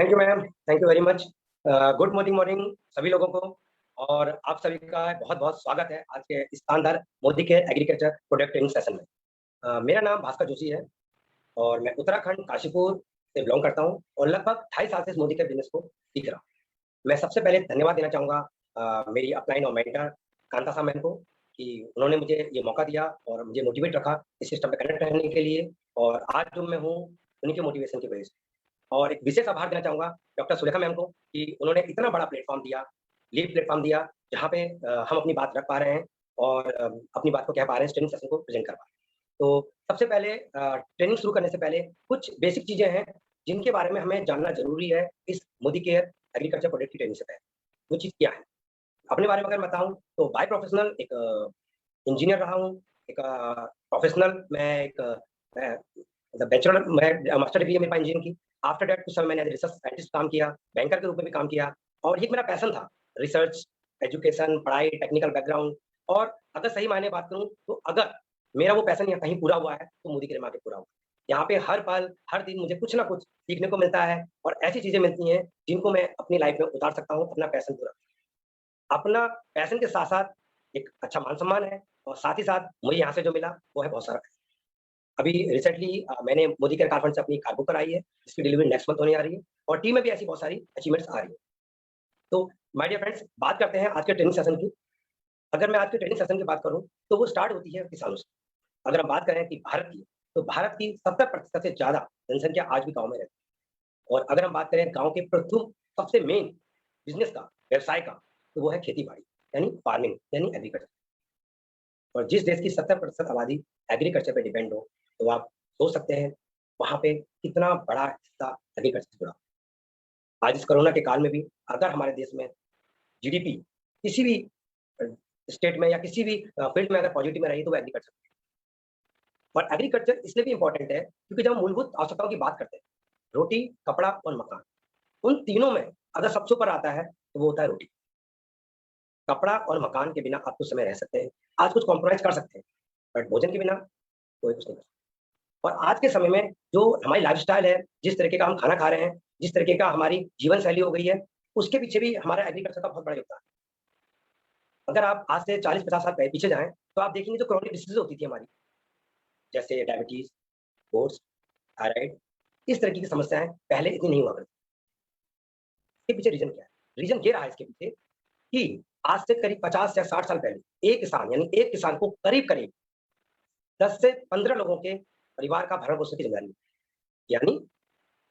Thank you ma'am, thank you very much. Good morning morning सभी लोगों को। और आप सभी का बहुत-बहुत स्वागत है आज के इस शानदार मोदी के एग्रीकल्चर प्रोडक्ट ट्रेनिंग सेशन में। मेरा नाम भास्कर जोशी है और मैं उत्तराखंड काशीपुर से बिलॉन्ग करता हूँ और लगभग 2.5 साल से इस मोदी के बिज़नेस को सीख रहा हूँ। मैं सबसे पहले धन्यवाद देना चाहूँगा मेरी अपलाइन और मेंटर कांता साहब मैम को कि उन्होंने मुझे ये मौका दिया और मुझे मोटिवेट रखा इस सिस्टम पे कनेक्ट रहने के लिए और आज जो मैं हूँ, उन्हीं के मोटिवेशन की वजह से। और एक विशेष आभार देना चाहूँगा डॉक्टर सुलेखा मैम को कि उन्होंने इतना बड़ा प्लेटफ़ॉर्म दिया, लीड प्लेटफ़ॉर्म दिया, जहाँ पे हम अपनी बात रख पा रहे हैं और अपनी बात को कह पा रहे हैं, ट्रेनिंग सेशन को प्रेज़ेंट कर पा रहे हैं। तो सबसे पहले ट्रेनिंग शुरू करने से पहले कुछ बेसिक चीज़ें हैं, जिनके बारे में हमें जानना ज़रूरी है इस मोदी केयर एग्रीकल्चर प्रोडक्ट की ट्रेनिंग से पहले। वो चीज़ क्या है? अपने बारे में अगर बताऊँ तो बाय प्रोफ़ेशनल एक इंजीनियर रहा हूँ, एक प्रोफ़ेशनल मैं एक मतलब बैचलर मैं मास्टर डिग्री है मेरे पास इंजीनियरिंग की। आफ्टर दैट कुछ समय मैंने एज़ अ रिसर्च साइंटिस्ट काम किया, बैंकर के रूप में भी काम किया और ये मेरा पैशन था, रिसर्च, एजुकेशन, पढ़ाई, टेक्निकल बैकग्राउंड। और अगर सही मायने बात करूँ तो अगर मेरा वो पैशन यहाँ कहीं पूरा हुआ है, तो मोदी के लिए आगे पूरा हुआ। यहाँ पे हर पल, हर दिन मुझे कुछ ना कुछ सीखने को मिलता है और ऐसी चीज़ें मिलती हैं, जिनको मैं अपनी लाइफ़ में उतार सकता हूँ, अपना पैशन पूरा। अपना पैशन के साथ-साथ एक अच्छा मान-सम्मान है और साथ ही साथ मुझे यहाँ से जो मिला, वो है बहुत सारा। अभी रिसेंटली मैंने मोदी केयर कार फंड से अपनी कार बुक कराई है, जिसकी डिलीवरी नेक्स्ट मंथ होने आ रही है और टीम में भी ऐसी बहुत सारी अचीवमेंट्स आ रही है। तो माय डियर फ्रेंड्स, बात करते हैं आज के ट्रेनिंग सेशन की। अगर मैं आज के ट्रेनिंग सेशन की बात करूँ, तो वो स्टार्ट होती है किसानों से। अगर हम बात करें कि भारत की, तो भारत की 70% से ज़्यादा जनसंख्या आज भी गाँव में रहती है और अगर हम बात करें गाँव के प्रथम सबसे मेन बिज़नेस का, व्यवसाय का, तो वो है खेती-बाड़ी, यानी फार्मिंग, यानी एग्रीकल्चर। और जिस देश की 70% आबादी एग्रीकल्चर पे डिपेंड हो, तो आप सोच सकते हैं वहाँ पे कितना बड़ा हिस्सा एग्रीकल्चर से जुड़ा। आज इस कोरोना के काल में भी अगर हमारे देश में जीडीपी किसी भी अ, स्टेट में या किसी भी फील्ड में अगर पॉजिटिव में रही तो वो एग्रीकल्चर। और एग्रीकल्चर इसलिए भी इम्पोर्टेंट है क्योंकि जब हम मूलभूत आवश्यकताओं की बात करते हैं, रोटी, कपड़ा और मकान, उन तीनों में अगर सबसे ऊपर आता है, तो वो होता है रोटी। कपड़ा और मकान के बिना आप कुछ समय रह सकते हैं, आज कुछ कॉम्प्रोमाइज़ कर सकते हैं, बट भोजन के बिना कोई कुछ नहीं कर सकता। और आज के समय में जो हमारी लाइफ़स्टाइल है, जिस तरीके का हम खाना खा रहे हैं, जिस तरीके का हमारी जीवन शैली हो गई है, उसके पीछे भी हमारा एग्रीकल्चर का बहुत बड़ा योगदान है। अगर आप आज से 40-50 साल पीछे जाएँ, तो आप देखेंगे जो क्रोनिक डिसीज़ेज़ होती थी हमारी, जैसे डायबिटीज़, गोट्स, थायराइड, इस तरह की समस्याएँ पहले इतनी नहीं हुआ करती। इसके पीछे रीज़न क्या है? रीज़न ये रहा है इसके पीछे कि आज से करीब 50 या 60 साल पहले एक किसान यानी एक किसान को करीब-करीब 10 से 15 लोगों के परिवार का भरण-पोषण की ज़िम्मेदारी होती है। यानी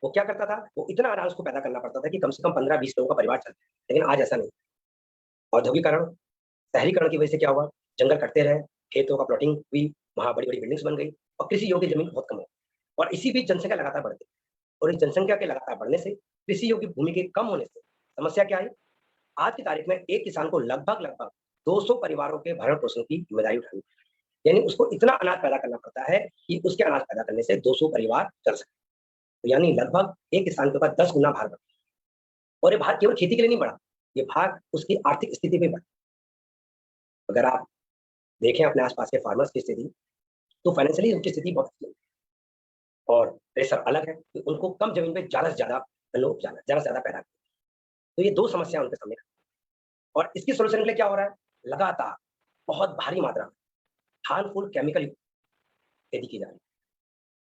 वो क्या करता था, वो इतना अनाज उसको पैदा करना पड़ता था कि कम से कम 15-20 लोगों का परिवार चल जाए। लेकिन आज ऐसा नहीं। औद्योगीकरण, शहरीकरण की वजह से क्या हुआ, जंगल कटते रहे, खेतों का प्लॉटिंग हुई, वहाँ बड़ी-बड़ी बिल्डिंग्स बन गई और कृषि योग्य ज़मीन बहुत कम हो गई। और इसी बीच जनसंख्या लगातार बढ़ गई और इस जनसंख्या के लगातार बढ़ने से, कृषि योग्य भूमि के कम होने से समस्या क्या आई? आज की तारीख में एक किसान को लगभग 200 परिवारों के भरण-पोषण की ज़िम्मेदारी उठानी है। यानी उसको इतना अनाज पैदा करना पड़ता है कि उसके अनाज पैदा करने से 200 परिवार चल सकें। तो यानी लगभग एक किसान के ऊपर 10 गुना भार बढ़ा और ये भार केवल खेती के लिए नहीं बढ़ा, ये भार उसकी आर्थिक स्थिति पे बढ़ा। अगर आप देखें अपने आस-पास के फार्मर्स की स्थिति, तो फाइनेंशियली उनकी स्थिति बहुत अच्छी है और प्रेशर अलग है कि उनको कम ज़मीन पे ज़्यादा से ज़्यादा अन्न उपजाना, ज़्यादा से ज़्यादा पैदा करना। तो ये 2 समस्या उनके सामने और इसकी सॉल्यूशन के लिए क्या हो रहा है? लगातार बहुत भारी मात्रा में हार्मफुल केमिकल खेती की जा रही है,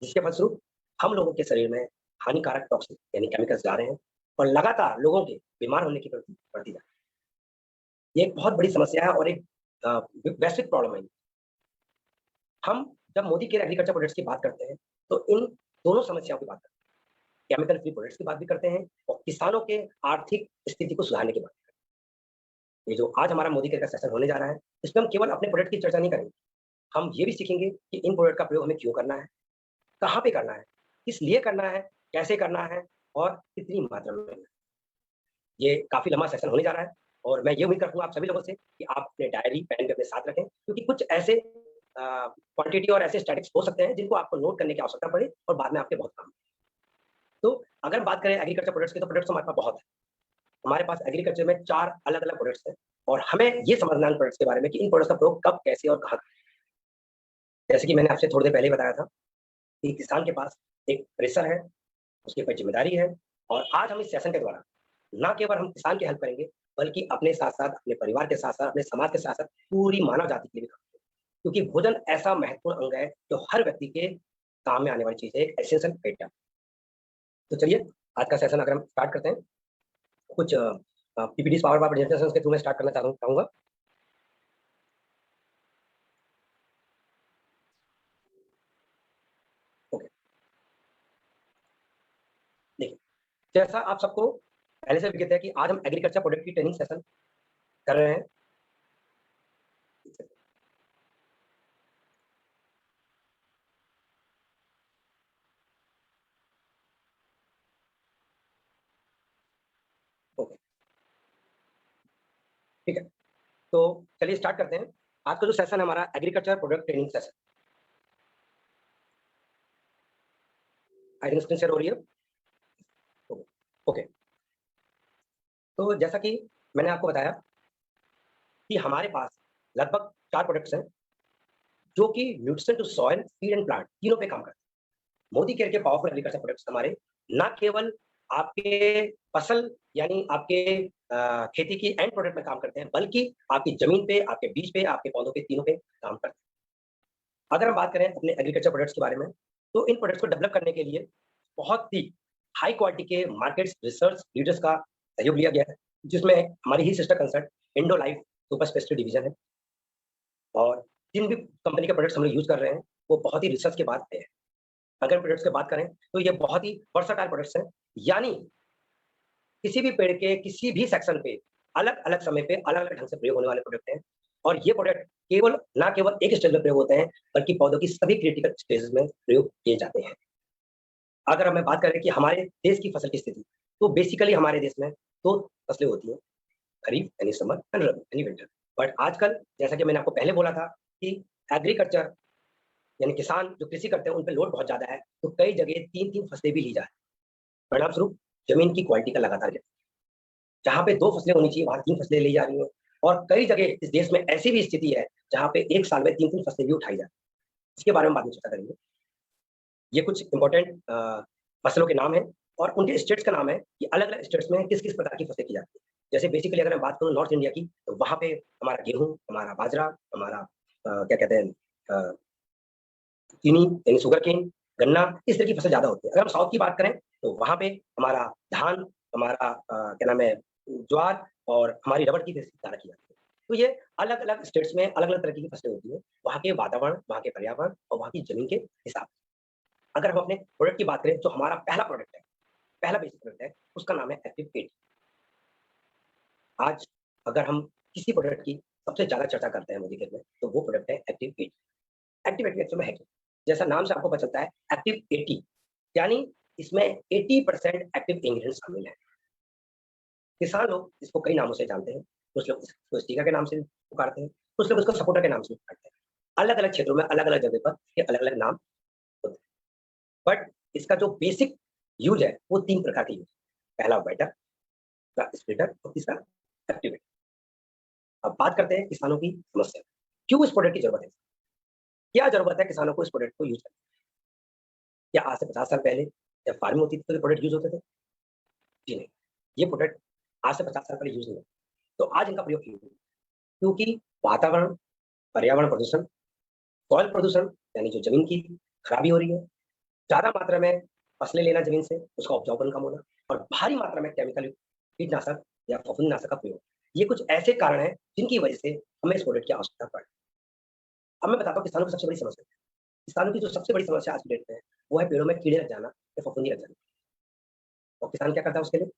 जिसके फलस्वरूप हम लोगों के शरीर में हानिकारक टॉक्सिन यानी केमिकल्स जा रहे हैं और लगातार लोगों के बीमार होने की प्रवृत्ति बढ़ती जा रही है। ये एक बहुत बड़ी समस्या है और एक वैश्विक प्रॉब्लम है। हम जब मोदी केयर एग्रीकल्चर प्रोडक्ट्स की बात करते हैं, तो इन दोनों समस्याओं की बात करते हैं। केमिकल फ्री प्रोडक्ट्स की बात भी करते हैं और किसानों के आर्थिक स्थिति को सुधारने की बात करते हैं। ये जो आज हमारा मोदी केयर का सेशन होने जा रहा है, इसमें हम केवल अपने प्रोडक्ट की चर्चा नहीं करेंगे। हम ये भी सीखेंगे कि इन प्रोडक्ट का प्रयोग हमें क्यों करना है, कहाँ पे करना है, किस लिए करना है, कैसे करना है और कितनी मात्रा में करना है। ये काफ़ी लंबा सेशन होने जा रहा है और मैं ये उम्मीद करता हूँ आप सभी लोगों से कि आप अपने डायरी, पेन भी अपने साथ रखें क्योंकि कुछ ऐसे क्वांटिटी और ऐसे स्टैटिस्टिक्स हो सकते हैं जिनको आपको नोट करने की आवश्यकता पड़े और बाद में आपके बहुत काम आए। तो अगर बात करें एग्रीकल्चर प्रोडक्ट्स की तो प्रोडक्ट्स हमारे पास बहुत है। हमारे पास एग्रीकल्चर में 4 अलग-अलग प्रोडक्ट्स हैं और हमें ये समझना है इन प्रोडक्ट्स के बारे में कि इन प्रोडक्ट्स का प्रयोग कब, कैसे और कहाँ करें। जैसे कि मैंने आपसे थोड़ी देर पहले ही बताया था कि किसान के पास एक प्रेशर है, उसके ऊपर ज़िम्मेदारी है और आज हम इस सेशन के द्वारा ना केवल हम किसान की हेल्प करेंगे, बल्कि अपने साथ-साथ, अपने परिवार के साथ-साथ, अपने समाज के साथ-साथ पूरी मानव जाति के लिए भी काम करेंगे। क्योंकि भोजन ऐसा महत्वपूर्ण अंग है, जो हर व्यक्ति के काम में आने वाली चीज़ है, एक एसेंशियल आइटम। तो चलिए, आज का सेशन अगर हम स्टार्ट करते हैं, कुछ पीपीटीज़, पावर पॉइंट प्रेजेंटेशंस के थ्रू मैं स्टार्ट करना चाहूँगा। ओके, देखिए, जैसा आप सबको पहले से विदित है कि आज हम एग्रीकल्चर प्रोडक्ट की ट्रेनिंग सेशन कर रहे हैं। ओके, ठीक है। तो चलिए स्टार्ट करते हैं। आज का जो सेशन है हमारा agriculture product training session. I think screen share हो रही है? ओके। तो जैसा कि मैंने आपको बताया कि हमारे पास लगभग 4 प्रोडक्ट्स हैं, जो कि nutrition to soil, seed and plant तीनों पे काम करते हैं। मोदी केयर के पावरफुल एग्रीकल्चर प्रोडक्ट्स हमारे ना केवल आपके फसल यानी आपके खेती की एंड प्रोडक्ट में काम करते हैं, बल्कि आपकी जमीन पे, आपके बीज पे, आपके पौधों पे, तीनों पे काम करते हैं। अगर हम बात करें अपने एग्रीकल्चर प्रोडक्ट्स के बारे में, तो इन प्रोडक्ट्स को डेवलप करने के लिए बहुत ही हाई क्वालिटी के मार्केट्स, रिसर्च लीडर्स का सहयोग लिया गया है, जिसमें हमारी ही sister concern Indo Life super speciality division है। और जिन भी कंपनी के प्रोडक्ट्स हम लोग यूज़ कर रहे हैं, वो बहुत ही रिसर्च के बाद आए हैं। अगर प्रोडक्ट्स की बात करें, तो ये बहुत ही वर्सटाइल प्रोडक्ट्स हैं, यानी किसी भी पेड़ के किसी भी सेक्शन पे अलग-अलग समय पे अलग-अलग ढंग से प्रयोग होने वाले प्रोडक्ट हैं। और ये प्रोडक्ट केवल ना केवल एक स्टेज में प्रयोग होते हैं, बल्कि पौधों की सभी क्रिटिकल स्टेजेस में प्रयोग किए जाते हैं। अगर हमें बात करें कि हमारे देश की फसल की स्थिति, तो बेसिकली हमारे देश में 2 फसलें होती हैं, खरीफ यानी समर एंड रबी यानी विंटर। बट आजकल जैसा कि मैंने आपको पहले बोला था कि एग्रीकल्चर यानी किसान जो कृषि करते हैं, उन पे लोड बहुत ज़्यादा है, तो कई जगह 3-3 फसलें भी ली जा रही हैं। परिणाम स्वरूप जमीन की क्वालिटी का लगातार गिर, जहाँ पे 2 फसलें होनी चाहिए, वहाँ 3 फसलें ली जा रही हैं। और कई जगह इस देश में ऐसी भी स्थिति है, जहाँ पे 1 साल में 3-3 फसलें भी उठाई जाती हैं। इसके बारे में बाद में चर्चा करेंगे। ये कुछ इम्पोर्टेंट फसलों के नाम हैं और उनके स्टेट्स का नाम है कि अलग-अलग स्टेट्स में किस-किस प्रकार की फसलें की जाती हैं। जैसे बेसिकली अगर मैं बात करूँ नॉर्थ इंडिया की, तो वहाँ पे हमारा गेहूँ, हमारा बाजरा, हमारा क्या कहते हैं चीनी यानी शुगर केन, गन्ना, इस तरह की फसल ज़्यादा होती है। अगर हम साउथ की बात करें, तो वहाँ पे हमारा धान, हमारा क्या नाम है ज्वार और हमारी रबड़ की खेती ज़्यादा की जाती है। तो ये अलग-अलग स्टेट्स में अलग-अलग तरह की फसलें होती हैं। वहाँ के वातावरण, वहाँ के पर्यावरण और वहाँ की ज़मीन के हिसाब से। अगर हम अपने प्रोडक्ट की बात करें, जो हमारा पहला प्रोडक्ट है, पहला बेसिक प्रोडक्ट है, उसका नाम है एक्टिव 8। आज अगर हम किसी प्रोडक्ट की सबसे ज़्यादा चर्चा करते हैं मोदी केयर में, तो वो प्रोडक्ट है एक्टिव 8। एक्टिव 8 एक्चुअल में है क्या? जैसा नाम से आपको पता चलता है एक्टिव 80, यानी इसमें 80% एक्टिव इंग्रीडिएंट्स शामिल हैं। किसान लोग इसको कई नामों से जानते हैं। कुछ लोग इसको स्टिका के नाम से पुकारते हैं, कुछ लोग इसको सपोर्टर के नाम से पुकारते हैं। अलग-अलग क्षेत्रों में, अलग-अलग जगह पर ये अलग-अलग नाम होते हैं। बट इसका जो बेसिक यूज़ है, वो 3 प्रकार के यूज़ है। पहला वेटर, दूसरा स्प्लिटर और तीसरा एक्टिवेटर। अब बात करते हैं किसानों की समस्या। क्यों इस प्रोडक्ट की ज़रूरत है? क्या ज़रूरत है किसानों को इस प्रोडक्ट को यूज़ करने की? क्या आज से 50 साल पहले जब फार्मिंग होती थी, तो ये प्रोडक्ट यूज़ होते थे? जी नहीं। ये प्रोडक्ट आज से 50 साल पहले यूज़ नहीं होते। तो आज इनका प्रयोग क्यों? क्योंकि वातावरण, पर्यावरण प्रदूषण, सॉइल प्रदूषण यानी जो ज़मीन की खराबी हो रही है, ज़्यादा मात्रा में फसलें लेना ज़मीन से, उसका उपजाऊपन कम होना और भारी मात्रा में केमिकल कीटनाशक या फफूंदनाशक का प्रयोग। ये कुछ ऐसे कारण हैं, जिनकी वजह से हमें इस प्रोडक्ट की आवश्यकता पड़। अब मैं बताता हूँ किसानों की सबसे बड़ी समस्या क्या है। किसानों की जो सबसे बड़ी समस्या आज की डेट में है, वो है पेड़ों में कीड़े लग जाना या फफूंदी लग जाना। और किसान क्या करता है उसके लिए?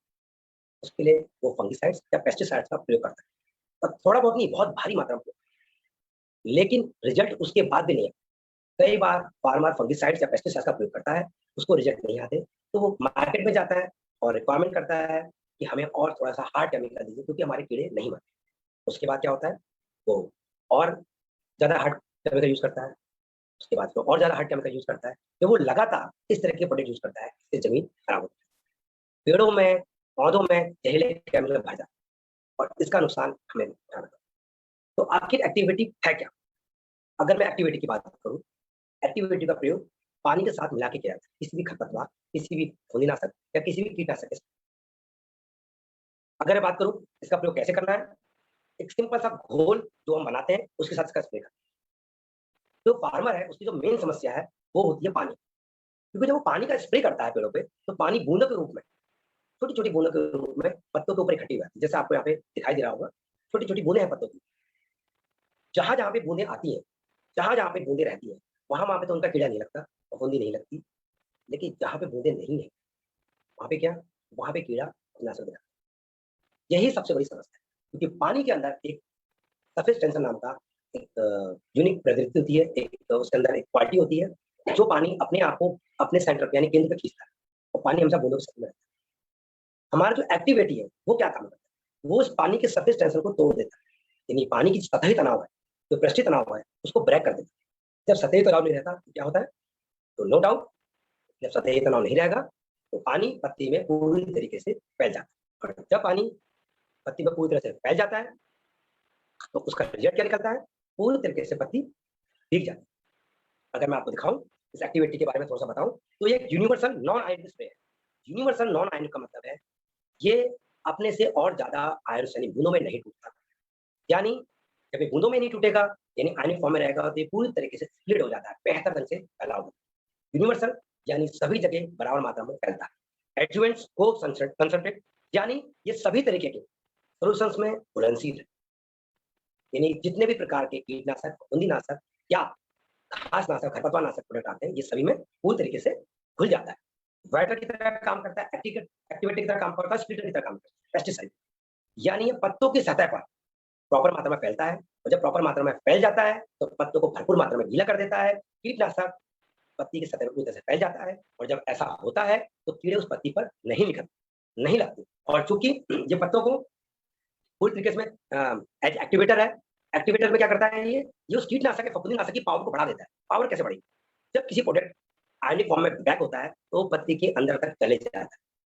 उसके लिए वो फंगिसाइड्स या पेस्टिसाइड्स का प्रयोग करता है। और थोड़ा बहुत नहीं, बहुत भारी मात्रा में प्रयोग, लेकिन रिजल्ट उसके बाद भी नहीं आता। कई बार फार्मर फंगिसाइड्स या पेस्टिसाइड्स का प्रयोग करता है, उसको रिजल्ट नहीं आते, तो वो मार्केट में जाता है और रिक्वायरमेंट करता है कि हमें और थोड़ा-सा हार्ड केमिकल दीजिए, क्योंकि हमारे कीड़े नहीं मरते। उसके बाद क्या होता है, वो और ज़्यादा हार्ड केमिकल यूज़ करता है। उसके बाद वो और ज़्यादा हार्ड केमिकल यूज़ करता है। जब वो लगातार इस तरह के प्रोडक्ट यूज़ करता है, इससे ज़मीन खराब होती है। पेड़ों में, पौधों में जहरीले केमिकल भर जाते हैं और इसका नुकसान हमें उठाना पड़ता है। तो आखिर एक्टिविटी है क्या? अगर मैं एक्टिविटी की बात करूँ, एक्टिविटी का प्रयोग पानी के साथ मिला के किया जाता है किसी भी खरपतवार, किसी भी फफूंदीनाशक या किसी भी कीटनाशक के साथ। अगर मैं बात करूं इसका प्रयोग कैसे करना है, एक सिंपल सा घोल जो हम बनाते हैं उसके साथ इसका स्प्रे करना है। जो फार्मर है उसकी जो मेन समस्या है वो होती है पानी, क्योंकि जब वो पानी का स्प्रे करता है पेड़ों पे तो पानी बूंदों के रूप में, छोटी छोटी बूंदों के रूप में पत्तों के ऊपर इकट्ठी हुई है। जैसे आपको यहाँ पे दिखाई दे रहा होगा, छोटी छोटी बूंदे हैं पत्तों की। जहां जहां पे बूंदे आती हैं, जहां जहां पे बूंदे रहती हैं, वहां पे तो उनका कीड़ा नहीं लगता, फफूंदी नहीं लगती। लेकिन जहां पे बूंदे नहीं है वहां पे क्या, वहां पे कीड़ा अपना असर दिखाता है। यही सबसे बड़ी समस्या है, क्योंकि पानी के अंदर एक सरफेस टेंशन नाम का एक यूनिक प्रवृत्ति होती है, एक उसके अंदर एक क्वालिटी होती है जो पानी अपने आप को अपने सेंटर यानी केंद्र पे खींचता है, और पानी हमेशा बूंदों के साथ में रहता है। हमारा जो एक्टिविटी है वो क्या काम करता है, वो उस पानी के सरफेस टेंशन को तोड़ देता है, यानी पानी की सतही तनाव है, जो पृष्ठीय तनाव है उसको ब्रेक कर देता है। जब सतही तनाव नहीं रहता तो क्या होता है, तो नो डाउट जब सतही तनाव नहीं रहेगा तो पानी पत्ती में पूरी तरीके से फैल जाता है, और जब पानी पत्ती में पूरी तरह से फैल जाता है तो उसका रिजल्ट क्या निकलता है, पूरी तरीके से पत्ती भीग जाती है। अगर मैं आपको दिखाऊं इस एक्टिविटी के बारे में थोड़ा सा बताऊं, तो ये यूनिवर्सल नॉन आयनिक स्प्रे है। यूनिवर्सल नॉन आयनिक का मतलब है ये अपने से और ज्यादा आयन यानी बूंदों में नहीं टूटता, यानी जब ये बूंदों में नहीं टूटेगा यानी आयनिक फॉर्म में रहेगा तो ये पूरी तरीके से स्प्लिट हो जाता है, बेहतर ढंग से फैला होगा। यूनिवर्सल यानी सभी जगह बराबर मात्रा में फैलता है। एडजुवेंट्स को कंसंट्रेट यानी ये सभी तरीके के सॉल्यूशंस में घुलनशील है, यानी जितने भी प्रकार के कीटनाशक, फफूंदीनाशक या घासनाशक, खरपतवारनाशक प्रोडक्ट आते हैं ये सभी में पूरी तरीके से घुल जाता है। वाइटर की तरह काम करता है, एक्टिवेटर की तरह काम करता है, स्प्लिटर की तरह काम करता है। पेस्टिसाइड यानी ये पत्तों की सतह पर प्रॉपर मात्रा में फैलता है, और जब प्रॉपर मात्रा में फैल जाता है तो पत्तों को भरपूर मात्रा में गीला कर देता है। कीटनाशक पत्ती की सतह पर पूरी तरह से फैल जाता है, और जब ऐसा होता है तो कीड़े उस पत्ती पर नहीं निकलते, नहीं लगते। और चूंकि ये पत्तों को पूरी तरीके से एज एक्टिवेटर है, एक्टिवेटर में क्या करता है ये उस कीटनाशक के, फफूंदीनाशक की पावर को बढ़ा देता है। पावर कैसे बढ़ेगी, जब किसी प्रोडक्ट आयनिक फॉर्म में बैक होता है तो वो पत्ती के अंदर तक चले जाता है,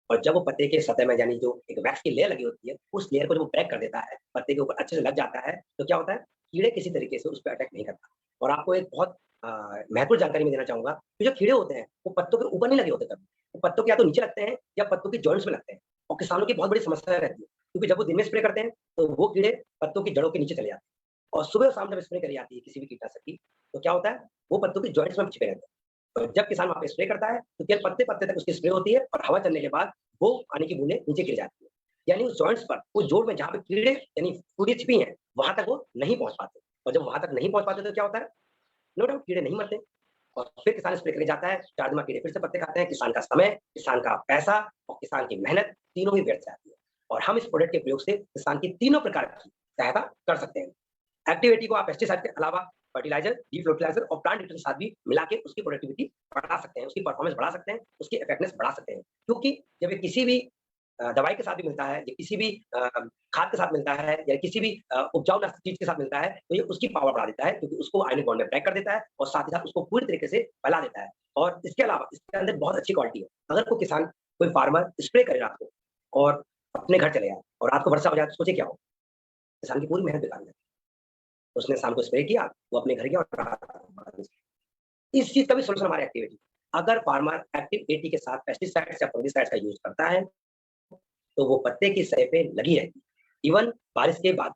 और जब वो पत्ते के सतह में यानी जो एक वैक्स की लेयर लगी होती है उस लेयर को जब वो ब्रेक कर देता है, पत्ते के ऊपर अच्छे से लग जाता है, तो क्या होता है, कीड़े किसी तरीके से उस पर अटैक नहीं करता। और आपको एक बहुत महत्वपूर्ण जानकारी मैं देना चाहूंगा कि जो कीड़े होते हैं वो पत्तों के ऊपर नहीं लगे होते, कभी वो पत्तों के या तो नीचे लगते हैं या पत्तों की जॉइंट्स में लगते हैं। और किसानों की बहुत बड़ी समस्या रहती है, क्योंकि जब वो दिन में स्प्रे करते हैं तो वो कीड़े पत्तों की जड़ों के नीचे चले जाते हैं, और सुबह और शाम जब स्प्रे करी जाती है किसी भी कीटनाशक की तो क्या होता है, वो पत्तों की जॉइंट्स में छिपे रहते हैं। और जब किसान वहाँ पे स्प्रे करता है तो केवल पत्ते पत्ते तक उसकी स्प्रे होती है, और हवा चलने के बाद वो पानी की बूंदें नीचे गिर जाती है, यानी उस जॉइंट्स पर, उस जोड़ में जहाँ पे कीड़े यानी कीड़े छिपी हैं वहां तक वो नहीं पहुंच पाते। और जब वहां तक नहीं पहुंच पाते तो क्या होता है, नो डाउट कीड़े नहीं मरते, और फिर किसान स्प्रे करके जाता है, 4 दिन में कीड़े फिर से पत्ते खाते हैं। किसान का समय, किसान का पैसा और किसान की मेहनत तीनों ही व्यर्थ जाती है। और हम इस प्रोडक्ट के प्रयोग से किसान की तीनों प्रकार की सहायता कर सकते हैं। एक्टिविटी को आप पेस्टिसाइड के अलावा फर्टिलाइजर, डी फर्टिलाइजर और प्लांट न्यूट्रिएंट के साथ भी मिला के उसकी प्रोडक्टिविटी बढ़ा सकते हैं, उसकी परफॉर्मेंस बढ़ा सकते हैं, उसकी इफेक्टिवनेस बढ़ा सकते हैं। क्योंकि जब ये किसी भी दवाई के साथ भी मिलता है, या किसी भी खाद के साथ मिलता है, या किसी भी उपजाऊ चीज के साथ मिलता है, तो ये उसकी पावर बढ़ा देता है, क्योंकि उसको आयनिक बॉन्ड में ब्रेक कर देता है और साथ ही साथ उसको पूरी तरीके से फैला देता है। और इसके अलावा इसके अंदर बहुत अच्छी क्वालिटी है। अगर कोई किसान, कोई फार्मर स्प्रे करे रात को और अपने घर चले जाए और रात को वर्षा हो जाए तो सोचे क्या हो, किसान की पूरी मेहनत बेकार हो जाती है। उसने शाम को स्प्रे किया, वो अपने घर गया और रात को इस चीज का भी सोल्यूशन हमारे एक्टिविटी। अगर फार्मर एक्टिव 80 के साथ पेस्टिसाइड्स या फंगिसाइड्स का यूज करता है तो वो पत्ते की सतह पे लगी रहती है, इवन बारिश के बाद।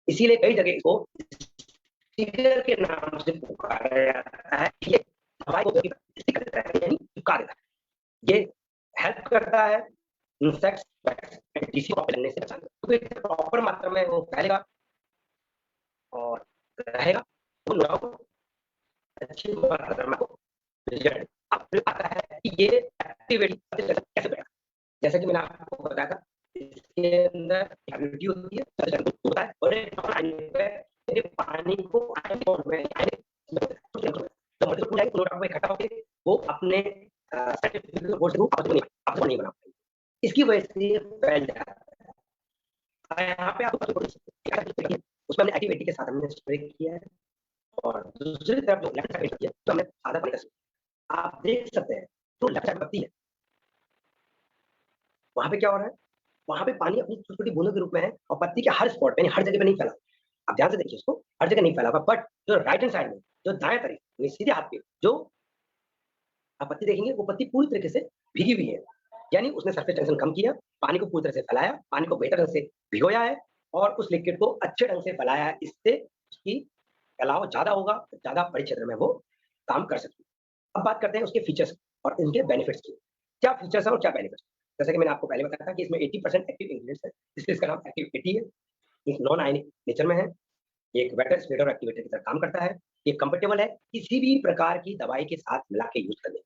इसीलिए कई जगह इसको सीजर के नाम से पुकारा जाता है। ये हवाई को स्टिक कर देता है, यानी चिपका देता है। ये हेल्प करता है इंसेक्ट्स एंड टीसी को फैलने से बचाने, क्योंकि प्रॉपर मात्रा में वो फैलेगा और रहेगा तो लोग अच्छी मात्रा में रिजल्ट अब आता है कि ये एक्टिविटी कैसे बढ़ेगा। जैसे कि मैंने आपको बताया था, इसके अंदर एबिलिटी होती है, सर्जन होता है, और एक नॉन आयनिक पे यदि पानी को आयनिक फॉर्म में तो मतलब पूरा एक नोट में इकट्ठा होके वो अपने सर्टिफिकेट बोर्ड से आपको नहीं बना पाएंगे, इसकी वजह से ये फैल जाता है। यहाँ पे आपको उसमें हमने एक्टिविटी के साथ हमने स्प्रे किया है, और दूसरी तरफ जो लेफ्ट साइड है तो हमने आधा पानी का, आप देख सकते हैं जो लेफ्ट साइड बत्ती है वहां पे क्या हो रहा है, वहां पे पानी अपनी छोटी छोटी बूंदों के रूप में है, और पत्ती के हर स्पॉट पे यानी हर जगह पे नहीं फैला। आप ध्यान से देखिए उसको, हर जगह नहीं फैला हुआ, बट जो राइट हैंड साइड में, जो दाएं तरफ सीधे हाथ पे जो आप पत्ती देखेंगे वो पत्ती पूरी तरीके से भीगी हुई है, यानी उसने सरफेस टेंशन कम किया, पानी को पूरी तरह से फैलाया, पानी को बेहतर ढंग से भिगोया है और उस लिक्विड को अच्छे ढंग से फैलाया है। इससे उसकी फैलाव ज़्यादा होगा, ज़्यादा बड़े क्षेत्र में वो काम कर सकती है। अब बात करते हैं उसके फीचर्स और इनके बेनिफिट्स की। क्या फीचर्स हैं और क्या बेनिफिट्स? जैसा कि मैंने आपको पहले बताया था कि इसमें 80% एक्टिव इंग्रीडिएंट्स है, इसलिए इसका नाम एक्टिव 80 है। ये नॉन आयनिक नेचर में है, ये एक वेटर स्प्रेडर एक्टिवेटर की तरह काम करता है। ये कंफर्टेबल है किसी भी प्रकार की दवाई के साथ मिला के यूज़ करने,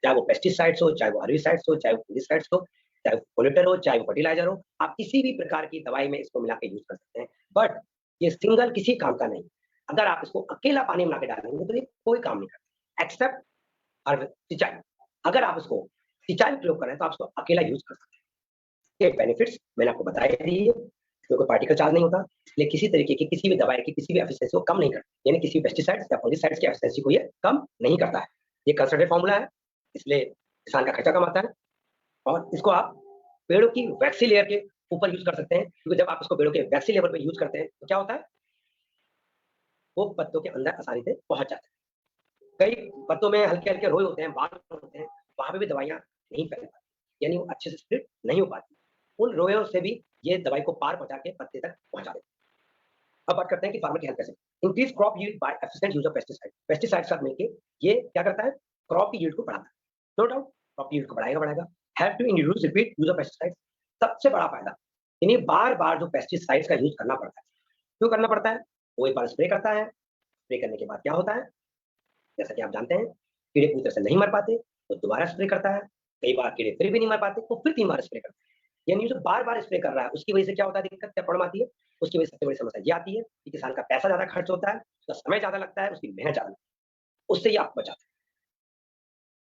चाहे वो पेस्टिसाइड्स हो, चाहे वो हर्बिसाइड्स हो, चाहे वो फंगिसाइड्स हो, चाहे वो पोल्यूटर हो, चाहे वो फर्टिलाइज़र हो, आप किसी भी प्रकार की दवाई में इसको मिला के यूज़ कर सकते हैं। बट ये सिंगल किसी काम का नहीं। अगर आप इसको अकेला पानी में मिला के डालेंगे तो ये कोई काम नहीं करता, एक्सेप्ट सिंचाई। अगर आप इसको सिंचाई में प्रयोग कर रहे हैं तो आप इसको अकेला यूज़ कर सकते हैं। ये बेनिफिट्स मैंने आपको बताए दिए, इसमें कोई पार्टिकल चार्ज नहीं होता, इसलिए किसी तरीके की किसी भी दवाई की किसी भी एफिशिएंसी को कम नहीं करता, यानी किसी पेस्टिसाइड्स या फंगिसाइड्स की एफिशिएंसी को ये कम नहीं करता है। ये कंसंट्रेट फॉर्मूला है, इसलिए किसान का खर्चा कम आता है और इसको आप पेड़ों की वैक्सी लेयर के ऊपर यूज़ कर सकते हैं, क्योंकि जब आप इसको पेड़ों के वैक्सी लेवल पे यूज़ करते हैं, तो क्या होता है? वो पत्तों के अंदर आसानी से पहुँच जाता है। कई पत्तों में हल्के-हल्के रोए होते हैं, बाल होते हैं, वहाँ पे भी दवाइयाँ नहीं फैल पाती, यानी वो अच्छे से स्प्रेड नहीं हो पाती। उन रोयों से भी ये दवाई को पार पहुँचा के पत्ते तक पहुँचा देती है। अब बात करते हैं कि फार्मर की हेल्प कैसे? Increase crop yield by efficient use of pesticide. Pesticide के साथ मिलके ये क्या करता है? क्रॉप की यील्ड को बढ़ाता है। नो डाउट क्रॉप की यील्ड को बढ़ाएगा। Help to induce repeat use of pesticides. सबसे बड़ा फायदा, यानी बार-बार जो पेस्टिसाइड्स का यूज़ करना पड़ता है। क्यों करना पड़ता है? वो एक बार स्प्रे करता है, स्प्रे करने के बाद क्या होता है? जैसा कि आप जानते हैं, कीड़े पूरी तरह से नहीं मर पाते, तो दोबारा स्प्रे करता है। कई बार कीड़े फिर भी नहीं मर पाते, तो फिर 3 बार स्प्रे करता है। यानी जो बार-बार स्प्रे कर रहा है, उसकी वजह से क्या होता है, दिक्कत क्या प्रॉब्लम आती है? उसकी वजह से सबसे बड़ी समस्या ये आती है कि किसान का पैसा ज़्यादा खर्च होता है, उसका समय ज़्यादा लगता है, उसकी मेहनत ज़्यादा लगती है। उससे ये आपको बचाता है।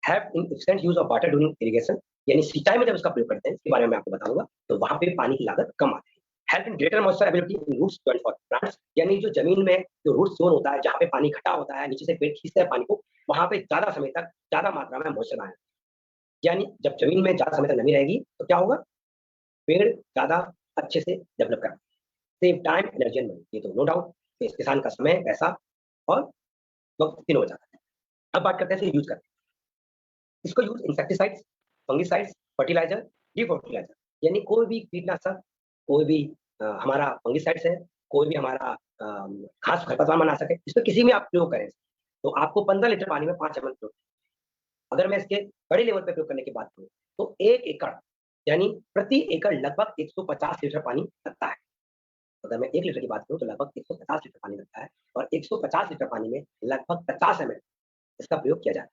Have in efficient use of water during irrigation, यानी सिंचाई में जब इसका प्रयोग करते हैं, इसके बारे में मैं आपको बताऊँगा, तो वहाँ पे पानी की लागत कम आती है। Help in greater moisture ability in roots joint for plants, यानी जो ज़मीन में जो रूट ज़ोन होता है, जहाँ पे पानी इकट्ठा होता है, नीचे से पेड़ खींचते हैं पानी को, वहाँ पे ज़्यादा समय तक, ज़्यादा मात्रा में मॉइस्चर आएगा। यानी जब ज़मीन में ज़्यादा समय तक नमी रहेगी, तो क्या होगा? पेड़ ज़्यादा अच्छे से डेवलप करेंगे। Save time, energy and money, ये तो नो डाउट कि इस किसान का समय, पैसा और वक़्त तीनों बचा है। अब बात करते हैं इसे यूज़ करके। इसको यूज़ इंसेक्टिसाइड्स, फंगिसाइड्स, फर्टिलाइज़र, डिफर्टिलाइज़र, यानी कोई भी कीटनाशक, कोई भी हमारा फंगिसाइड्स है, कोई भी हमारा खास खरपतवार मनाशक है, इसको किसी में आप प्रयोग करें, तो आपको 15 लीटर पानी में 5 एमएल प्रयोग। अगर मैं इसके बड़े लेवल पे प्रयोग करने की बात करूँ, तो 1 एकड़ यानी प्रति एकड़ लगभग 150 लीटर पानी लगता है। अगर मैं 1 लीटर की बात करूँ तो लगभग 150 लीटर पानी लगता है और 150 लीटर पानी में लगभग 50 एमएल इसका प्रयोग किया जाता है।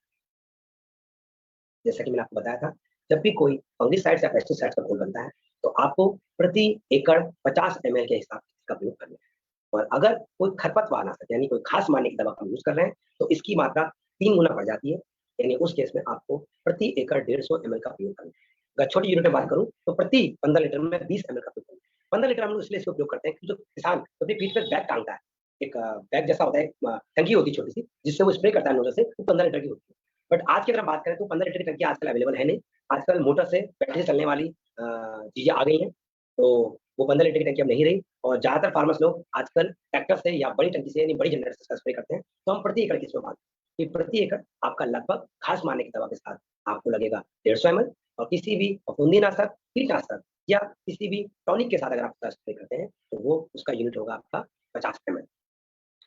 जैसा कि मैंने आपको बताया था, जब भी कोई फंगिसाइड्स या पेस्टिसाइड्स का घोल बनता है, तो आपको प्रति एकड़ 50 एमएल के हिसाब से इसका प्रयोग करना है। और अगर कोई खरपतवार नाशक यानी कोई घास मारने की दवा का हम यूज़ कर रहे हैं, तो इसकी मात्रा 3 गुना बढ़ जाती है, यानी उस केस में आपको प्रति एकड़ 150 एमएल का प्रयोग करना है। अगर छोटी यूनिट में बात करूँ, तो प्रति 15 लीटर में 20 एमएल का प्रयोग करना है। 15 लीटर हम लोग इसलिए इसका उपयोग करते हैं, क्योंकि जो किसान अपनी पीठ पे बैग टाँगता है, एक बैग जैसा होता है, एक टंकी होती है छोटी-सी, जिससे वो स्प्रे करता है नोज़ल से, वो 15 लीटर की होती है। बट आज की अगर हम बात करें तो 15 लीटर की टंकी आजकल अवेलेबल है नहीं। आजकल मोटर से बैटरी से चलने वाली चीज़ें आ गई हैं, तो वो 15 लीटर की टंकी अब नहीं रही और ज़्यादातर फार्मर्स लोग आजकल ट्रैक्टर से या बड़ी टंकी से यानी बड़ी जनरेटर से स्प्रे करते हैं। तो हम प्रति एकड़ की इसमें बात कि प्रति एकड़ आपका लगभग घास मारने की दवा के साथ आपको लगेगा 150 एमएल और किसी भी फफूंदीनाशक, कीटनाशक या किसी भी टॉनिक के साथ अगर आप उसका स्प्रे करते हैं, तो वो उसका यूनिट होगा आपका 50 एमएल।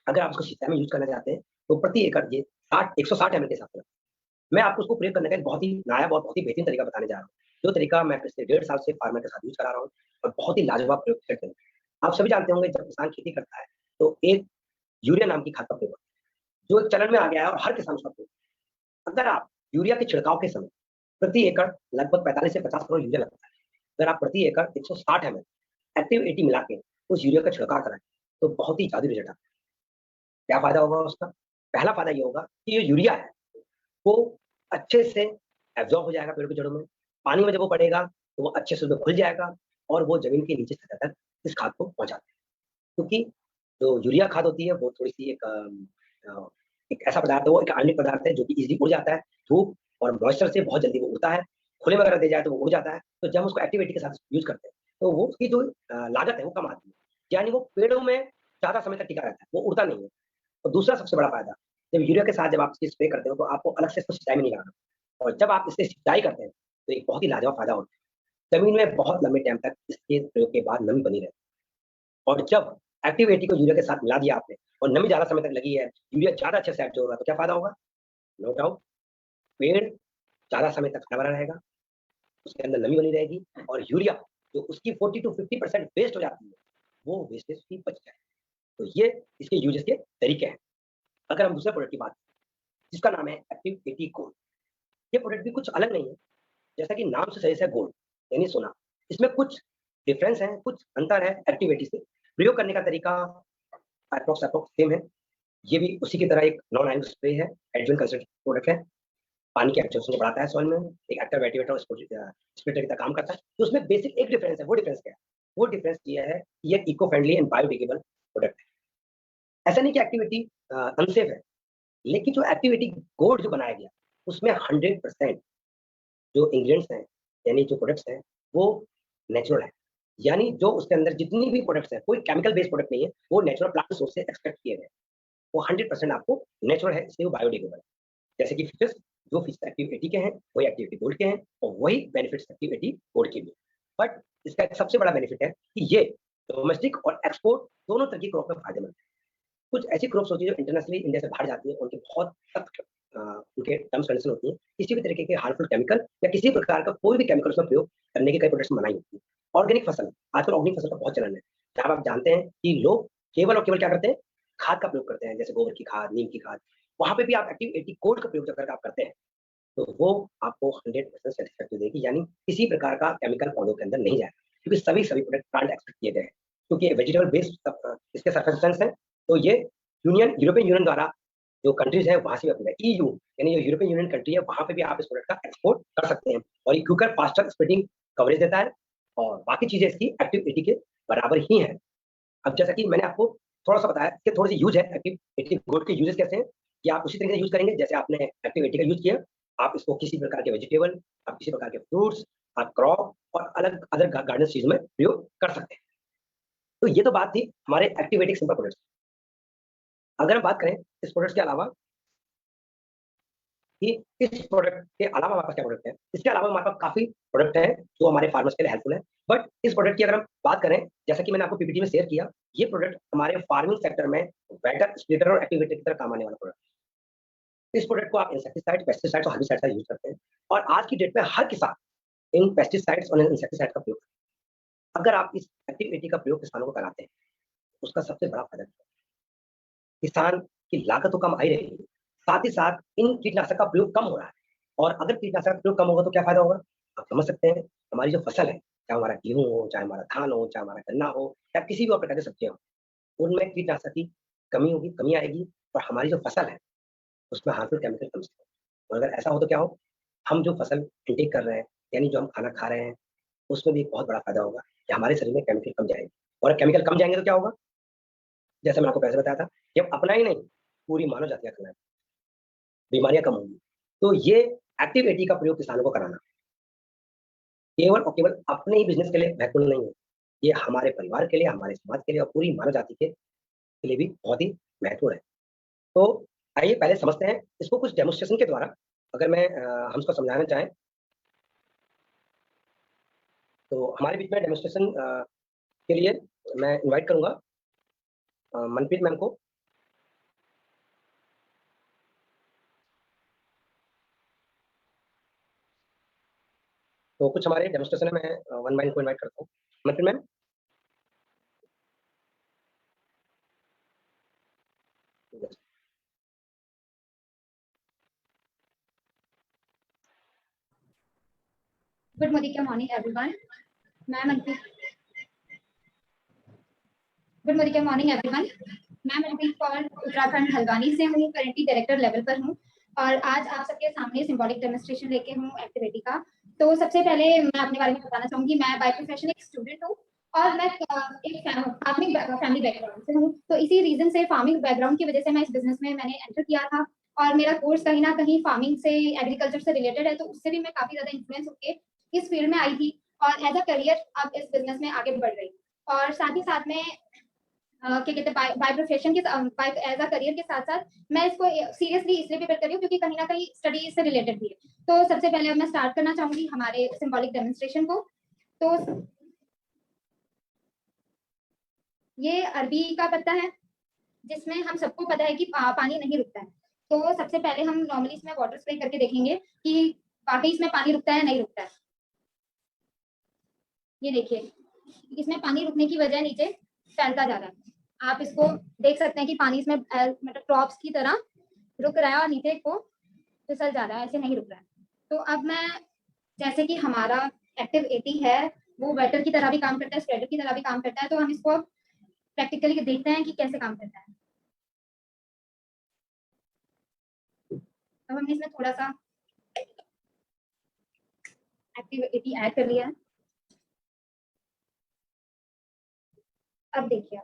अगर आप उसको सिंचाई में यूज़ करना चाहते हैं, तो प्रति एकड़ ये 160 एमएल के हिसाब से मैं आपको उसको प्रयोग करने का एक बहुत ही नायाब और बहुत ही बेहतरीन तरीका बताने जा रहा हूँ। जो तरीका मैं पिछले 1.5 साल से फार्मर के साथ यूज़ करा रहा हूँ और बहुत ही लाजवाब प्रयोग करते हैं। आप सभी जानते होंगे जब किसान खेती करता है, तो एक यूरिया नाम की खाद का प्रयोग होता है, जो एक चलन में आ गया है और हर किसान उसका प्रयोग करता है। अगर आप यूरिया के छिड़काव के समय प्रति एकड़ लगभग 45 से 50 करोड़ यूरिया लगता है। अगर आप प्रति एकड़ 160 एमएल एक्टिव 80 मिला के उस यूरिया का छिड़काव कराएँ, तो बहुत ही जादुई रिज़ल्ट आता है। क्या फ़ायदा होगा उसका? पहला फ़ायदा ये होगा कि ये यूरिया है वो अच्छे से एब्ज़ॉर्ब हो जाएगा पेड़ की जड़ों में। पानी में जब वो पड़ेगा, तो वो अच्छे से उसमें घुल जाएगा और वो ज़मीन के नीचे सतह तक इस खाद को पहुँचाता है। क्योंकि जो यूरिया खाद होती है, वो थोड़ी-सी एक ऐसा पदार्थ है, वो एक आणविक पदार्थ है जो कि ईज़िली उड़ जाता है। धूप और मॉइस्चर से बहुत जल्दी वो उड़ता है। खुले में अगर दे जाए तो वो उड़ जाता है। तो जब हम उसको एक्टिविटी के साथ यूज़ करते हैं, तो वो उसकी जो लागत है, वो कम आती है। यानी वो पेड़ों में ज़्यादा समय तक टिका रहता है, वो उड़ता नहीं है। और दूसरा सबसे बड़ा फ़ायदा, जब यूरिया के साथ जब आप इसकी स्प्रे करते हो, तो आपको अलग से इसको सिंचाई में नहीं लगाना। और जब आप इससे सिंचाई करते हैं तो एक बहुत ही लाजवाब फायदा होता है। जमीन में बहुत लंबे टाइम तक इसके प्रयोग के बाद नमी बनी रहती है। और जब एक्टिव 80 को यूरिया के साथ मिला दिया आपने और नमी ज्यादा समय तक लगी है, यूरिया ज्यादा अच्छे से एब्जॉर्ब होगा, तो क्या फायदा होगा? नो डाउट, पेड़ ज्यादा समय तक हरा भरा रहेगा, उसके अंदर नमी बनी रहेगी और यूरिया जो उसकी 40 to 50% वेस्ट हो जाती है, वो वेस्टेज की बच जाए। तो ये इसके यूजेस के तरीके हैं। अगर हम दूसरे प्रोडक्ट की बात करें, जिसका नाम है एक्टिव 80 गोल्ड, ये प्रोडक्ट भी कुछ अलग नहीं है। जैसा कि नाम से सही है, गोल्ड यानी सोना। इसमें कुछ डिफरेंस है, कुछ अंतर है एक्टिव 80 से। प्रयोग करने का तरीका अप्रोक्स सेम है। ये भी उसी की तरह एक नॉन आयनिक स्प्रे है, एडजुवेंट कंसंट्रेटेड प्रोडक्ट है, पानी के एब्जॉर्प्शन को बढ़ाता है सॉइल में, एक एक्टिव एटिवेटर स्प्लिटर की तरह काम करता है। तो उसमें बेसिक एक डिफरेंस है। वो डिफरेंस क्या है? वो डिफरेंस ये है कि ये eco friendly and biodegradable product है। ऐसा नहीं कि एक्टिविटी अनसेफ है, लेकिन जो एक्टिविटी गोल्ड जो बनाया गया, उसमें 100% जो इंग्रेडिएंट्स हैं, यानी जो प्रोडक्ट्स हैं, वो नेचुरल है। यानी जो उसके अंदर जितनी भी प्रोडक्ट्स हैं, कोई केमिकल बेस्ड प्रोडक्ट नहीं है, वो नेचुरल प्लांट सोर्स से एक्सट्रैक्ट किए गए। वो 100% आपको नेचुरल है, इसलिए वो बायोडिग्रेडेबल है। जैसे कि फीचर्स, जो फीचर्स एक्टिव 80 के हैं, वही एक्टिव 80 गोल्ड के हैं और वही बेनिफिट्स एक्टिव 80 गोल्ड के भी। बट इसका एक सबसे बड़ा बेनिफिट है कि ये डोमेस्टिक और एक्सपोर्ट दोनों तरह की क्रॉप में फायदेमंद है। कुछ ऐसी क्रॉप्स होती है जो इंटरनेशनली इंडिया से बाहर जाती है, उनकी बहुत सख्त उनके टर्म्स कंडीशन होती है। किसी भी तरीके के हार्मफुल केमिकल या किसी प्रकार का कोई भी केमिकल उसमें प्रयोग करने की कई प्रोडक्ट्स में मनाही होती है। ऑर्गेनिक फसल, आजकल ऑर्गेनिक फसल का बहुत चलन है, जहाँ आप जानते हैं कि लोग केवल और केवल क्या करते हैं? खाद का प्रयोग करते हैं, जैसे गोबर की खाद, नीम की खाद। वहाँ पे भी आप एक्टिव 80 गोल्ड का प्रयोग अगर आप करते हैं, तो वो आपको 100% सेटिस्फैक्टरी देगी, यानी किसी प्रकार का केमिकल पौधों के अंदर नहीं जाएगा, क्योंकि सभी प्रोडक्ट प्लांट एक्सट्रैक्ट किए गए हैं। क्योंकि वेजिटेबल बेस्ड इसके सर्फेक्टेंट्स हैं, तो ये यूरोपियन यूनियन द्वारा जो कंट्रीज है वहां से भी अप्रूव है। ईयू यानी जो यूरोपियन यूनियन कंट्री है, वहां पे भी आप इस प्रोडक्ट का एक्सपोर्ट कर सकते हैं और ये क्विकर फास्टर स्प्रेडिंग कवरेज देता है और बाकी चीजें इसकी एक्टिव 80 के बराबर ही है। अब जैसा कि मैंने आपको थोड़ा सा बताया कि थोड़ी सी यूज है एक्टिव 80 गोल्ड के यूजेस कैसे हैं, कि आप उसी तरीके से यूज करेंगे जैसे आपने एक्टिव 80 का यूज किया। आप इसको किसी प्रकार के वेजिटेबल, आप किसी प्रकार के फ्रूट्स, आप क्रॉप और अलग अदर गार्डन चीज में प्रयोग कर सकते हैं। तो ये तो बात थी हमारे एक्टिव 80 सिंपल प्रोडक्ट्स। अगर हम बात करें इस प्रोडक्ट्स के अलावा कि इस प्रोडक्ट के अलावा हमारे पास क्या प्रोडक्ट है, इसके अलावा हमारे पास काफी प्रोडक्ट है जो हमारे फार्मर्स के लिए हेल्पफुल है। बट इस प्रोडक्ट की अगर हम बात करें, जैसा कि मैंने आपको पीपीटी में शेयर किया, ये प्रोडक्ट हमारे फार्मिंग सेक्टर में वेटर स्प्लिटर और एक्टिवेटर की तरह काम आने वाला प्रोडक्ट। इस प्रोडक्ट को आप इंसेक्टिसाइड, पेस्टिसाइड्स और हर्बिसाइड का यूज करते हैं और आज की डेट में हर किसान इन पेस्टिसाइड्स और इंसेक्टिसाइड का प्रयोग करते हैं। अगर आप इस एक्टिव 80 का प्रयोग किसानों को कराते हैं, उसका सबसे बड़ा फायदा क्या है? किसान की लागत तो कम आई रहेगी, साथ ही साथ इन कीटनाशक का प्रयोग कम हो रहा है। और अगर कीटनाशक का प्रयोग कम होगा तो क्या फायदा होगा? आप समझ सकते हैं, हमारी जो फसल है, चाहे हमारा गेहूं हो, चाहे हमारा धान हो, चाहे हमारा गन्ना हो या किसी भी और प्रकार की सब्जियां हो, उनमें कीटनाशक की कमी होगी, कमी आएगी और हमारी जो फसल है उसमें हार्मफुल केमिकल कम से कम। और अगर ऐसा हो तो क्या हो? हम जो फसल इंटेक कर रहे हैं, यानी जो हम खाना खा रहे हैं, उसमें भी एक बहुत बड़ा फायदा होगा कि हमारे शरीर में केमिकल कम जाएगी। और केमिकल कम जाएंगे तो क्या होगा? जैसे मैंने आपको पहले बताया था कि हम अपना ही नहीं, पूरी मानव जाति का करना है, बीमारियां कम होंगी। तो ये एक्टिव 80 का प्रयोग किसानों को कराना केवल और केवल अपने ही बिजनेस के लिए महत्वपूर्ण नहीं है, ये हमारे परिवार के लिए, हमारे समाज के लिए और पूरी मानव जाति के लिए भी बहुत ही महत्वपूर्ण है। तो आइए पहले समझते हैं इसको कुछ डेमोन्स्ट्रेशन के द्वारा। अगर हम इसको समझाना चाहें, तो हमारे बीच में डेमोन्स्ट्रेशन के लिए मैं इनवाइट करूंगा मनप्रीत मैम को। तो कुछ हमारे डेमोन्स्ट्रेशन में मैं वन बाय को इनवाइट करता हूँ। Manpreet ma'am. Good morning everyone. मैं मनप्रीत गुड मॉर्निंग एवरीवन। मैं मनप्रीत कौर उत्तराखंड हल्द्वानी से हूँ, करेंटली डायरेक्टर लेवल पर हूँ और आज आप सबके सामने सिंबॉलिक डेमोन्स्ट्रेशन लेके हूँ एक्टिविटी का। तो सबसे पहले मैं अपने बारे में बताना चाहूंगी। मैं बाय प्रोफेशन एक स्टूडेंट हूँ और मैं एक फार्मिंग फैमिली बैकग्राउंड से हूँ। तो इसी रीजन से, फार्मिंग बैकग्राउंड की वजह से मैं इस बिजनेस में मैंने एंटर किया था और मेरा कोर्स कहीं ना कहीं फार्मिंग से, एग्रीकल्चर से रिलेटेड है, तो उससे भी मैं काफी ज्यादा इन्फ्लुएंस होकर इस फील्ड में आई थी और एज अ करियर अब इस बिजनेस में आगे बढ़ रही। और साथ ही साथ में क्या कहते हैं बाय प्रोफेशन के एज अ करियर के साथ साथ मैं इसको सीरियसली इसलिए प्रिपेयर कर रही हूँ क्योंकि कहीं ना कहीं स्टडी से रिलेटेड भी है। तो सबसे पहले मैं स्टार्ट करना चाहूंगी हमारे सिंबॉलिक डेमोन्स्ट्रेशन को। तो ये अरबी का पत्ता है जिसमें हम सबको पता है कि पानी नहीं रुकता है। तो सबसे पहले हम नॉर्मली इसमें वाटर स्प्रे करके देखेंगे कि वाकई इसमें पानी रुकता है नहीं रुकता है। ये देखिए इसमें पानी रुकने की वजह नीचे फैलता जा रहा है। आप इसको देख सकते हैं कि पानी इसमें मतलब ड्रॉप्स की तरह रुक रहा है और नीचे को फिसल जा रहा है, ऐसे नहीं रुक रहा है। तो अब मैं जैसे कि हमारा एक्टिव 80 है वो वेटर की तरह भी काम करता है, स्प्रेडर की तरह भी काम करता है। तो हम इसको प्रैक्टिकली देखते हैं कि कैसे काम करता है। अब हमने इसमें थोड़ा सा एक्टिव 80 ऐड कर लिया है। अब देखिए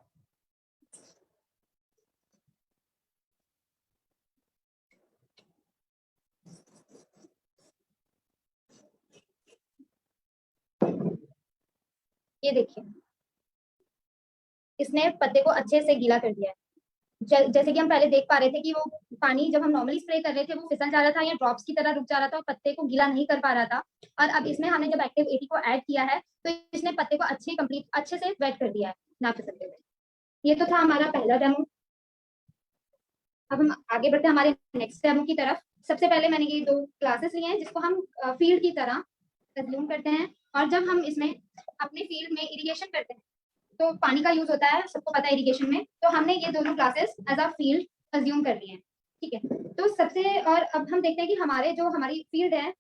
ये देखिए इसने पत्ते को अच्छे से गीला कर दिया है। जैसे कि हम पहले देख पा रहे थे कि वो पानी जब हम नॉर्मली स्प्रे कर रहे थे वो फिसल जा रहा था या ड्रॉप्स की तरह रुक जा रहा था और पत्ते को गीला नहीं कर पा रहा था। और अब इसमें हमने जब एक्टिव 80 को ऐड किया है तो इसने पत्ते को अच्छे से वेट कर दिया है ना फिसलते हुए। ये तो था हमारा पहला डेमो। अब हम आगे बढ़ते हैं हमारे नेक्स्ट डेमो की तरफ। सबसे पहले मैंने ये 2 क्लासेस लिए हैं जिसको हम फील्ड की तरह कंज्यूम करते हैं। और जब हम इसमें अपने फील्ड में इरिगेशन करते हैं तो पानी का यूज होता है, सबको पता है इरिगेशन में। तो हमने ये दोनों classes as a field consume कर लिए हैं, ठीक है। तो सबसे और अब हम देखते हैं कि हमारी फील्ड है,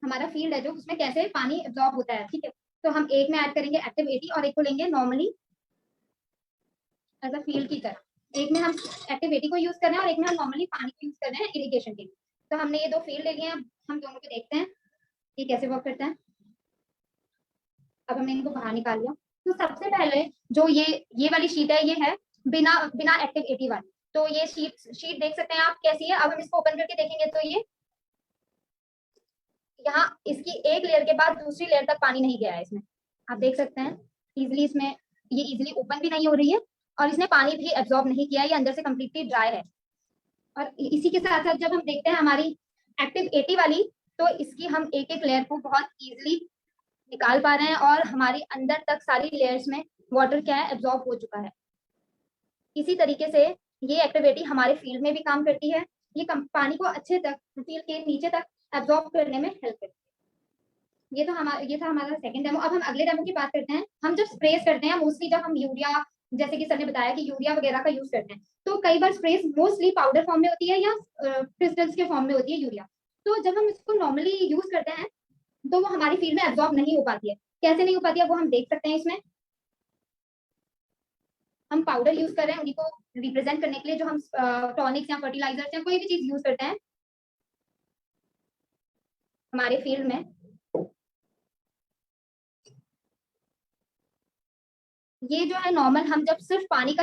हमारा फील्ड है जो उसमें कैसे पानी एब्जॉर्ब होता है, ठीक है। तो हम एक में ऐड करेंगे एक्टिव 80 और एक को लेंगे नॉर्मली एज अ फील्ड की तरह। एक में हम एक्टिव 80 को यूज कर रहे हैं और एक में हम नॉर्मली पानी को यूज कर रहे हैं इरिगेशन के लिए। तो हमने ये 2 फील्ड ले लिए हैं, हम दोनों को देखते हैं ये कैसे वर्क करता है। अब हमने इनको बाहर निकाल लिया। तो सबसे पहले जो ये वाली शीट है ये है बिना बिना एक्टिव 80 वाली। तो ये शीट देख सकते हैं आप कैसी है। अब हम इसको ओपन करके देखेंगे तो ये यहाँ इसकी एक लेयर के बाद दूसरी लेयर तक पानी नहीं गया है इसमें, आप देख सकते हैं इजिली। इसमें ये इजिली ओपन भी नहीं हो रही है और इसने पानी भी एब्जॉर्ब नहीं किया है, ये अंदर से कम्प्लीटली ड्राई है। और इसी के साथ साथ जब हम देखते हैं हमारी एक्टिव 80 वाली तो इसकी हम एक एक लेयर को बहुत इजिली निकाल पा रहे हैं और हमारी अंदर तक सारी लेयर्स में वाटर क्या है एब्जॉर्ब हो चुका है। इसी तरीके से ये एक्टिविटी हमारे फील्ड में भी काम करती है। ये पानी को अच्छे तक फील्ड के नीचे तक एब्जॉर्ब करने में हेल्प करती है। ये था हमारा सेकंड डेमो। अब हम अगले डेमो की बात करते हैं। हम जब स्प्रेस करते हैं मोस्टली जब हम यूरिया, जैसे कि सर ने बताया कि यूरिया वगैरह का यूज करते हैं, तो कई बार स्प्रेस मोस्टली पाउडर फॉर्म में होती है या क्रिस्टल्स के फॉर्म में होती है यूरिया। तो जब हम इसको नॉर्मली यूज करते हैं तो वो हमारी फील्ड में एब्जॉर्ब नहीं हो पाती है। कैसे नहीं हो पाती है वो हम देख सकते हैं। इसमें हम पाउडर यूज कर रहे हैं उन्हीं को रिप्रेजेंट करने के लिए, जो हम टॉनिक्स या फर्टिलाइजर्स या कोई भी चीज यूज करते हैं हमारे फील्ड में। ये जो है नॉर्मल हम जब सिर्फ पानी का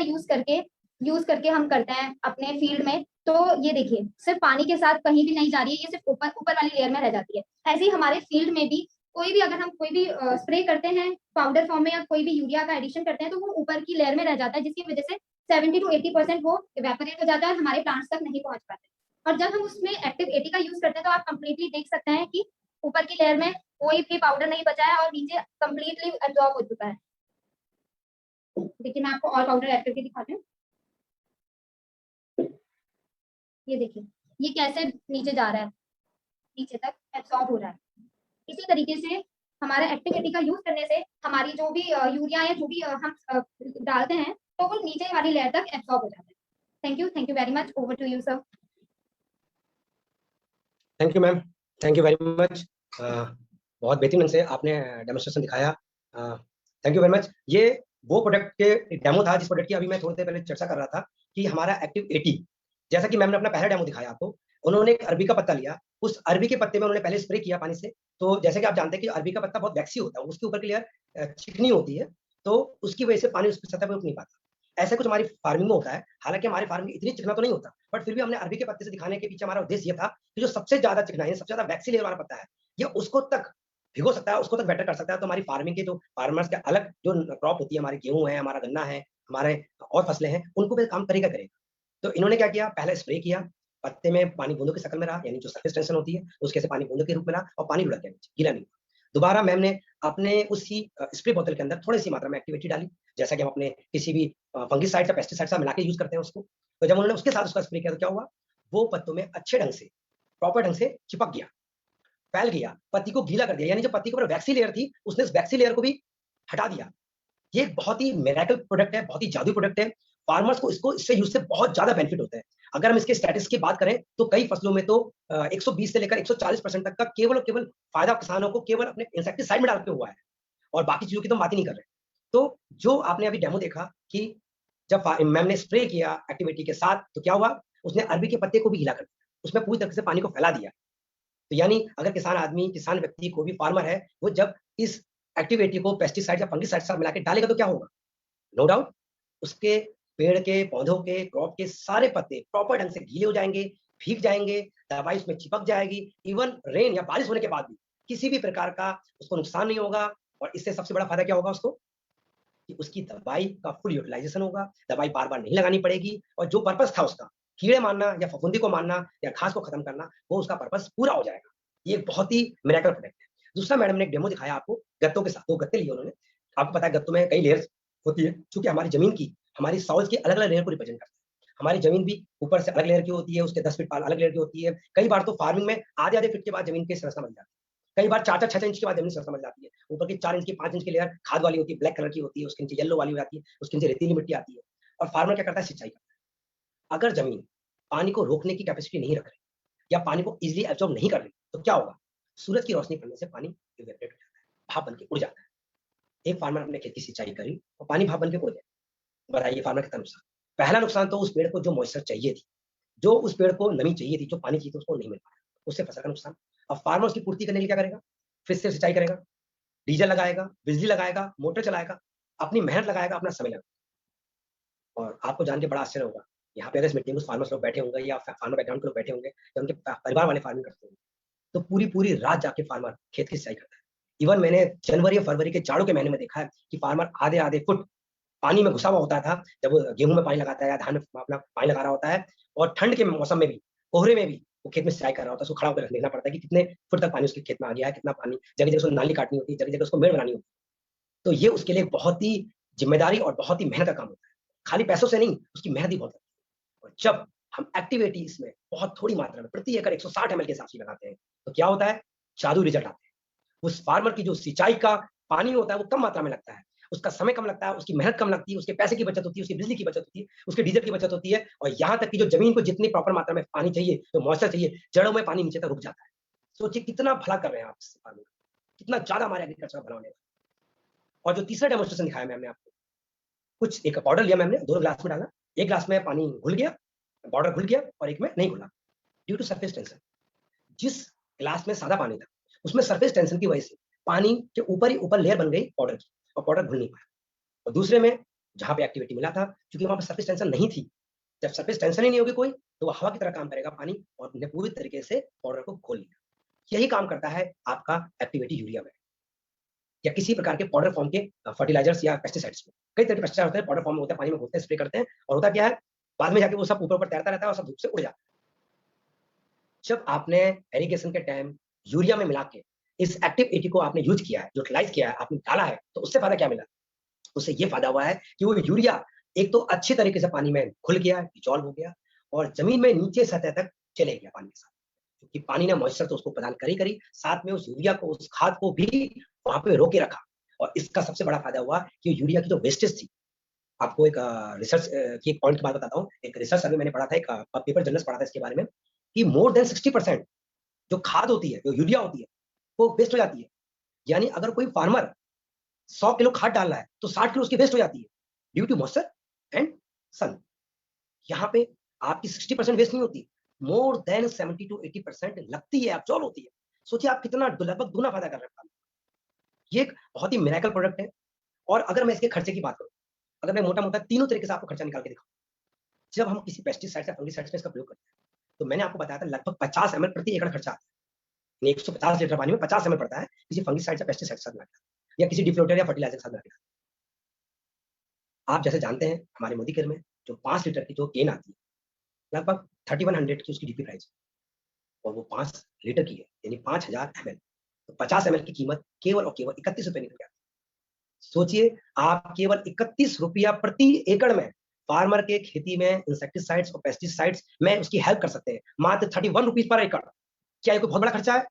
यूज करके हम करते हैं अपने फील्ड में, तो ये देखिए सिर्फ पानी के साथ कहीं भी नहीं जा रही है, ये सिर्फ ऊपर वाली लेयर में रह जाती है। ऐसे ही हमारे फील्ड में भी कोई भी अगर हम कोई भी स्प्रे करते हैं पाउडर फॉर्म में या कोई भी यूरिया का एडिशन करते हैं तो वो ऊपर की लेयर में रह जाता है, जिसकी वजह से 70 to 80% वो इवेपोरेट हो जाता है और हमारे प्लांट्स तक नहीं पहुंच पाते। और जब हम उसमें एक्टिव 80 का यूज करते हैं तो आप कंप्लीटली देख सकते हैं कि ऊपर की लेयर में कोई भी पाउडर नहीं बचा है और नीचे कंप्लीटली एब्जॉर्ब हो चुका है। देखिए मैं आपको और पाउडर ऐड करके दिखाती हूँ। ये देखिए ये कैसे नीचे जा रहा है, नीचे तक एब्सॉर्ब हो रहा है। इसी तरीके से हमारा एक्टिविटी का यूज करने से हमारी जो भी यूरिया या जो भी हम डालते हैं तो वो नीचे वाली लेयर तक एब्सॉर्ब हो जाता है। Thank you very much. Over to you sir. Thank you ma'am, thank you very much. बहुत बेहतरीन से आपने डेमोन्स्ट्रेशन दिखाया। Thank you very much. ये वो प्रोडक्ट के डेमो था जिस प्रोडक्ट की अभी मैं थोड़ी देर पहले चर्चा कर रहा था कि हमारा एक्टिव 80, जैसा कि मैम ने अपना पहला डेमो दिखाया आपको, उन्होंने एक अरबी का पत्ता लिया, उस अरबी के पत्ते में उन्होंने पहले स्प्रे किया पानी से। तो जैसे कि आप जानते हैं कि अरबी का पत्ता बहुत वैक्सी होता है, उसके ऊपर की लेयर चिकनी होती है, तो उसकी वजह से पानी उसकी सतह पर रुक नहीं पाता। ऐसे कुछ हमारी फार्मिंग में होता है। हालांकि हमारी फार्मिंग इतनी चिकना तो नहीं होता, बट फिर भी हमने अरबी के पत्ते से दिखाने के पीछे हमारा उद्देश्य ये था कि जो सबसे ज्यादा चिकना है, सबसे ज्यादा वैक्सी लेयर वाला पत्ता है, ये उसको तक भिगो सकता है, उसको तक बेटर कर सकता है। तो हमारी फार्मिंग के जो फार्मर्स के अलग जो क्रॉप होती है, हमारे गेहूं है, हमारा गन्ना है, हमारे और फसलें हैं उनको भी काम करेगा करेगा। तो इन्होंने क्या किया, पहले स्प्रे किया, पत्ते में पानी बूंदों की शक्ल में रहा, यानी जो सरफेस टेंशन होती है उसके से पानी बूंदों के रूप में रहा और पानी लुढ़क गया नीचे, गीला नहीं हुआ। दोबारा मैम ने अपने उसी स्प्रे बोतल के अंदर थोड़ी सी मात्रा में एक्टिविटी डाली, जैसा कि हम अपने किसी भी फंगिसाइड या पेस्टिसाइड से मिला के यूज करते हैं उसको। तो जब उन्होंने उसके साथ उसका स्प्रे किया तो क्या हुआ, वो पत्तों में अच्छे ढंग से प्रॉपर ढंग से चिपक गया, फैल गया, पत्ती को गीला कर दिया, यानी जो पत्ती के ऊपर वैक्सी लेयर थी उसने उस वैक्सी लेयर को भी हटा दिया। ये एक बहुत ही मिरेकल प्रोडक्ट है, बहुत ही जादुई प्रोडक्ट है। फार्मर्स को इसको इससे यूज से बहुत ज्यादा बेनिफिट होता है। अगर हम इसके स्टेटस की बात करें तो कई फसलों में तो 120 से लेकर 140% तक का केवल और केवल फायदा किसानों को केवल अपने इंसेक्टिसाइड में डाल के हुआ है, और बाकी चीजों की तो बात ही नहीं कर रहे। तो जो आपने अभी डेमो देखा कि जब मैम ने स्प्रे किया एक्टिविटी के साथ तो क्या हुआ, उसने अरबी के पत्ते को भी गीला कर दिया, उसमें पूरी तरह से पानी को फैला दिया। तो यानी अगर किसान आदमी, किसान व्यक्ति को भी फार्मर है, वो जब इस एक्टिविटी को पेस्टिसाइड या फंगिसाइड से मिला के डालेगा तो क्या होगा, नो डाउट उसके पेड़ के, पौधों के, क्रॉप के सारे पत्ते प्रॉपर ढंग से गीले हो जाएंगे, भीग जाएंगे, दवाई उसमें चिपक जाएगी। इवन रेन या बारिश होने के बाद भी किसी भी प्रकार का उसको नुकसान नहीं होगा। और इससे सबसे बड़ा फायदा क्या होगा उसको, कि उसकी दवाई का फुल यूटिलाइजेशन होगा, दवाई बार बार नहीं लगानी पड़ेगी, और जो पर्पस था उसका, कीड़े मारना या फफूंदी को मारना या घास को खत्म करना, वो उसका पर्पस पूरा हो जाएगा। ये बहुत ही मिरेकल प्रोडक्ट है। दूसरा मैडम ने एक डेमो दिखाया आपको गत्तों के साथ, 2 गत्ते लिए उन्होंने। आपको पता है गत्तों में कई लेयर्स होती है, क्योंकि हमारी जमीन की, हमारी सॉइल की अलग अलग लेयर को रिप्रेजेंट करती है। हमारी जमीन भी ऊपर से अलग लेयर की होती है, उसके 10 फीट पाल अलग लेयर की होती है। कई बार तो फार्मिंग में आधे आधे फीट के बाद जमीन की संरचना बन जाती है, कई बार 4-4 6 इंच के बाद जमीन संरचना बन जाती है। ऊपर की 4 इंच की 5 इंच की लेयर खाद वाली होती है, ब्लैक कलर की होती है, उसके नीचे येलो वाली हो जाती है, उसके नीचे रेतीली मिट्टी आती है। और फार्मर क्या करता है, सिंचाई करता है। अगर जमीन पानी को रोकने की कैपेसिटी नहीं रख रही या पानी को इजीली एब्जॉर्ब नहीं कर रही तो क्या होगा, सूरज की रोशनी पड़ने से पानी इवेपोरेट हो जाता है, भाप बन के उड़ जाता है। एक फार्मर अपने खेत की सिंचाई करी और पानी भाप बन के उड़ गया। बताइए फार्मर कितना नुकसान। पहला नुकसान तो उस पेड़ को जो मॉइस्चर चाहिए थी, जो उस पेड़ को नमी चाहिए थी, जो पानी चाहिए था, उसको नहीं मिल पाया, उससे फसल का नुकसान। अब फार्मर उसकी पूर्ति करने के लिए क्या करेगा, फिर से सिंचाई करेगा, डीजल लगाएगा, बिजली लगाएगा, मोटर चलाएगा, अपनी मेहनत लगाएगा, अपना समय लगाएगा। और आपको जान के बड़ा आश्चर्य होगा, यहाँ पे अगर इस मीटिंग में फार्मर्स लोग बैठे होंगे या फार्मर बैकग्राउंड के लोग बैठे होंगे या उनके परिवार वाले फार्मिंग करते होंगे, तो पूरी पूरी रात जाके फार्मर खेत की सिंचाई करता है। इवन मैंने जनवरी या फरवरी के जाड़ों के महीने में देखा है कि फार्मर आधे आधे फुट पानी में घुसा हुआ होता था, जब वो गेहूं में पानी लगाता है या धान में अपना पानी लगा रहा होता है, और ठंड के मौसम में भी, कोहरे में भी वो खेत में सिंचाई कर रहा होता है। उसको खड़ा होकर देखना पड़ता है कि कितने फुट तक पानी उसके खेत में आ गया है, कितना पानी, जगह जगह उसको नाली काटनी होती है, जगह जगह उसको मेड़ बनानी होती है। तो ये उसके लिए बहुत ही जिम्मेदारी और बहुत ही मेहनत का काम होता है। खाली पैसों से नहीं, उसकी मेहनत ही बहुत लगती है। और जब हम एक्टिविटी इसमें बहुत थोड़ी मात्रा में प्रति एकड़ 160 ml के हिसाब से लगाते हैं तो क्या होता है, जादू रिजल्ट आते हैं। उस फार्मर की जो सिंचाई का पानी होता है वो कम मात्रा में लगता है, उसका समय कम लगता है, उसकी मेहनत कम लगती है, उसके पैसे की बचत होती है, उसकी बिजली की बचत होती है, उसके डीजल की बचत होती है, और यहाँ तक कि जो जमीन को जितनी प्रॉपर मात्रा में पानी चाहिए, जो मॉइस्चर चाहिए, जड़ों में पानी नीचे तक रुक जाता है। सोचिए कितना भला कर रहे हैं आप इस फार्मिंग, कितना ज्यादा हमारे एग्रीकल्चर भला होने वाला। और जो तीसरा डेमोस्ट्रेशन दिखाया मैम ने आपको, कुछ एक पाउडर लिया मैम ने, 2 ग्लास में डाला, एक ग्लास में पानी घुल गया, पाउडर घुल गया, और एक में नहीं घुला, ड्यू टू सरफेस टेंशन। जिस ग्लास में सादा पानी था उसमें सरफेस टेंशन की वजह से पानी के ऊपर ही ऊपर लेयर बन गई पाउडर की, और पाउडर घुल नहीं पाया। और दूसरे में जहां पे एक्टिविटी मिला था, क्योंकि वहां पर सरफेस टेंशन नहीं थी, जब सरफेस टेंशन ही नहीं होगी कोई, तो वो हवा की तरह काम करेगा पानी, और उन्हें पूरी तरीके से पाउडर को घोल लिया। यही काम करता है आपका एक्टिविटी यूरिया में या किसी प्रकार के पाउडर फॉर्म के फर्टिलाइजर्स या पेस्टिसाइड्स में। कई तरह के पेस्टिसाइड होते हैं, पाउडर फॉर्म में होते हैं, पानी में घोलते हैं, स्प्रे करते हैं, और होता क्या है, बाद में जाके वो सब ऊपर ऊपर तैरता रहता है और सब धूप से उड़ जाता है। जब आपने एरीगेशन के टाइम यूरिया में मिला के इस एक्टिव एटी को आपने यूज किया है, यूटिलाइज किया है, आपने डाला है, तो उससे फायदा क्या मिला, उससे ये फायदा हुआ है कि वो यूरिया एक तो अच्छी तरीके से पानी में घुल गया, डिसॉल्व हो गया, और जमीन में नीचे सतह तक चले गया पानी के साथ, क्योंकि पानी ने मॉइस्चर तो उसको प्रदान करी, साथ में उस यूरिया को, उस खाद को भी वहां पे रोके रखा। और इसका सबसे बड़ा फायदा हुआ कि यूरिया की जो वेस्टेज थी, आपको एक रिसर्च की एक पॉइंट की बात बताता हूँ। एक रिसर्च अभी मैंने पढ़ा था, एक पेपर जर्नल्स पढ़ा था इसके बारे में, कि मोर देन 60% जो खाद होती है, जो यूरिया होती है, वो वेस्ट हो जाती है। यानी अगर कोई फार्मर 100 किलो खाद डाल रहा है तो 60 किलो उसकी वेस्ट हो जाती है, ड्यू टू मॉइस्चर एंड सन। यहाँ पे आपकी 60% वेस्ट नहीं होती, मोर देन 70 to 80% लगती है, एब्जॉर्ब होती है। सोचिए आप कितना लगभग दूना फायदा कर रहे हैं। ये एक बहुत ही मिरेकल प्रोडक्ट है। और अगर मैं इसके खर्चे की बात करूं, अगर मैं मोटा मोटा तीनों तरीके से आपको खर्चा निकाल के दिखाऊं, जब हम किसी पेस्टिसाइड या फंगिसाइड में इसका प्रयोग करते हैं, तो मैंने आपको बताया था लगभग 50 ml प्रति एकड़ खर्चा आता है। 150 लीटर पानी में 50 ml पड़ता है किसी फंगिसाइड या पेस्टिसाइड के साथ मिलाकर, या किसी डिफ्लोटर या फर्टिलाइजर के साथ मिलाकर। आप जैसे जानते हैं हमारे मोदी केयर में जो 5 लीटर की जो केन आती है लगभग 3100 की उसकी डीपी प्राइस और वो 5 लीटर की है यानी 5000 ml। तो 50 ml की कीमत केवल और केवल 31 रुपए निकल जाती है। सोचिए आप केवल 31 रुपया प्रति एकड़ में फार्मर के खेती में इंसेक्टिसाइड्स और पेस्टिसाइड्स में उसकी हेल्प कर सकते हैं मात्र 31 रुपीज पर एकड़। क्या ये कोई बहुत बड़ा खर्चा है?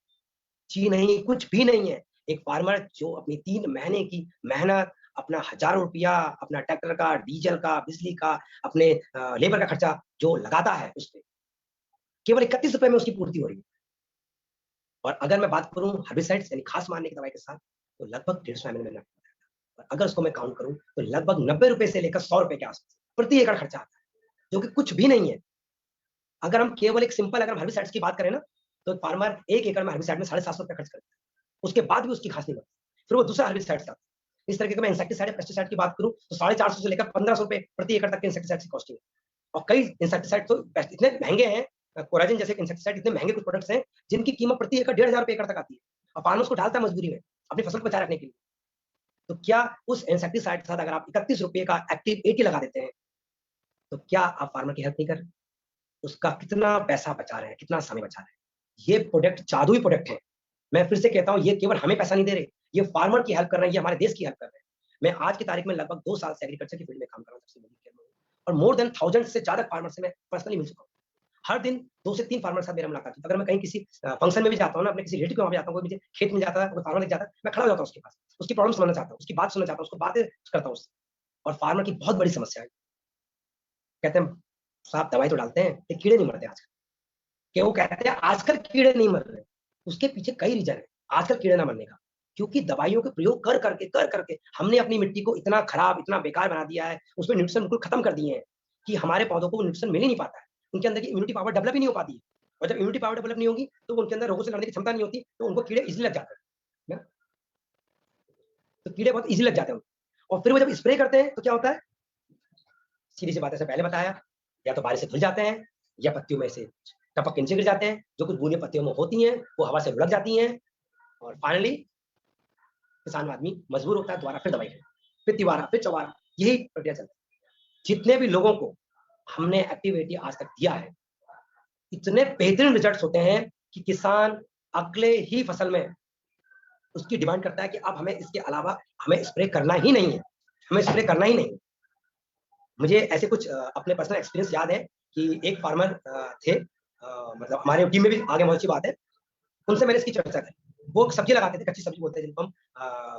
जी नहीं, कुछ भी नहीं है। एक फार्मर जो अपनी 3 महीने की मेहनत, अपना हज़ारों रुपया, अपना ट्रैक्टर का, डीजल का, बिजली का, अपने लेबर का खर्चा जो लगाता है उसपे, केवल 31 रुपए में उसकी पूर्ति हो रही है। और अगर मैं बात करूँ हर्बिसाइड्स यानी घास मारने की दवाई के साथ, तो लगभग 150 एमएल मैंने आपको बताया था। और अगर उसको मैं काउंट करूँ, तो लगभग 90 रुपए से लेकर 100 रुपए के आस-पास प्रति एकड़ खर्चा आता है, जो कि कुछ भी नहीं है। अगर हम केवल एक सिंपल अगर हम हर्बिसाइड्स की बात करें ना, तो फार्मर 1 एकड़ में हर्बिसाइड में 750 रुपए खर्च करता है। उसके बाद भी उसकी घास नहीं बढ़ती। फिर वो दूसरा हर्बिसाइड आता है। इस तरीके का मैं इंसेक्टिसाइड, पेस्टिसाइड की बात करूँ तो 450 से लेकर 1500 रुपए प्रति एकड़ तक के इंसेक्टिसाइड की कॉस्टिंग है। और कई इंसेक्टिसाइड तो इतने महँगे हैं, कोराजिन जैसे इंसेक्टिसाइड इतने महँगे कुछ प्रोडक्ट्स हैं, जिनकी कीमत प्रति एकड़ 1500 रुपए एकड़ तक आती है। और फार्मर उसको डालता है मजबूरी में, अपनी फसल को बचाए रखने के लिए। तो क्या उस इंसेक्टिसाइड के साथ अगर आप 31 रुपए का एक्टिव 80 लगा देते हैं, तो क्या आप फार्मर की हेल्प नहीं कर रहे? उसका कितना पैसा बचा रहे हैं, कितना समय बचा रहे हैं। ये प्रोडक्ट जादुई प्रोडक्ट है। मैं फिर से कहता हूँ ये केवल हमें पैसा नहीं दे रहे, ये फार्मर की हेल्प कर रहे हैं, ये हमारे देश की हेल्प कर रहे हैं। मैं आज की तारीख में लगभग 2 साल से एग्रीकल्चर की फील्ड में काम कर रहा हूँ, सबसे मोदी केयर में और मोर देन 1000 से ज़्यादा फार्मर से मैं पर्सनली मिल चुका हूँ। हर दिन 2 से 3 फार्मर के साथ मेरा मुलाकात होती है। अगर मैं कहीं किसी फंक्शन में भी जाता हूँ ना, अपने किसी रिलेटिव के वहाँ भी जाता हूँ, कोई मुझे खेत में जाता है, कोई फार्मर दिख जाता है, मैं खड़ा हो जाता हूँ उसके पास। उसकी प्रॉब्लम समझना चाहता हूँ, उसकी बात सुनना चाहता हूँ, उसको बातें करता हूँ उससे। और फार्मर की बहुत बड़ी समस्या है। कहते हैं, "साहब दवाई तो डालते हैं, ये कीड़े नहीं मरते आजकल।" कि वो कहते हैं आजकल कीड़े नहीं मर रहे। उसके पीछे कई रीज़न है, आजकल कीड़े ना मरने का। क्योंकि दवाइयों के प्रयोग कर करके हमने अपनी मिट्टी को इतना खराब, इतना बेकार बना दिया है, उसमें न्यूट्रिशन बिल्कुल खत्म कर दिए हैं, कि हमारे पौधों को न्यूट्रिशन मिल ही नहीं पाता है। उनके अंदर की इम्यूनिटी पावर डेवलप ही नहीं हो पाती है। और जब इम्यूनिटी पावर डेवलप नहीं होगी, तो उनके अंदर रोगों से लड़ने की क्षमता नहीं होती, तो उनको कीड़े ईज़िली लग जाते हैं। ना? तो कीड़े बहुत ईज़िली लग जाते हैं उनको। और फिर वो जब स्प्रे करते हैं, तो क्या होता है? सीधी-सी बात जैसे पहले बताया, या तो बारिश से धुल जाते हैं, या पत्तियों में से टपक के नीचे गिर जाते हैं, जो कुछ बूँदें पत्तियों में होती हैं, वो हवा से लुढ़क जाती हैं और फाइनली किसान आदमी मजबूर होता है दोबारा फिर दवाई खाने, फिर तिबारा, फिर चौबारा, यही प्रक्रिया चलती है। जितने भी लोगों को हमने एक्टिविटी आज तक दिया है, इतने बेहतरीन रिजल्ट्स होते हैं कि किसान अगले ही फसल में उसकी डिमांड करता है कि अब हमें इसके अलावा हमें स्प्रे करना ही नहीं है, हमें स्प्रे करना ही नहीं है। मुझे ऐसे कुछ अपने पर्सनल एक्सपीरियंस याद है कि एक फार्मर थे, मतलब हमारे टीम में भी आगे बहुत अच्छी बात है, उनसे मैंने इसकी चर्चा करी। वो सब्ज़ी लगाते थे, कच्ची सब्ज़ी बोलते हैं जिनको हम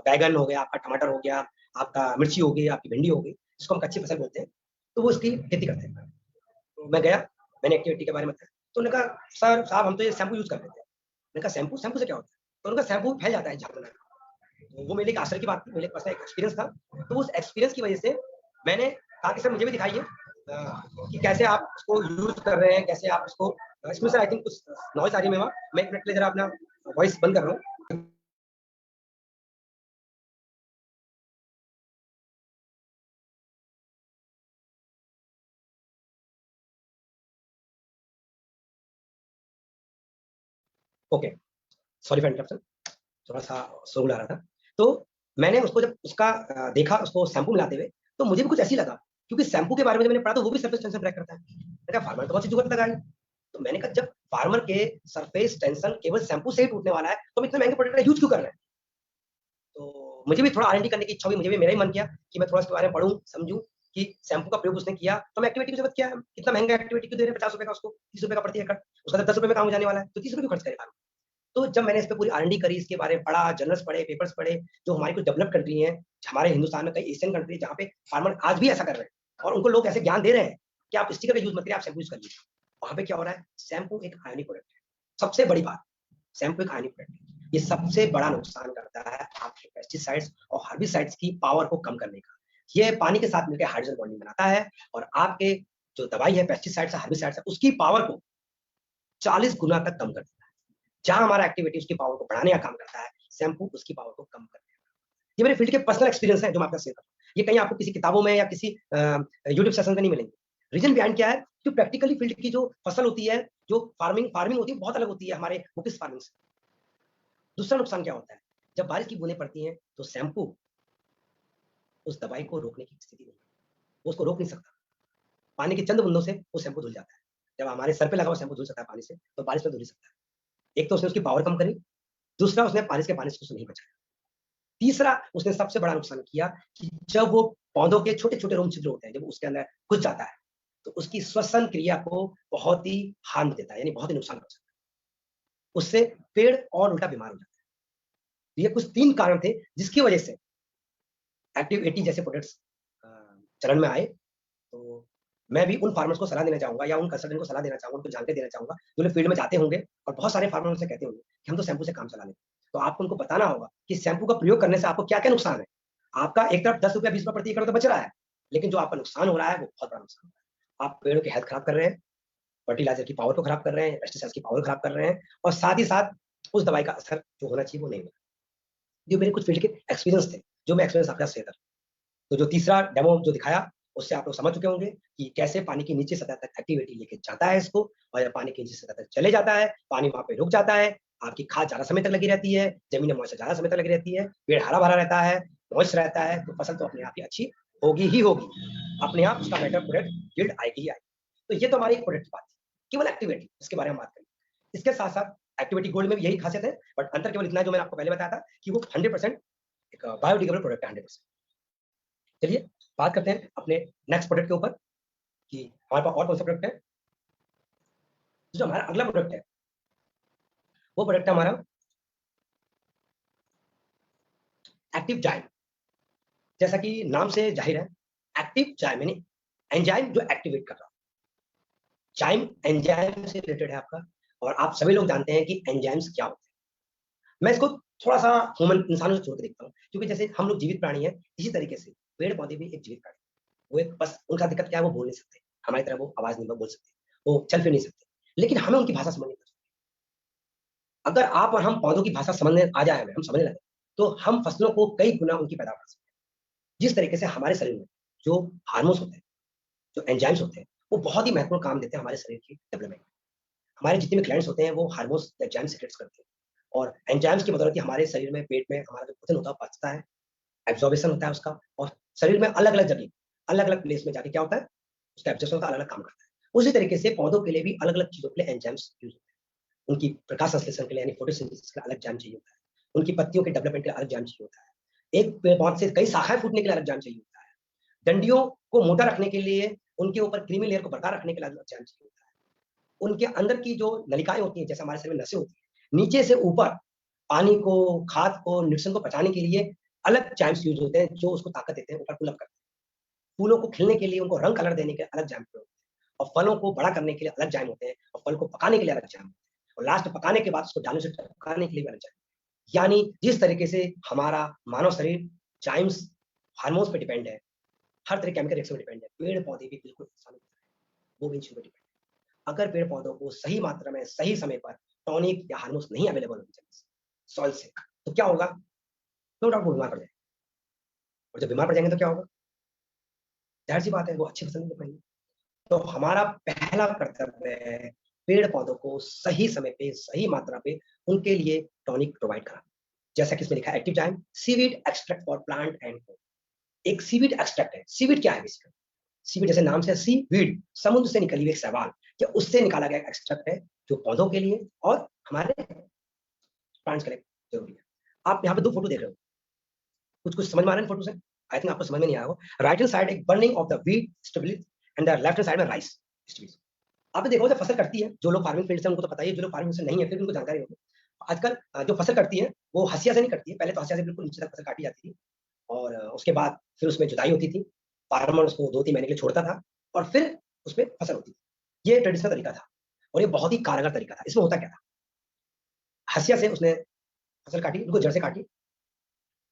बैंगन हो गया, आपका टमाटर हो गया, आपका मिर्ची हो गई, आपकी भिंडी हो गई, जिसको हम कच्ची फसल बोलते हैं, तो वो इसकी खेती करते हैं। तो मैं गया, मैंने एक्टिविटी के बारे में बताया, तो उन्होंने कहा, "सर साहब हम तो ये शैम्पू यूज़ कर लेते हैं।" मैंने कहा, "शैम्पू? शैम्पू से क्या होता है?" तो उन्होंने कहा, "शैम्पू फैल जाता है झाग बनाने में।" तो वो मेरे लिए एक आश्चर्य की बात थी, मेरे पर्सनल एक एक्सपीरियंस था। तो उस एक्सपीरियंस की वजह से मैंने कहा कि सर मुझे भी दिखाइए कि कैसे आप उसको यूज़ कर रहे हैं, कैसे आप उसको इसमें से आई थिंक कुछ नॉइज़ आ रही है मेरे वहाँ, मैं 1 मिनट के लिए ज़रा अपना वॉइस बंद कर रहा हूँ। ओके, सॉरी फॉर इंटरप्शन, थोड़ा-सा शोर आ रहा था। तो मैंने उसको जब उसका देखा उसको शैम्पू मिलाते हुए, तो मुझे भी कुछ ऐसे ही लगा, क्योंकि शैम्पू के बारे में जब मैंने पढ़ा तो वो भी सरफेस टेंशन ट्रैक करता है। मैंने कहा फार्मर तो बहुत सी जुगाड़ लगाई। तो मैंने कहा जब फार्मर के सरफेस टेंशन केवल शैम्पू से ही टूटने वाला है, तो हम इतने महँगे प्रोडक्ट का यूज़ क्यों कर रहे हैं? तो मुझे भी थोड़ा R&D करने की इच्छा हुई, मुझे भी मेरा ही मन किया कि मैं थोड़ा इसके बारे में पढ़ूँ, समझूँ कि शैम्पू का प्रयोग उसने किया, तो हम एक्टिविटी की ज़रूरत क्या है? इतना महँगा एक्टिविटी क्यों दे रहे हैं ₹50 का उसको, ₹30 का प्रति एकड़, उसका तो ₹10 में काम हो जाने वाला है, तो ₹30 क्यों खर्च करेगा? तो जब मैंने इस पे पूरी R&D करी, इसके बारे में पढ़ा, जर्नल्स पढ़े, पेपर्स पढ़े, जो हमारी कुछ डेवलप्ड कंट्री हैं, हमारे हिंदुस्तान में कई एशियन कंट्री जहाँ पे फार्मर आज भी ऐसा कर रहे हैं और उनको लोग ऐसे ज्ञान दे रहे हैं कि आप स्टिकर का यूज़ मत करिए, आप शैम्पू यूज़ करिए। वहाँ पे क्या हो रहा है? शैम्पू एक आयनिक प्रोडक्ट है। सबसे बड़ी बात, शैम्पू एक आयनिक प्रोडक्ट है। ये सबसे बड़ा नुकसान करता है आपके पेस्टिसाइड्स और हर्बिसाइड्स की पावर को कम करने का। ये पानी के साथ मिलकर हाइड्रोजन बॉन्डिंग बनाता है और आपके जो दवाई है, पेस्टिसाइड्स है, हर्बिसाइड्स है, उसकी पावर को 40 गुना तक कम कर देता है। जहाँ हमारा एक्टिविटी उसकी पावर को बढ़ाने का काम करता है, शैम्पू उसकी पावर को कम करने का। ये मेरे फील्ड के पर्सनल एक्सपीरियंस है जो मैं आपके साथ शेयर कर रहा हूँ। ये कहीं आपको किसी किताबों में या किसी यूट्यूब सेशन में नहीं मिलेंगे। रीज़न बिहाइंड क्या है? जो प्रैक्टिकली फील्ड की जो फसल होती है, जो फार्मिंग होती है, बहुत अलग होती है हमारे बुकिश फार्मिंग से। दूसरा नुकसान क्या होता है? जब बारिश की बूंदें पड़ती हैं, तो शैम्पू उस दवाई को रोकने की स्थिति नहीं है। वो उसको रोक नहीं सकता। पानी की चंद बूंदों से वो शैम्पू धुल जाता है। जब हमारे सर पे लगा हुआ शैम्पू धुल सकता है पानी से, तो बारिश में धुल नहीं सकता है। एक तो उसने उसकी पावर कम करी, दूसरा उसने बारिश के पानी से उसको नहीं बचाया। तीसरा उसने सबसे बड़ा नुकसान किया कि जब वो पौधों के छोटे-छोटे रोम छिद्र होते हैं, जब उसके अंदर घुस जाता है, तो उसकी श्वसन क्रिया को बहुत ही हानि देता है, यानी बहुत ही नुकसान पहुँचाता है। उससे पेड़ और उल्टा बीमार हो जाता है। ये कुछ 3 कारण थे जिसकी वजह से एक्टिव 80 जैसे प्रोडक्ट्स चलन में आए। तो मैं भी उन फार्मर्स को सलाह देना चाहूँगा या उन कंसल्टेंट को सलाह देना चाहूँगा, उनको जानकारी देना चाहूँगा, जो लोग फील्ड में जाते होंगे और बहुत सारे फार्मर मुझसे कहते होंगे कि हम तो शैम्पू से काम चला लेते हैं। तो आपको उनको बताना होगा कि शैम्पू का प्रयोग करने से आपको क्या-क्या नुकसान है। आपका एक तरफ ₹10 ₹20 प्रति एकड़ तो बच रहा है, लेकिन जो आपका नुकसान हो रहा है वो बहुत बड़ा नुकसान हो रहा है। आप पेड़ों की हेल्थ खराब कर रहे हैं, फर्टिलाइज़र की पावर को खराब कर रहे हैं, पेस्टिसाइड्स की पावर खराब कर रहे हैं और साथ ही साथ उस दवाई का असर जो होना चाहिए वो नहीं हो रहा है। ये मेरे कुछ फील्ड के एक्सपीरियंस थे, जो मैं एक्सपीरियंस आपके साथ शेयर कर रहा हूँ। तो जो तीसरा डेमो जो दिखाया, उससे आप लोग समझ चुके होंगे कि कैसे पानी की नीचे सतह तक एक्टिविटी लेके जाता है इसको, और जब पानी की नीचे सतह तक चले जाता है, पानी वहाँ पे रुक जाता है, आपकी खाद ज़्यादा समय तक लगी रहती है, ज़मीन में मॉइस्चर ज़्यादा समय तक लगी रहती है, पेड़ हरा-भरा रहता है, मॉइस्ट रहता है, तो फसल तो अपने आप ही अच्छी होगी ही होगी। अपने आप उसका बेटर प्रोडक्ट यील्ड आएगी ही आएगी। तो ये तो हमारी एक प्रोडक्ट की बात थी, केवल एक्टिविटी जिसके बारे में हम बात करें। इसके साथ-साथ एक्टिविटी गोल्ड में भी यही खासियत है, बट अंतर केवल इतना है जो मैंने आपको पहले बताया था कि वो 100% एक बायोडिग्रेडेबल प्रोडक्ट है 100%। चलिए बात करते हैं अपने नेक्स्ट प्रोडक्ट के ऊपर कि हमारे पास और कौन सा प्रोडक्ट है। जो हमारा अगला प्रोडक्ट है, वो प्रोडक्ट है हमारा एक्टिव जाइम। जैसा कि नाम से जाहिर है, एक्टिव जाइम यानी एंजाइम जो एक्टिवेट कर रहा है। जाइम एंजाइम से रिलेटेड है आपका, और आप सभी लोग जानते हैं कि एंजाइम्स क्या होते हैं। मैं इसको थोड़ा-सा ह्यूमन इंसानों से जोड़ के देखता हूँ, क्योंकि जैसे हम लोग जीवित प्राणी हैं, इसी तरीके से पेड़-पौधे भी एक जीवित प्राणी हैं। वो एक बस उनका दिक्कत क्या है, वो बोल नहीं सकते। हमारी तरह वो आवाज़ नहीं बोल सकते, वो चल फिर नहीं सकते। लेकिन हमें उनकी भाषा समझ नहीं आती। अगर आप और हम पौधों की भाषा समझने आ जाए हमें, हम समझने लगे, तो हम फसलों को कई गुना उनकी पैदावार कर सकते हैं। जिस तरीके से हमारे शरीर में जो हार्मोन्स होते हैं, जो एंजाइम्स होते हैं, वो बहुत ही महत्वपूर्ण काम देते हैं हमारे शरीर की डेवलपमेंट में। हमारे जितने भी ग्लैंड्स होते हैं, वो हार्मोन्स एंजाइम सीक्रेट्स करते हैं, और एंजाइम्स की बदौलत ही हमारे शरीर में, पेट में हमारा जो भोजन होता है, पचता है, एब्जॉर्प्शन होता है उसका, और शरीर में अलग-अलग जगह, अलग-अलग प्लेस में जाके क्या होता है, उसका एब्जॉर्प्शन का अलग-अलग काम करता है। उसी तरीके से पौधों के लिए भी अलग-अलग चीज़ों के लिए एंजाइम्स यूज़ होते हैं। उनकी प्रकाश संश्लेषण के लिए यानी फोटोसिंथेसिस के लिए अलग जाम चाहिए होता है। उनकी पत्तियों के डेवलपमेंट के लिए अलग जाम चाहिए होता है। एक पेड़ पौध से कई शाखाएँ फूटने के लिए अलग जाम चाहिए होता है। डंडियों को मोटा रखने के लिए, उनके ऊपर क्रीमी लेयर को बरकरार रखने के लिए अलग जाम चाहिए होता है। उनके अंदर की जो नलिकाएँ होती हैं, जैसे हमारे शरीर में नसें होती हैं, नीचे से ऊपर पानी को, खाद को, न्यूट्रिशन को पहुँचाने के लिए अलग जाइम्स यूज़ होते हैं, जो उसको ताकत देते हैं, ऊपर पुल अप करते हैं। फूलों को खिलने के लिए, उनको रंग कलर देने के अलग जाइम प्रयोग होते हैं, और फलों को बड़ा करने के लिए अलग जाइम होते हैं, और फल को पकाने के लिए अलग जाइम होते हैं, और लास्ट में पकाने के बाद उसको डालने से टपकाने के लिए भी अलग जाइम। यानी जिस तरीके से हमारा मानव शरीर जाइम्स, हार्मोन्स पे डिपेंड है, हर तरह के केमिकल रिएक्शन पे डिपेंड है, पेड़-पौधे भी बिल्कुल इंसानों की तरह हैं, वो भी इन चीज़ों पे डिपेंड है। अगर पेड़-पौधों को सही मात्रा में, सही समय पर टॉनिक या हार्मोन्स नहीं अवेलेबल होंगे जमीन से, सॉइल से, तो क्या होगा? नो डाउट वो बीमार पड़ जाएँगे, और जब बीमार पड़ जाएँगे तो क्या होगा? ज़ाहिर-सी बात है, वो अच्छी फसल नहीं दे पाएँगे। तो हमारा पहला कर्तव्य है पेड़-पौधों को सही समय पे, सही मात्रा पे उनके लिए टॉनिक प्रोवाइड कराना। जैसा कि इसमें लिखा है एक्टिव जाइम, seaweed extract for plant and food. एक सीवीड एक्सट्रैक्ट है। सीवीड क्या है बेसिकली? सीवीड जैसे नाम से सीवीड, समुद्र से निकली हुई एक शैवाल, क्या उससे निकाला गया एक्सट्रैक्ट है, जो पौधों के लिए और हमारे प्लांट्स के लिए ज़रूरी है। आप यहाँ पे 2 फोटो देख रहे हो। कुछ-कुछ समझ में आ रहा है इन फोटो से? आई थिंक आपको समझ में नहीं आया होगा। राइट हैंड साइड एक burning of the wheat stability and the left hand side में राइस स्टेबलिटी। आपने देखा होगा जब फसल कटती है, जो लोग फार्मिंग फील्ड से उनको तो पता ही है, जो लोग फार्मिंग से नहीं है, फिर भी उनको जानकारी होगी। आजकल जो फसल कटती है, वो हँसिया से नहीं कटती है, पहले तो हँसिया से बिल्कुल नीचे तक फसल काटी जाती थी, और उसके बाद फिर उसमें जुताई होती थी। फार्मर उसको 2-3 महीने के लिए छोड़ता था, और फिर उसमें फसल होती थी। ये ट्रेडिशनल तरीका था, और ये बहुत ही कारगर तरीका था। इसमें होता क्या था? हँसिया से उसने फसल काटी, उनको जड़ से काटी,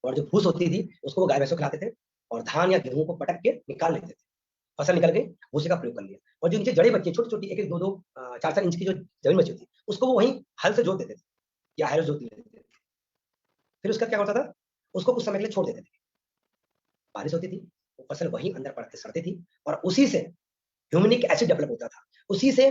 और जो फूस होती थी, उसको वो गाय-भैंसों को खिलाते थे, और धान या गेहूँ को पटक के निकाल लेते थे। फसल निकल गई, भूसे का प्रयोग कर लिया, और जो नीचे जड़ें बची हैं, छोटी-छोटी 1-1, 2-2 4-4 इंच की जो ज़मीन बची होती है, उसको वो वहीं हल से जोत देते थे, या हैरो जोत लेते थे। फिर उसका क्या होता था? उसको कुछ समय के लिए छोड़ देते थे। बारिश होती थी, वो फसल वहीं अंदर पड़ के सड़ती थी, और उसी से ह्यूमिक एसिड डेवलप होता था। उसी से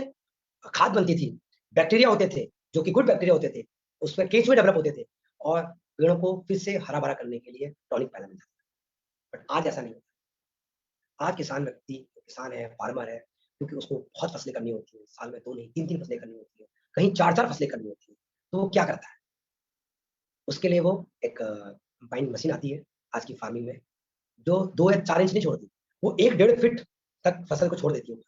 खाद बनती थी, बैक्टीरिया होते थे, जो कि गुड बैक्टीरिया होते थे, उसमें केंचुए डेवलप होते थे, और पेड़ों को फिर से हरा-भरा करने के लिए टॉनिक पैदा मिलता था। बट आज ऐसा नहीं होता। आज किसान है, फार्मर है, क्योंकि उसको बहुत फसलें करनी होती है, साल में 2 नहीं 3-3 फसलें करनी होती है, कहीं 4-4 फसलें करनी होती है, तो वो क्या करता है? उसके लिए वो एक कंबाइन मशीन आती है आज की फार्मिंग में, जो 2 या 4 इंच नहीं छोड़ती, वो 1 डेढ़ फीट तक फसल को छोड़ देती है।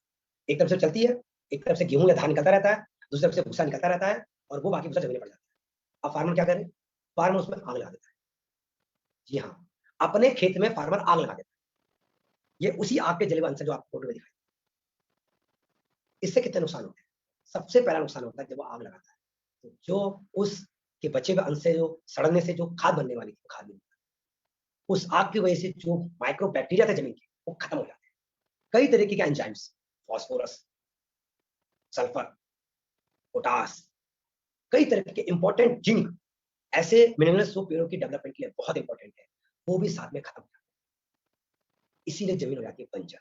एक तरफ से चलती है, एक तरफ से गेहूँ या धान निकलता रहता है, दूसरी तरफ से भूसा निकलता रहता है और वो बाकी भूसा जमीन में पड़ जाता है। अब फार्मर क्या करे? फार्मर उसमें आग लगा देता है। जी हाँ, अपने खेत में फार्मर आग लगा देता है। ये उसी आग के जले हुए अंश है जो आपको फोटो में दिखाई। इससे कितने नुकसान होते हैं? सबसे पहला नुकसान होता है जब वो आग लगाता है, तो जो उसके बचे हुए अंश से जो सड़ने से जो खाद बनने वाली थी, वो खाद नहीं बनती। उस आग की वजह से जो माइक्रो बैक्टीरिया थे जमीन के, वो खत्म हो जाते हैं। कई तरीके के एंजाइम्स, फास्फोरस, सल्फर, पोटास, कई तरह के इंपॉर्टेंट जिंक, ऐसे मिनरल्स जो पेड़ों की डेवलपमेंट के लिए बहुत इंपॉर्टेंट है, वो भी साथ में खत्म हो जाते हैं। इसीलिए जमीन हो जाती है बंजर।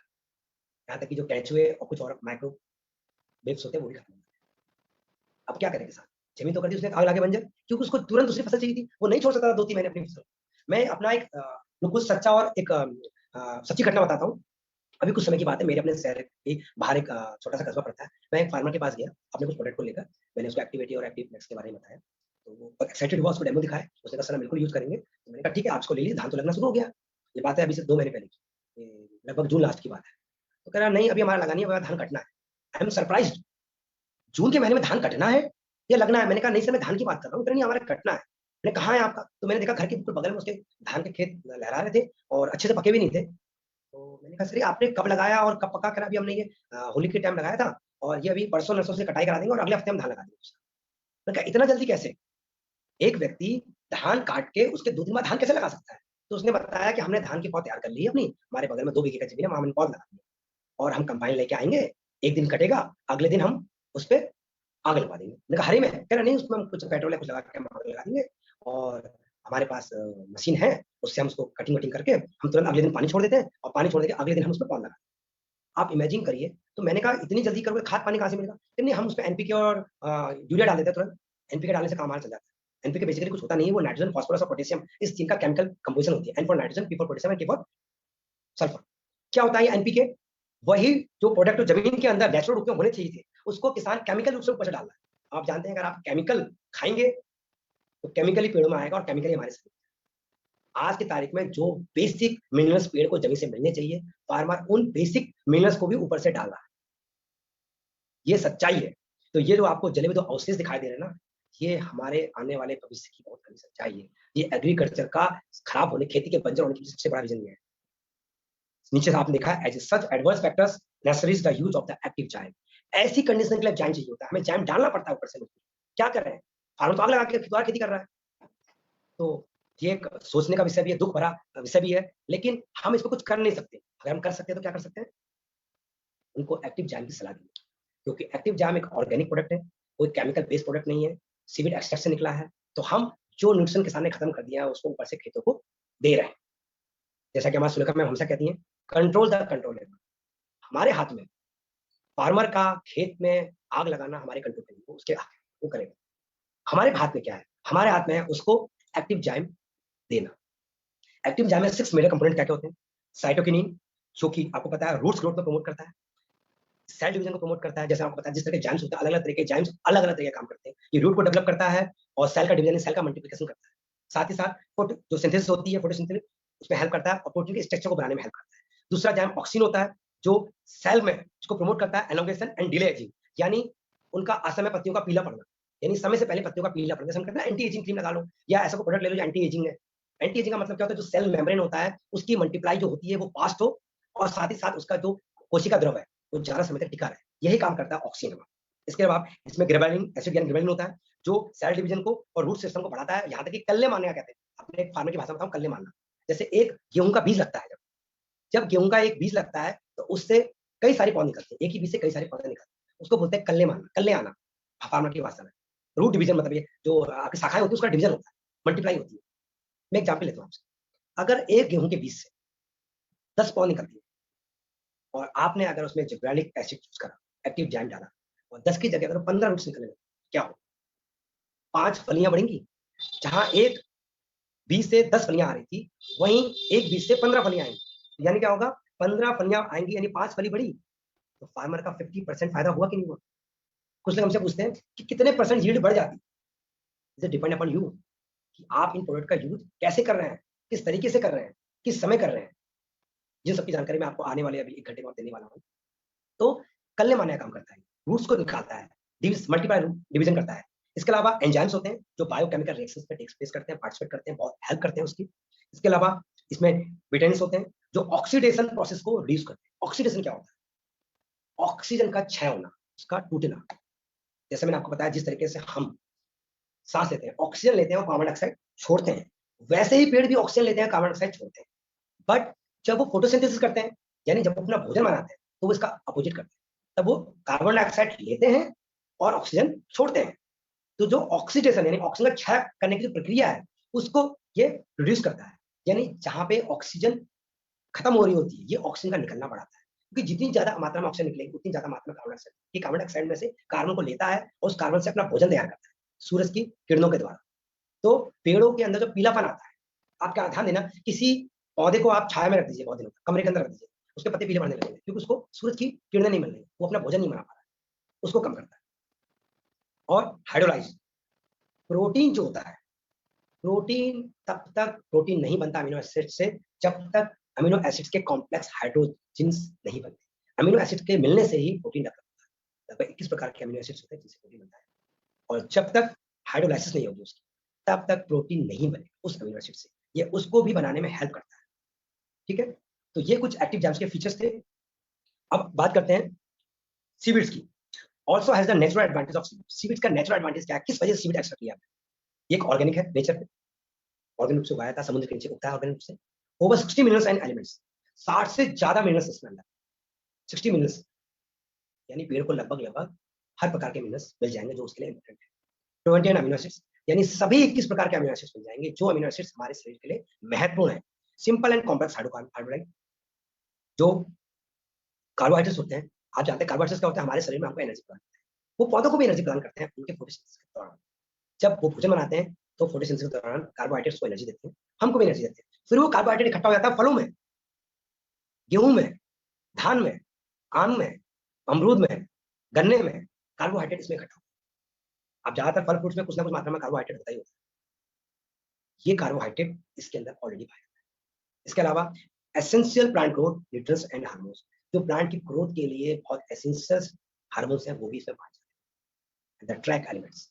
यहाँ तक कि जो केंचुए और कुछ और माइक्रो वेव्स होते हैं, वो भी खत्म हो जाते हैं। अब क्या करे किसान? जमीन तो कर दी उसने आग लगा बंजर, क्योंकि उसको तुरंत दूसरी फसल चाहिए थी, वो नहीं छोड़ सकता था 2-3 महीने अपनी फसल। मैं अपना एक बिल्कुल सच्चा और एक सच्ची घटना बताता हूँ। अभी कुछ समय की बात है, मेरे अपने शहर के बाहर एक छोटा सा कस्बा पड़ता है। मैं एक फार्मर के पास गया अपने कुछ प्रोडक्ट को लेकर। मैंने उसको एक्टिविटी और एक्टिव मैक्स के बारे में बताया, तो वो एक्साइटेड हुआ, उसको डेमो दिखाया। उसने कहा सर हम बिल्कुल यूज करेंगे। तो मैंने कहा ठीक है, आप इसको ले लीजिए, धान तो लगना शुरू हो गया। ये बात है अभी से 2 महीने पहले की, लगभग जून लास्ट की बात है। तो कह रहा नहीं अभी हमारा लगा नहीं है, धान कटना है। आई एम सरप्राइज्ड, जून के महीने में धान कटना है या लगना है? मैंने कहा नहीं सर मैं धान की बात कर रहा हूँ। नहीं हमारा कटना है। मैंने कहा है आपका? तो मैंने देखा घर के बिल्कुल बगल में उसके धान के खेत लहरा रहे थे और अच्छे से पके भी नहीं थे। तो मैंने कहा सर ये आपने कब लगाया और कब पका? करा अभी हमने ये होली के टाइम लगाया था और ये अभी परसों नरसों से कटाई करा देंगे और अगले हफ्ते हम धान लगा देंगे। मैंने कहा इतना जल्दी कैसे? एक व्यक्ति धान काट के उसके 2 दिन बाद धान कैसे लगा सकता है? तो उसने बताया कि हमने धान की पौध तैयार कर ली है अपनी, हमारे बगल में 2 बीघे का जमीन है, वहां हमने पौध लगा दी और हम कंबाइन लेके आएंगे, एक दिन कटेगा, अगले दिन हम उस पर आग लगवा देंगे। मैंने कहा हरी में? कह रहा नहीं उसमें हम कुछ पेट्रोल या कुछ लगा के हम आग लगा देंगे और हमारे पास मशीन है, उससे हम उसको कटिंग वटिंग करके हम तुरंत अगले दिन पानी छोड़ देते हैं और पानी छोड़ देके अगले दिन हम उसमें पौध लगाते हैं। आप इमेजिन करिए। तो मैंने कहा इतनी जल्दी करोगे, खाद पानी कहाँ से मिलेगा? नहीं हम उसमें एनपीके और यूरिया डाल देते हैं तुरंत। एनपीके डालने से काम चल जाता है। एनपीके बेसिकली कुछ होता नहीं है, वो नाइट्रोजन, फास्फोरस और पोटेशियम, इस तीन का केमिकल कंपोजिशन होती है। N for nitrogen, P for potassium and K for sulphur. क्या होता है ये एनपीके? वही जो प्रोडक्ट जमीन के अंदर नेचुरल रूप में होने चाहिए थे, उसको किसान केमिकल रूप से ऊपर से डाल रहा है। आप जानते हैं अगर आप केमिकल खाएंगे तो केमिकली पेड़ों में आएगा और केमिकली हमारे शरीर। आज की तारीख में जो बेसिक मिनरल्स पेड़ को जमीन से मिलने चाहिए, फार्मर उन बेसिक मिनरल्स को भी ऊपर से डाल रहा है। ये सच्चाई है। तो ये जो आपको जले हुए दो अवशेष दिखाई दे रहे हैं ना, ये हमारे आने वाले भविष्य की बहुत बड़ी सच्चाई है। ये एग्रीकल्चर का खराब होने, खेती के बंजर होने की सबसे बड़ा रीजन ये है। नीचे आपने देखा as such adverse factors necessaries the use of the active enzyme. ऐसी कंडीशन के लिए जाइम चाहिए होता है, हमें जाइम डालना पड़ता है ऊपर से। क्या कर रहे हैं? फार्मर तो आग लगा के दोबारा खेती कर रहा है। तो ये एक सोचने का विषय भी है, दुख भरा विषय भी है, लेकिन हम इसको कुछ कर नहीं सकते। अगर हम कर सकते हैं तो क्या कर सकते हैं? उनको एक्टिव जाइम की सलाह देंगे, क्योंकि एक्टिव जाइम एक ऑर्गेनिक प्रोडक्ट है, कोई केमिकल बेस्ड प्रोडक्ट नहीं है, सीविड एक्सट्रैक्ट से निकला है। तो हम जो न्यूट्रिशन किसान ने खत्म कर दिया है उसको ऊपर से खेतों को दे रहे हैं। जैसा कि हमारे सुलेखा मैम हमेशा कहती हैं, कंट्रोल द कंट्रोलेबल। हमारे हाथ में, फार्मर का खेत में आग लगाना हमारे कंट्रोल में, वो उसके वो करेगा। हमारे हाथ में क्या है? हमारे हाथ में है उसको एक्टिव जाइम देना। एक्टिव जाइम में 6 मेजर कंपोनेंट क्या क्या होते हैं? साइटोकिनिन, जो कि आपको पता है रूट्स ग्रोथ को प्रमोट करता है, सेल डिवीजन को प्रमोट करता है। जैसे आपको पता है जिस तरह के जाइम्स होते हैं, अलग अलग तरह के जाइम्स अलग अलग तरह के काम करते हैं। ये रूट को डेवलप करता है और सेल का डिवीजन, सेल का मल्टीप्लिकेशन करता है। साथ ही साथ जो सिंथेसिस होती है, फोटोसिंथेसिस, उसमें हेल्प करता है और प्रोटीन के स्ट्रक्चर को बनाने में हेल्प करता है। दूसरा जाइम ऑक्सिन होता है, जो सेल में इसको प्रमोट करता है एलोंगेशन एंड डिले एजिंग, यानी उनका असमय पत्तियों का पीला पड़ना, यानी समय से पहले पत्तियों का पीला पड़ना। जैसे हम कहते हैं एंटी एजिंग क्रीम लगा लो, या ऐसा कोई प्रोडक्ट ले लो जो एंटी एजिंग है। एंटी एजिंग का मतलब क्या होता है? जो सेल मेम्ब्रेन होता है उसकी मल्टीप्लाई जो होती है वो फास्ट हो और साथ ही साथ उसका जो कोशिका द्रव है वो ज्यादा समय तक टिका रहे। यही काम करता है ऑक्सीजन में। इसके अलावा इसमें ग्रेबालिन एसिड यानी ग्रेबालिन होता है, जो सेल डिवीजन को और रूट सिस्टम को बढ़ाता है। यहाँ तक कि कल्ले मारने का कहते हैं, अपने एक फार्मर की भाषा में बताऊं, कल्ले मारना। जैसे एक गेहूं का बीज लगता है, जब गेहूं का एक बीज लगता है तो उससे कई सारे पौधे निकलते हैं, एक ही बीज से कई सारे पौधे निकलते हैं, उसको बोलते हैं कल्ले मारना, कल्ले आना फार्मर की भाषा में। रूट डिवीजन मतलब ये जो आपकी शाखाएं होती है उसका डिवीजन होता है, मल्टीप्लाई होती है। मैं एग्जाम्पल लेता हूँ आपसे। अगर एक गेहूं के बीज से 10 पौधे निकलती है और आपने अगर उसमें जिब्रेलिक एसिड यूज करा, एक्टिव जाइम डाला और 10 की जगह अगर 15 रूट्स निकलने लगे, क्या हो? 5 फलियां बढ़ेंगी। जहां एक 20 से 10 फलियां आ रही थी, वहीं एक 20 से 15 फलियां आएंगी। यानी क्या होगा? 15 फलियां आएंगी यानी 5 फली बढ़ी, तो फार्मर का 50% फायदा हुआ कि नहीं हुआ? कुछ लोग हमसे पूछते हैं कि कितने परसेंट यील्ड बढ़ जाती है। इट डिपेंड अपॉन यू कि आप इन प्रोडक्ट का यूज कैसे कर रहे हैं, किस तरीके से कर रहे हैं, किस समय कर रहे हैं। ये सबकी जानकारी मैं आपको आने वाले अभी 1 घंटे में देने वाला हूँ। तो कल्ले माने काम करता है, रूट्स को निकालता है, मल्टीप्लाई डिवीजन करता है। इसके अलावा एंजाइम्स होते हैं जो बायोकेमिकल रिएक्शंस पे टेक्स करते हैं, पार्टिसिपेट करते हैं, बहुत हेल्प करते हैं उसकी। इसके अलावा इसमें विटामिन्स होते हैं जो ऑक्सीडेशन प्रोसेस को रिड्यूस करते हैं। ऑक्सीडेशन क्या होता है? ऑक्सीजन का क्षय होना, उसका टूटना। जैसे मैंने आपको बताया जिस तरीके से हम सांस लेते हैं, ऑक्सीजन लेते हैं और कार्बन डाइऑक्साइड छोड़ते हैं, वैसे ही पेड़ भी ऑक्सीजन लेते हैं, कार्बन डाइऑक्साइड छोड़ते हैं। बट जब वो फोटोसिंथेसिस करते हैं, यानी जब अपना भोजन बनाते हैं, तो वो इसका अपोजिट करते हैं। तब वो कार्बन डाइऑक्साइड लेते हैं और ऑक्सीजन छोड़ते हैं। तो जो ऑक्सीडेशन यानी ऑक्सीजन का क्षय करने की जो प्रक्रिया है, उसको ये रिड्यूस करता है। यानी जहां पे ऑक्सीजन खत्म हो रही होती है, ये ऑक्सीजन का निकलना बढ़ाता है, क्योंकि जितनी ज्यादा मात्रा में ऑक्सीजन निकलेगी उतनी ज्यादा मात्रा में कार्बन डाइऑक्साइड, ये कार्बन डाइऑक्साइड में से कार्बन को लेता है और उस कार्बन से अपना भोजन तैयार करता है सूरज की किरणों के द्वारा। तो पेड़ों के अंदर जो पीलापन आता है, आप क्या ध्यान देना, किसी पौधे को आप छाया में रख दीजिए बहुत दिनों तक, कमरे के अंदर रख दीजिए, उसके पत्ते पीले पड़ने लगेंगे क्योंकि उसको सूरज की किरणें नहीं मिल रही, वो अपना भोजन नहीं बना पा रहा है, उसको कम करता है। और हाइड्रोलाइज प्रोटीन जो होता है, प्रोटीन तब तक प्रोटीन नहीं बनता अमीनो एसिड से जब तक अमीनो एसिड्स के कॉम्प्लेक्स हाइड्रोजन्स नहीं बनते। अमीनो एसिड के मिलने से ही प्रोटीन डेवलप होता है। लगभग 21 प्रकार के अमीनो एसिड्स होते हैं जिससे प्रोटीन बनता है, और जब तक हाइड्रोलाइसिस नहीं होगी उसकी, तब तक प्रोटीन नहीं बनेगा उस अमीनो एसिड से। ये उसको भी बनाने में हेल्प करता है। ठीक है, तो ये कुछ एक्टिव जैम्स के फीचर्स थे। अब बात करते हैं सीविड्स की। Also has the natural advantage of seaweeds. Seaweeds का नेचुरल एडवांटेज क्या है, किस वजह से सीविड एक्सट्रैक्ट किया? ये एक ऑर्गेनिक है, नेचर पे ऑर्गेनिक रूप से उगाया था, समुद्र के नीचे उगता है ऑर्गेनिक रूप से। ओवर 60 मिनरल्स एंड एलिमेंट्स, 60 से ज्यादा मिनरल्स इसमें अंदर, 60 मिनरल्स, यानी पेड़ को लगभग लगभग हर प्रकार के मिनरल्स मिल जाएंगे जो उसके लिए इंपॉर्टेंट है। 21 अमीनो एसिड्स, यानी सभी 21 प्रकार के अमीनो एसिड्स मिल जाएंगे जो अमीनो एसिड्स हमारे शरीर के लिए महत्वपूर्ण है। सिंपल एंड कॉम्प्लेक्स हाइड्रोलाइट जो कार्बोहाइड्रेट्स होते हैं, आप जानते हैं कार्बोहाइड्रेट्स क्या होता है, हमारे शरीर में हमको एनर्जी प्रदान करते हैं, वो पौधों को भी एनर्जी प्रदान करते हैं उनके फोटोसिंथेसिस के दौरान। जब वो भोजन बनाते हैं तो फोटोसिंथेसिस के दौरान कार्बोहाइड्रेट्स को एनर्जी देते हैं, हमको भी एनर्जी देते हैं। फिर वो कार्बोहाइड्रेट इकट्ठा हो जाता है फलों में, गेहूं में, धान में, आम में, अमरूद में, गन्ने में, कार्बोहाइड्रेट इसमें इकट्ठा होता है। अब ज्यादातर फल फ्रूट्स में कुछ ना कुछ मात्रा में कार्बोहाइड्रेट होता ही होता है। ये कार्बोहाइड्रेट इसके अंदर ऑलरेडी पाया जाता है। इसके अलावा essential plant growth nutrients and hormones, जो प्लांट की ग्रोथ के लिए बहुत एसेंशियल हार्मोन्स हैं, वो भी इसमें पाए जाते हैं, द ट्रैक एलिमेंट्स।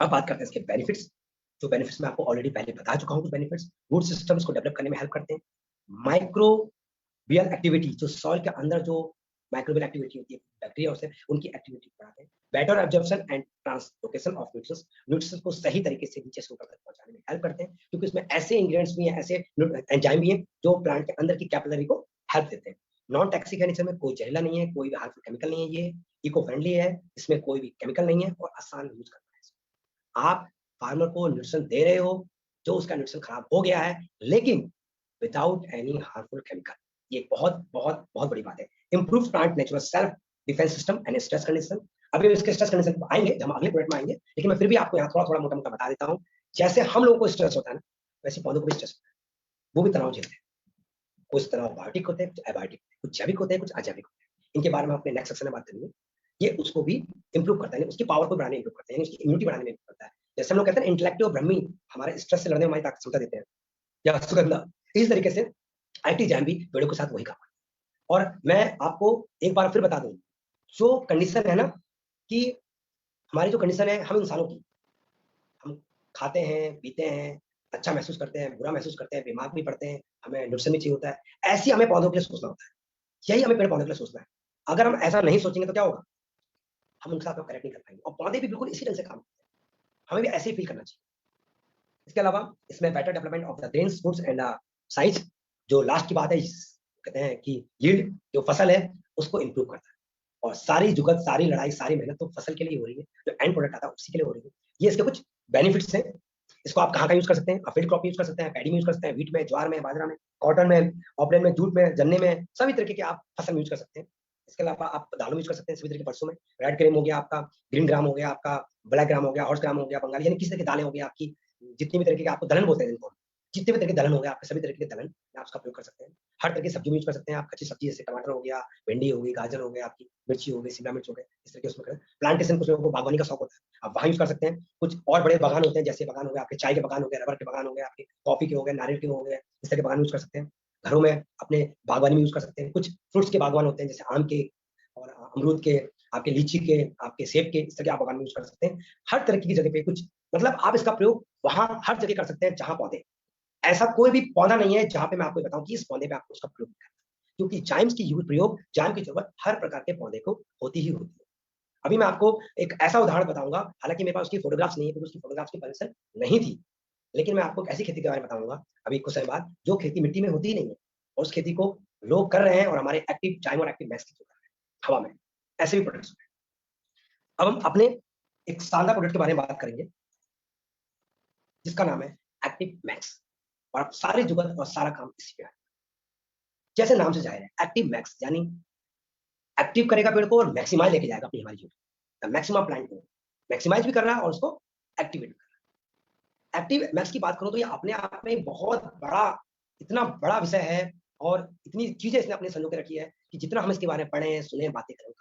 अब बात करते हैं इसके बेनिफिट्स। जो बेनिफिट्स मैं आपको ऑलरेडी पहले बता चुका हूं, कुछ बेनिफिट्स रूट सिस्टम्स को डेवलप करने में हेल्प करते हैं। माइक्रोबियल एक्टिविटी, जो सॉइल के अंदर जो माइक्रोबियल एक्टिविटी होती है, बैक्टीरिया होते हैं, उनकी एक्टिविटी बढ़ाते हैं। Better absorption and translocation of nutrients, nutrients को सही तरीके से नीचे से ऊपर तक पहुंचाने में हेल्प करते हैं, क्योंकि इसमें ऐसे इंग्रेडिएंट्स भी हैं, ऐसे एंजाइम भी हैं जो प्लांट के अंदर की कैपिलरी को हेल्प देते हैं। नॉन टॉक्सिक है, नेचर में कोई जहरीला नहीं है, कोई भी हार्मफुल केमिकल नहीं है, ये इको फ्रेंडली है, इसमें कोई भी केमिकल नहीं है और आसान यूज करना है। आप फार्मर को न्यूट्रिशन दे रहे हो जो उसका न्यूट्रिशन खराब हो गया है, लेकिन विदाउट एनी हार्मफुल केमिकल, ये बहुत बहुत बहुत बड़ी बात है। Improve plant natural self defence system and stress condition. अभी इसके स्ट्रेस कंडीशन आएंगे जब हम अगले प्रोडक्ट में आएंगे, लेकिन मैं फिर भी आपको यहाँ थोड़ा थोड़ा मोटा मोटा बता देता हूँ। जैसे हम लोगों को स्ट्रेस होता है ना, वैसे पौधों को भी स्ट्रेस होता है, वो भी तनाव झेलते हैं। कुछ तनाव बायोटिक होते हैं, कुछ एबायोटिक, कुछ जैविक होते हैं, कुछ अजैविक होते हैं। इनके बारे में अपने नेक्स्ट सेक्शन में बात करेंगे। ये उसको भी इंप्रूव करता है, उसकी पावर को बढ़ाने में इंप्रूव करता है, उसकी इम्यूनिटी बढ़ाने में इंप्रूव करता है। जैसे हम लोग कहते हैं इंटेलेक्टिव ब्रह्मी हमारे स्ट्रेस से लड़ने में हमारी ताकत क्षमता देते हैं, या सुगंधा, इस तरीके से एंटीजैम भी पेड़ों के साथ वही काम करता है। और मैं आपको एक बार फिर बता दूं, जो कंडीशन है ना कि हमारी जो कंडीशन है हम इंसानों की, हम खाते हैं, पीते हैं, अच्छा महसूस करते हैं, बुरा महसूस करते हैं, बीमार भी पड़ते हैं, हमें न्यूट्रिशन भी चाहिए होता है, ऐसी हमें पौधों के लिए सोचना होता है। यही हमें पेड़ पौधों के लिए सोचना है। अगर हम ऐसा नहीं सोचेंगे तो क्या होगा, हम उनके साथ कनेक्ट नहीं कर पाएंगे। और पौधे भी बिल्कुल इसी ढंग से काम करते हैं, हमें भी ऐसे ही फील करना चाहिए। इसके अलावा इसमें better development of the grains, fruits and size, जो लास्ट की बात है, कहते हैं कि यील्ड, जो फसल है उसको इंप्रूव करता है। और सारी जुगत, सारी लड़ाई, सारी मेहनत तो फसल के लिए हो रही है, जो एंड प्रोडक्ट आता है उसी के लिए हो रही है। ये इसके कुछ बेनिफिट्स हैं। इसको आप कहाँ यूज कर सकते हैं, आप फील्ड क्रॉप यूज कर सकते हैं, पैडी में यूज कर सकते हैं, व्हीट में, ज्वार में, बाजरा में, कॉटन में, ऑपरेन में, जूट में, गन्ने में, सभी तरीके के आप फसल यूज कर सकते हैं। इसके अलावा आप दालों में यूज कर सकते हैं, सभी तरह के पल्सों में। रेड ग्राम हो गया आपका, ग्रीन ग्राम हो गया आपका, ब्लैक ग्राम हो गया, हॉर्स ग्राम हो गया, बंगाली, यानी किसी तरह की दालें हो गई आपकी, जितनी भी तरीके के आपको दलहन बोलते हैं जिनको, जितने भी तरह के दलहन हो गए आपके, सभी तरीके के दलहन आप उसका प्रयोग कर सकते हैं। हर तरह की सब्जी में यूज कर सकते हैं आप। कच्ची सब्जी जैसे टमाटर हो गया, भिंडी हो गई, गाजर हो गया, आपकी मिर्ची हो गई, शिमला मिर्च हो गए, इस तरह के उसमें करें। प्लांटेशन, कुछ लोगों को बागवानी का शौक होता है, आप वहाँ यूज कर सकते हैं। कुछ और बड़े बागान होते हैं, जैसे बागान हो गए आपके चाय के बागान हो गए, रबर के बागान हो गए, आपके कॉफी के हो गए, नारियल के हो गए, इस तरह के बागान यूज कर सकते हैं। घरों में अपने बागवानी में यूज कर सकते हैं। कुछ फ्रूट्स के बागवान होते हैं, जैसे आम के और अमरूद के, आपके लीची के, आपके सेब के, इस तरह के आप बागान में यूज कर सकते हैं। हर तरह की जगह पे कुछ, मतलब आप इसका प्रयोग वहां हर जगह कर सकते हैं जहां पौधे। ऐसा कोई भी पौधा नहीं है जहां पे मैं आपको बताऊं कि इस पौधे पे आपको उसका प्रयोग करना है, क्योंकि जाइम्स की प्रयोग, जाइम की जरूरत हर प्रकार के पौधे को होती ही होती है। अभी मैं आपको एक ऐसा उदाहरण बताऊंगा, हालांकि मेरे पास उसकी फोटोग्राफ्स नहीं है, क्योंकि उसकी फोटोग्राफ्स की परमिशन नहीं थी, लेकिन मैं आपको एक ऐसी खेती के बारे में बताऊंगा अभी कुछ समय बाद, जो खेती मिट्टी में होती ही नहीं है, और उस खेती को लोग कर रहे हैं, और हमारे एक्टिव जाइम और एक्टिव मैक्स की कर रहे हैं हवा में। ऐसे भी प्रोडक्ट्स हैं। अब हम अपने एक शानदार प्रोडक्ट के बारे में बात करेंगे, जिसका नाम है एक्टिव मैक्स, और आप सारी जुगत और सारा काम इसी पे है। जैसे नाम से जाहिर है, एक्टिव मैक्स यानी एक्टिव करेगा पेड़ को और मैक्सिमाइज लेके जाएगा अपनी हमारी जीवन, मैक्सिमम प्लांट को मैक्सिमाइज भी कर रहा है और उसको एक्टिवेट कर रहा है। एक्टिव मैक्स की बात करूं तो ये अपने आप में बहुत बड़ा, इतना बड़ा विषय है, और इतनी चीजें इसने अपने संजो के रखी है कि जितना हम इसके बारे में पढ़े, सुने, बातें करें।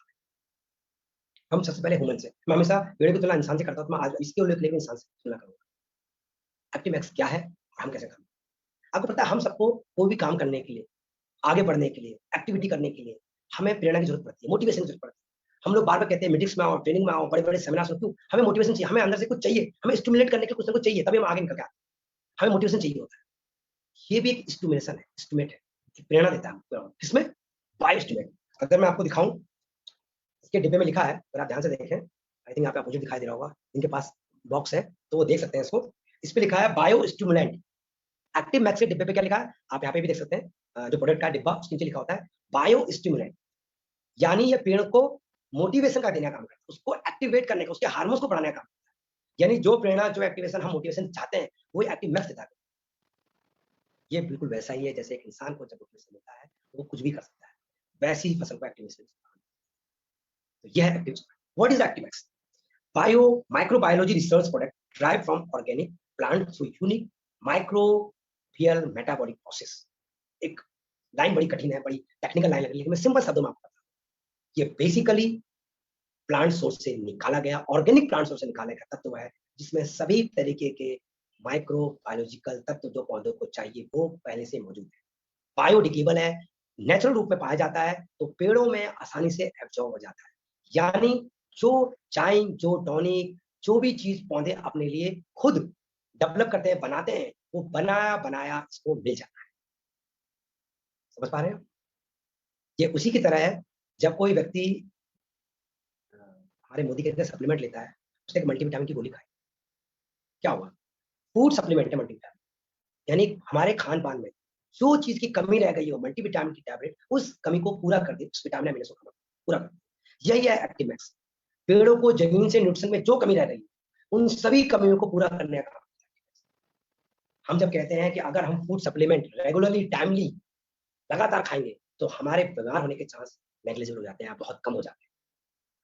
हम सबसे पहले ह्यूमन से, मैं हमेशा पेड़ की तुलना इंसान से करता हूं, तो मैं आज इसके उल्लेख लेकर इंसान से तुलना करूंगा। एक्टिव मैक्स क्या है और हम कैसे करें? आपको पता है, हम सबको कोई भी काम करने के लिए, आगे बढ़ने के लिए, एक्टिविटी करने के लिए हमें प्रेरणा की जरूरत पड़ती है, मोटिवेशन की जरूरत पड़ती है। हम लोग बार बार कहते हैं मीटिंग्स में आओ, ट्रेनिंग में आओ, बड़े बड़े सेमिनार्स में, क्यों? हमें मोटिवेशन चाहिए, हमें अंदर से कुछ चाहिए, हमें स्टिमुलेट करने के लिए कुछ ना कुछ चाहिए, तभी हम आगे निकल के आते हैं। हमें मोटिवेशन चाहिए होता है। ये भी एक स्टिमुलेशन है, स्टिमेट है, प्रेरणा देता है। किसमें? Bio estimate. अगर मैं आपको दिखाऊं, इसके डिब्बे में लिखा है, अगर आप ध्यान से देखें, आई थिंक यहाँ पे आपको दिखाई दे रहा होगा, इनके पास बॉक्स है तो वो देख सकते हैं इसको। इस पे लिखा है बायो स्टिमुलेंट। एक्टिव मैक्स के डिब्बे पे क्या लिखा है, आप यहाँ पे भी देख सकते हैं, जो प्रोडक्ट का डिब्बा उसके नीचे लिखा होता है बायो स्टिमुलेंट, यानी ये पेड़ को मोटिवेशन का देने का काम करता है, उसको एक्टिवेट करने का, उसके हार्मोन्स को बढ़ाने का काम करता है। यानी जो प्रेरणा, जो एक्टिवेशन, हम मोटिवेशन चाहते हैं, वो एक्टिव मैक्स देता है। ये बिल्कुल वैसा ही है जैसे एक इंसान को जब मोटिवेशन मिलता है वो कुछ भी कर सकता है, वैसी ही फसल को एक्टिवेशन। तो यह है active. What is active max? Bio microbiology research product derived from organic plant through unique microbial metabolic process। एक लाइन बड़ी कठिन है, बड़ी टेक्निकल लाइन लग रही है, लेकिन मैं सिंपल शब्दों में आपको बताऊं, ये बेसिकली प्लांट सोर्स से निकाला गया, ऑर्गेनिक प्लांट सोर्स से निकाला गया तत्व है, जिसमें सभी तरीके के माइक्रोबायोलॉजिकल तत्व जो पौधों को चाहिए वो पहले से मौजूद है। बायोडिग्रेडेबल है, नेचुरल रूप में पाया जाता है, तो पेड़ों में आसानी से एब्जॉर्ब हो जाता है। यानी जो चाइम, जो टॉनिक, जो भी चीज पौधे अपने लिए खुद डेवलप करते हैं, बनाते हैं, वो बनाया बनाया इसको मिल जाता है। समझ पा रहे हैं? ये उसी की तरह है, जब कोई व्यक्ति हमारे मोदी कहते हैं सप्लीमेंट लेता है, उसने एक मल्टीविटामिन की गोली खाई, क्या हुआ? फूड सप्लीमेंट है मल्टीविटामिन, यानी हमारे खान पान में जो चीज की कमी रह गई हो, मल्टीविटामिन की टैबलेट उस कमी को पूरा कर दे, उस विटामिन अमीनो एसिड को पूरा कर दे। यही है एक्टिव मैक्स। पेड़ों को जमीन से न्यूट्रिशन में जो कमी रह रही है उन सभी कमियों को पूरा करने का। हम जब कहते हैं कि अगर हम फूड सप्लीमेंट रेगुलरली, टाइमली, लगातार खाएंगे, तो हमारे बीमार होने के चांस नेग्लिजिबल हो जाते हैं, बहुत कम हो जाते हैं,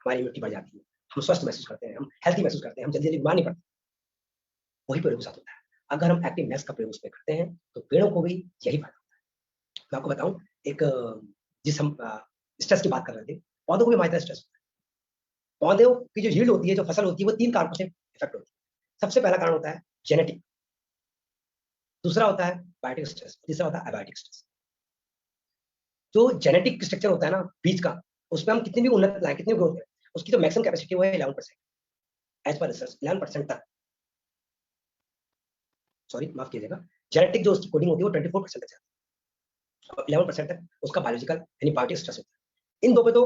हमारी इम्यूनिटी बढ़ जाती है, हम स्वस्थ महसूस करते हैं, हम हेल्थी महसूस करते हैं, हम जल्दी जल्दी बीमार नहीं पड़ते। वही पेड़ों के साथ होता है। अगर हम एक्टिव मैक्स का प्रयोग उसमें करते हैं तो पेड़ों को भी यही फायदा होता है। मैं आपको बताऊं, एक जिस हम स्ट्रेस की बात कर रहे थे, पौधों को भी हमारी तरह स्ट्रेस होता है। पौधों की जो यील्ड होती है, जो फसल होती है, वो 3 कारकों से इफेक्ट होती है। सबसे पहला कारण होता है जेनेटिक, दूसरा होता है बायोटिक स्ट्रेस, तीसरा होता है एबायोटिक स्ट्रेस। जो जेनेटिक स्ट्रक्चर होता है ना बीज का, उसमें हम कितनी भी उन्नत लाए, कितनी ग्रोथ है, उसकी तो मैक्सिमम कैपेसिटी वो है 11%, एज पर रिसर्च 11% तक, सॉरी माफ कीजिएगा, जेनेटिक जो उसकी कोडिंग होती है वो 24% तक जाती है, 11% तक उसका बायोलॉजिकल यानी बायोटिक स्ट्रेस होता है। इन दो पे तो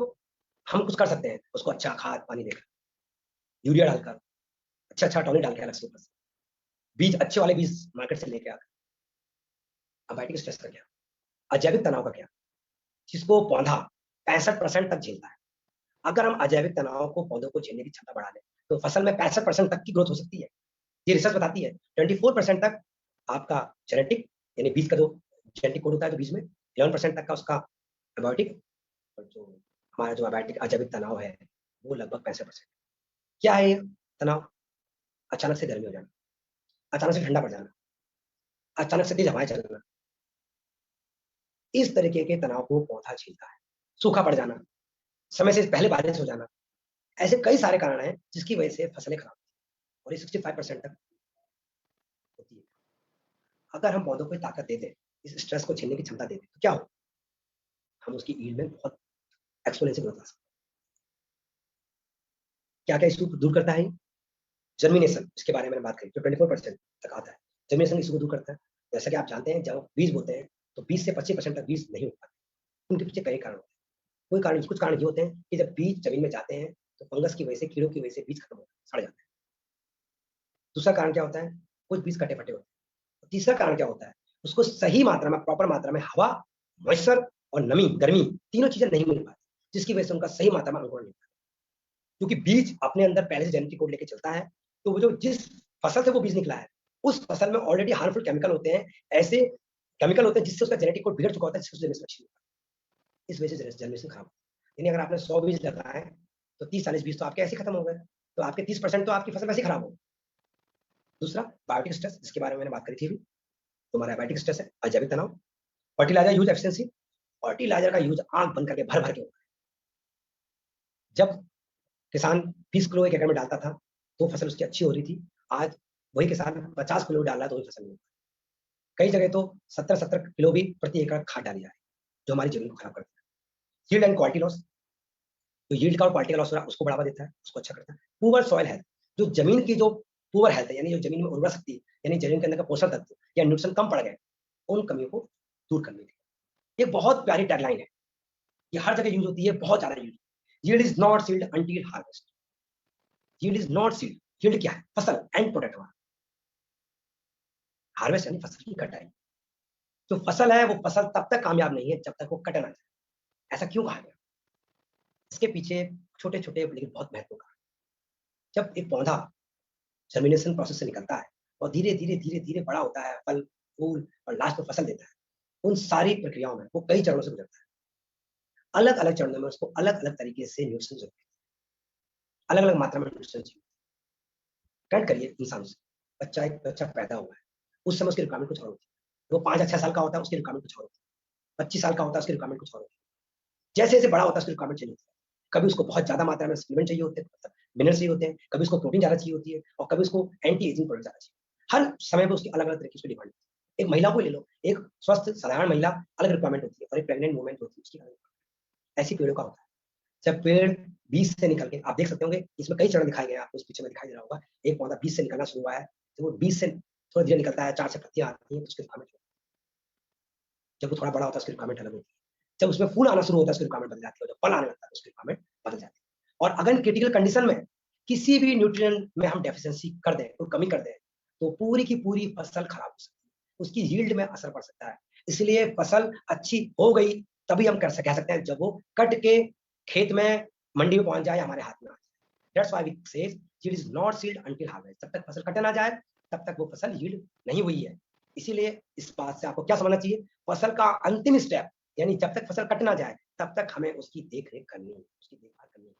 हम कुछ कर सकते हैं, उसको अच्छा खाद पानी देकर, यूरिया डालकर, अच्छा टॉनिक डाल के अलग से ऊपर से, बीज अच्छे वाले बीज मार्केट से लेके आकर। अबायोटिक स्ट्रेस का क्या? अजैविक तनाव का क्या, जिसको पौधा 65% तक झेलता है। अगर हम अजैविक तनाव को, पौधों को झेलने की क्षमता बढ़ा दें, तो फसल में 65% तक की ग्रोथ हो सकती है। ये रिसर्च बताती है। 24% तक आपका जेनेटिक, यानी बीज का जो जेनेटिक कोड होता है, तो बीज में 11% तक का उसका एबायोटिक, और जो हमारा जो एबायोटिक अजैविक तनाव है वो लगभग 65%। क्या है ये तनाव? अचानक से गर्मी हो जाना, अचानक से ठंडा पड़ जाना, अचानक से तेज हवाएं चलना, इस तरीके के तनाव को पौधा झेलता है। सूखा पड़ जाना, समय से पहले बारिश हो जाना, ऐसे कई सारे कारण हैं जिसकी वजह से फसलें खराब होती हैं और ये 65% तक होती है। अगर हम पौधों को ताकत दे दें, इस स्ट्रेस को झेलने की क्षमता दे दें, तो क्या हो? हम उसकी यील्ड में बहुत एक्सपोनेंशियल ग्रोथ ला सकते हैं। क्या-क्या इसको दूर करता है? जर्मिनेशन, इसके बारे में मैंने बात करी, तो 24% तक आता है। जर्मिनेशन इसको दूर करता है। जैसा कि आप जानते हैं, जब बीज बोते हैं, तो 20 से 25% तक बीज नहीं हो पाते। उनके पीछे कई कारण होते हैं। कोई कारण कुछ कारण ये होते हैं कि जब बीज जमीन में जाते हैं, तो फंगस की वजह से, कीड़ों की वजह से बीज खत्म हो जाते हैं, सड़ जाते हैं। दूसरा कारण क्या होता है? कुछ बीज कटे-फटे होते हैं। तीसरा कारण क्या होता है? उसको सही मात्रा में, प्रॉपर मात्रा में हवा, मॉइस्चर और नमी, गर्मी, तीनों चीजें नहीं मिल पाती, जिसकी वजह से उनका सही मात्रा में अंकुरण नहीं होता। क्योंकि बीज अपने अंदर पहले से जेनेटिक कोड लेके चलता है, तो वो जो जिस फसल से वो बीज निकला है, उस फसल में ऑलरेडी हार्मफुल केमिकल होते हैं, ऐसे केमिकल होते हैं जिससे उसका जेनेटिक कोड बिगड़ चुका होता है, जिससे जनरेशन अच्छी नहीं होती। इस वजह से जनरेशन खराब होती है। यानी अगर आपने 100 बीज लगाए, तो 30-40 बीज तो आपके ऐसे खत्म हो गए, तो आपके 30% तो आपकी फसल वैसे ही खराब हो। दूसरा, बायोटिक स्ट्रेस, जिसके बारे में मैंने बात करी थी अभी, तुम्हारा बायोटिक स्ट्रेस है, अजैविक तनाव, फर्टिलाइजर यूज एफिशिएंसी, फर्टिलाइजर का यूज आंख बंद करके भर-भर के होता है। जब किसान 20 किलो एक एकड़ में डालता था, तो फसल उसकी अच्छी हो रही थी। आज वही किसान 50 किलो डाल रहा है, तो वही फसल नहीं हो रही। कई जगह तो 70-70 किलो भी प्रति एकड़ खाद डाली जा रही है, जो हमारी जमीन को खराब करता है। यील्ड एंड क्वालिटी लॉस, जो यील्ड का और क्वालिटी का लॉस हो रहा है, उसको बढ़ावा देता है, उसको अच्छा करता है। पुअर सॉइल हेल्थ, जो जमीन की जो पुअर हेल्थ है, यानी जो जमीन में उर्वरा शक्ति, यानी जमीन के अंदर का पोषक तत्व या न्यूट्रिशन कम पड़ गए, उन कमियों को दूर करने के लिए। ये बहुत प्यारी टैगलाइन है, ये हर जगह यूज होती है, बहुत ज्यादा use. Yield is not sealed until harvest. Yield is not sealed, yield क्या है? फसल, एंड प्रोडक्ट हमारा। हार्वेस्ट यानी फसल की कटाई। जो फसल है, वो फसल तब तक कामयाब नहीं है जब तक वो कटे ना जाए। ऐसा क्यों कहा गया? इसके पीछे छोटे-छोटे लेकिन बहुत महत्वपूर्ण कारण। जब एक पौधा जर्मिनेशन प्रोसेस से निकलता है और धीरे-धीरे, धीरे-धीरे बड़ा होता है, फल, फूल और लास्ट में फसल देता है, उन सारी प्रक्रियाओं में वो कई चरणों से गुजरता है। अलग-अलग चरणों में उसको अलग-अलग तरीके से न्यूट्रिशन जरूरत है, अलग-अलग मात्रा में न्यूट्रिशन चाहिए। कनेक्ट करिए इंसान से। एक बच्चा पैदा हुआ है, उस समय उसकी रिक्वायरमेंट कुछ और होती है। वो 5 या 6 साल का होता है, उसकी रिक्वायरमेंट कुछ और होती है। 25 साल का होता है, उसकी रिक्वायरमेंट कुछ और होती है। जैसे-जैसे बड़ा होता है, उसकी रिक्वायरमेंट चेंज होती है। कभी उसको बहुत ज़्यादा मात्रा में सप्लीमेंट चाहिए होते हैं, मतलब मिनरल्स चाहिए होते हैं, कभी उसको प्रोटीन ज़्यादा चाहिए होती है और कभी उसको एंटी एजिंग प्रोडक्ट ज़्यादा चाहिए। हर समय पे उसकी अलग-अलग तरीके की डिमांड होती है। एक महिला को ले लो, एक स्वस्थ साधारण महिला अलग रिक्वायरमेंट होती है और एक प्रेग्नेंट वुमन होती है, उसकी अलग। ऐसी पेड़ों का होता है। जब पेड़ बीज से निकल के, आप देख सकते होंगे, इसमें कई चरण दिखाए गए हैं, आपको इस पिक्चर में दिखाई दे रहा होगा। एक पौधा बीज से निकलना शुरू हुआ है, तो वो बीज से थोड़ा धीरे निकलता है, 4 से पत्तियाँ आती हैं, तो उसकी रिक्वायरमेंट, जब वो थोड़ा बड़ा होता है, उसकी रिक्वायरमेंट अलग होती है। जब उसमें फूल आना शुरू होता है, उसकी रिक्वायरमेंट बदल जाती है, और जब फल आने लगता है, उसकी रिक्वायरमेंट बदल जाती है। और अगर क्रिटिकल कंडीशन में किसी भी न्यूट्रिएंट में हम डेफिशिएंसी कर दें, कोई कमी कर दें, तो पूरी की पूरी फसल खराब हो सकती है, उसकी यील्ड में असर पड़ सकता है। इसलिए फसल अच्छी हो गई, तभी हम कह सकते हैं जब वो कट के खेत में, मंडी में पहुंच जाए, हमारे हाथ में आ जाए। That's why we say yield is not sealed until harvest. जब तक फसल कटे ना जाए, तब तक वो फसल यील्ड नहीं हुई है। इसीलिए इस बात से आपको क्या समझना चाहिए? फसल का अंतिम स्टेप, यानी जब तक फसल कट ना जाए, तब तक हमें उसकी देख-रेख करनी है, उसकी देखभाल करनी है।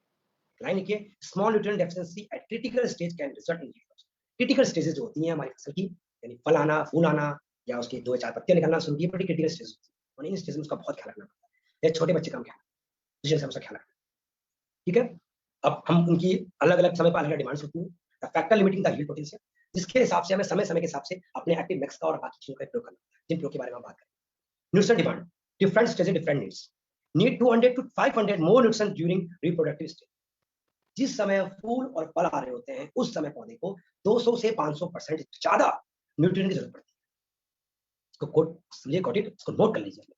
लाइन लिखिए, small nutrient deficiency eight critical stage can result in yield loss. Critical stages जो होती हैं हमारी फसल की, यानी फल आना, फूल आना या उसकी 2 या 4 पत्तियाँ निकलना शुरू, ये बड़ी क्रिटिकल स्टेज होती है और इन स्टेज में उसका बहुत ख्याल रखना पड़ता है। या छोटे बच्चे का ख्याल, विशेष से उसका ख्याल रखना, ठीक है? अब हम उनकी अलग-अलग समय पर अलग-अलग डिमांड्स होती हैं। The factor limiting the yield potential, जिसके हिसाब से हमें समय-समय के हिसाब से अपने एक्टिव मैक्स का और बाकी चीज़ों का प्रयोग करना होता है, जिन प्रयोग के बारे में हम बात करें। Nutrition demand, different stage different needs, need 200 to 500 more nutrition during reproductive stage। जिस समय फूल और फल आ रहे होते हैं, उस समय पौधे को 200 से 500% ज्यादा न्यूट्रिएंट की जरूरत पड़ती है। इसको कोट समझिए, गॉट इट, इसको नोट कर लीजिए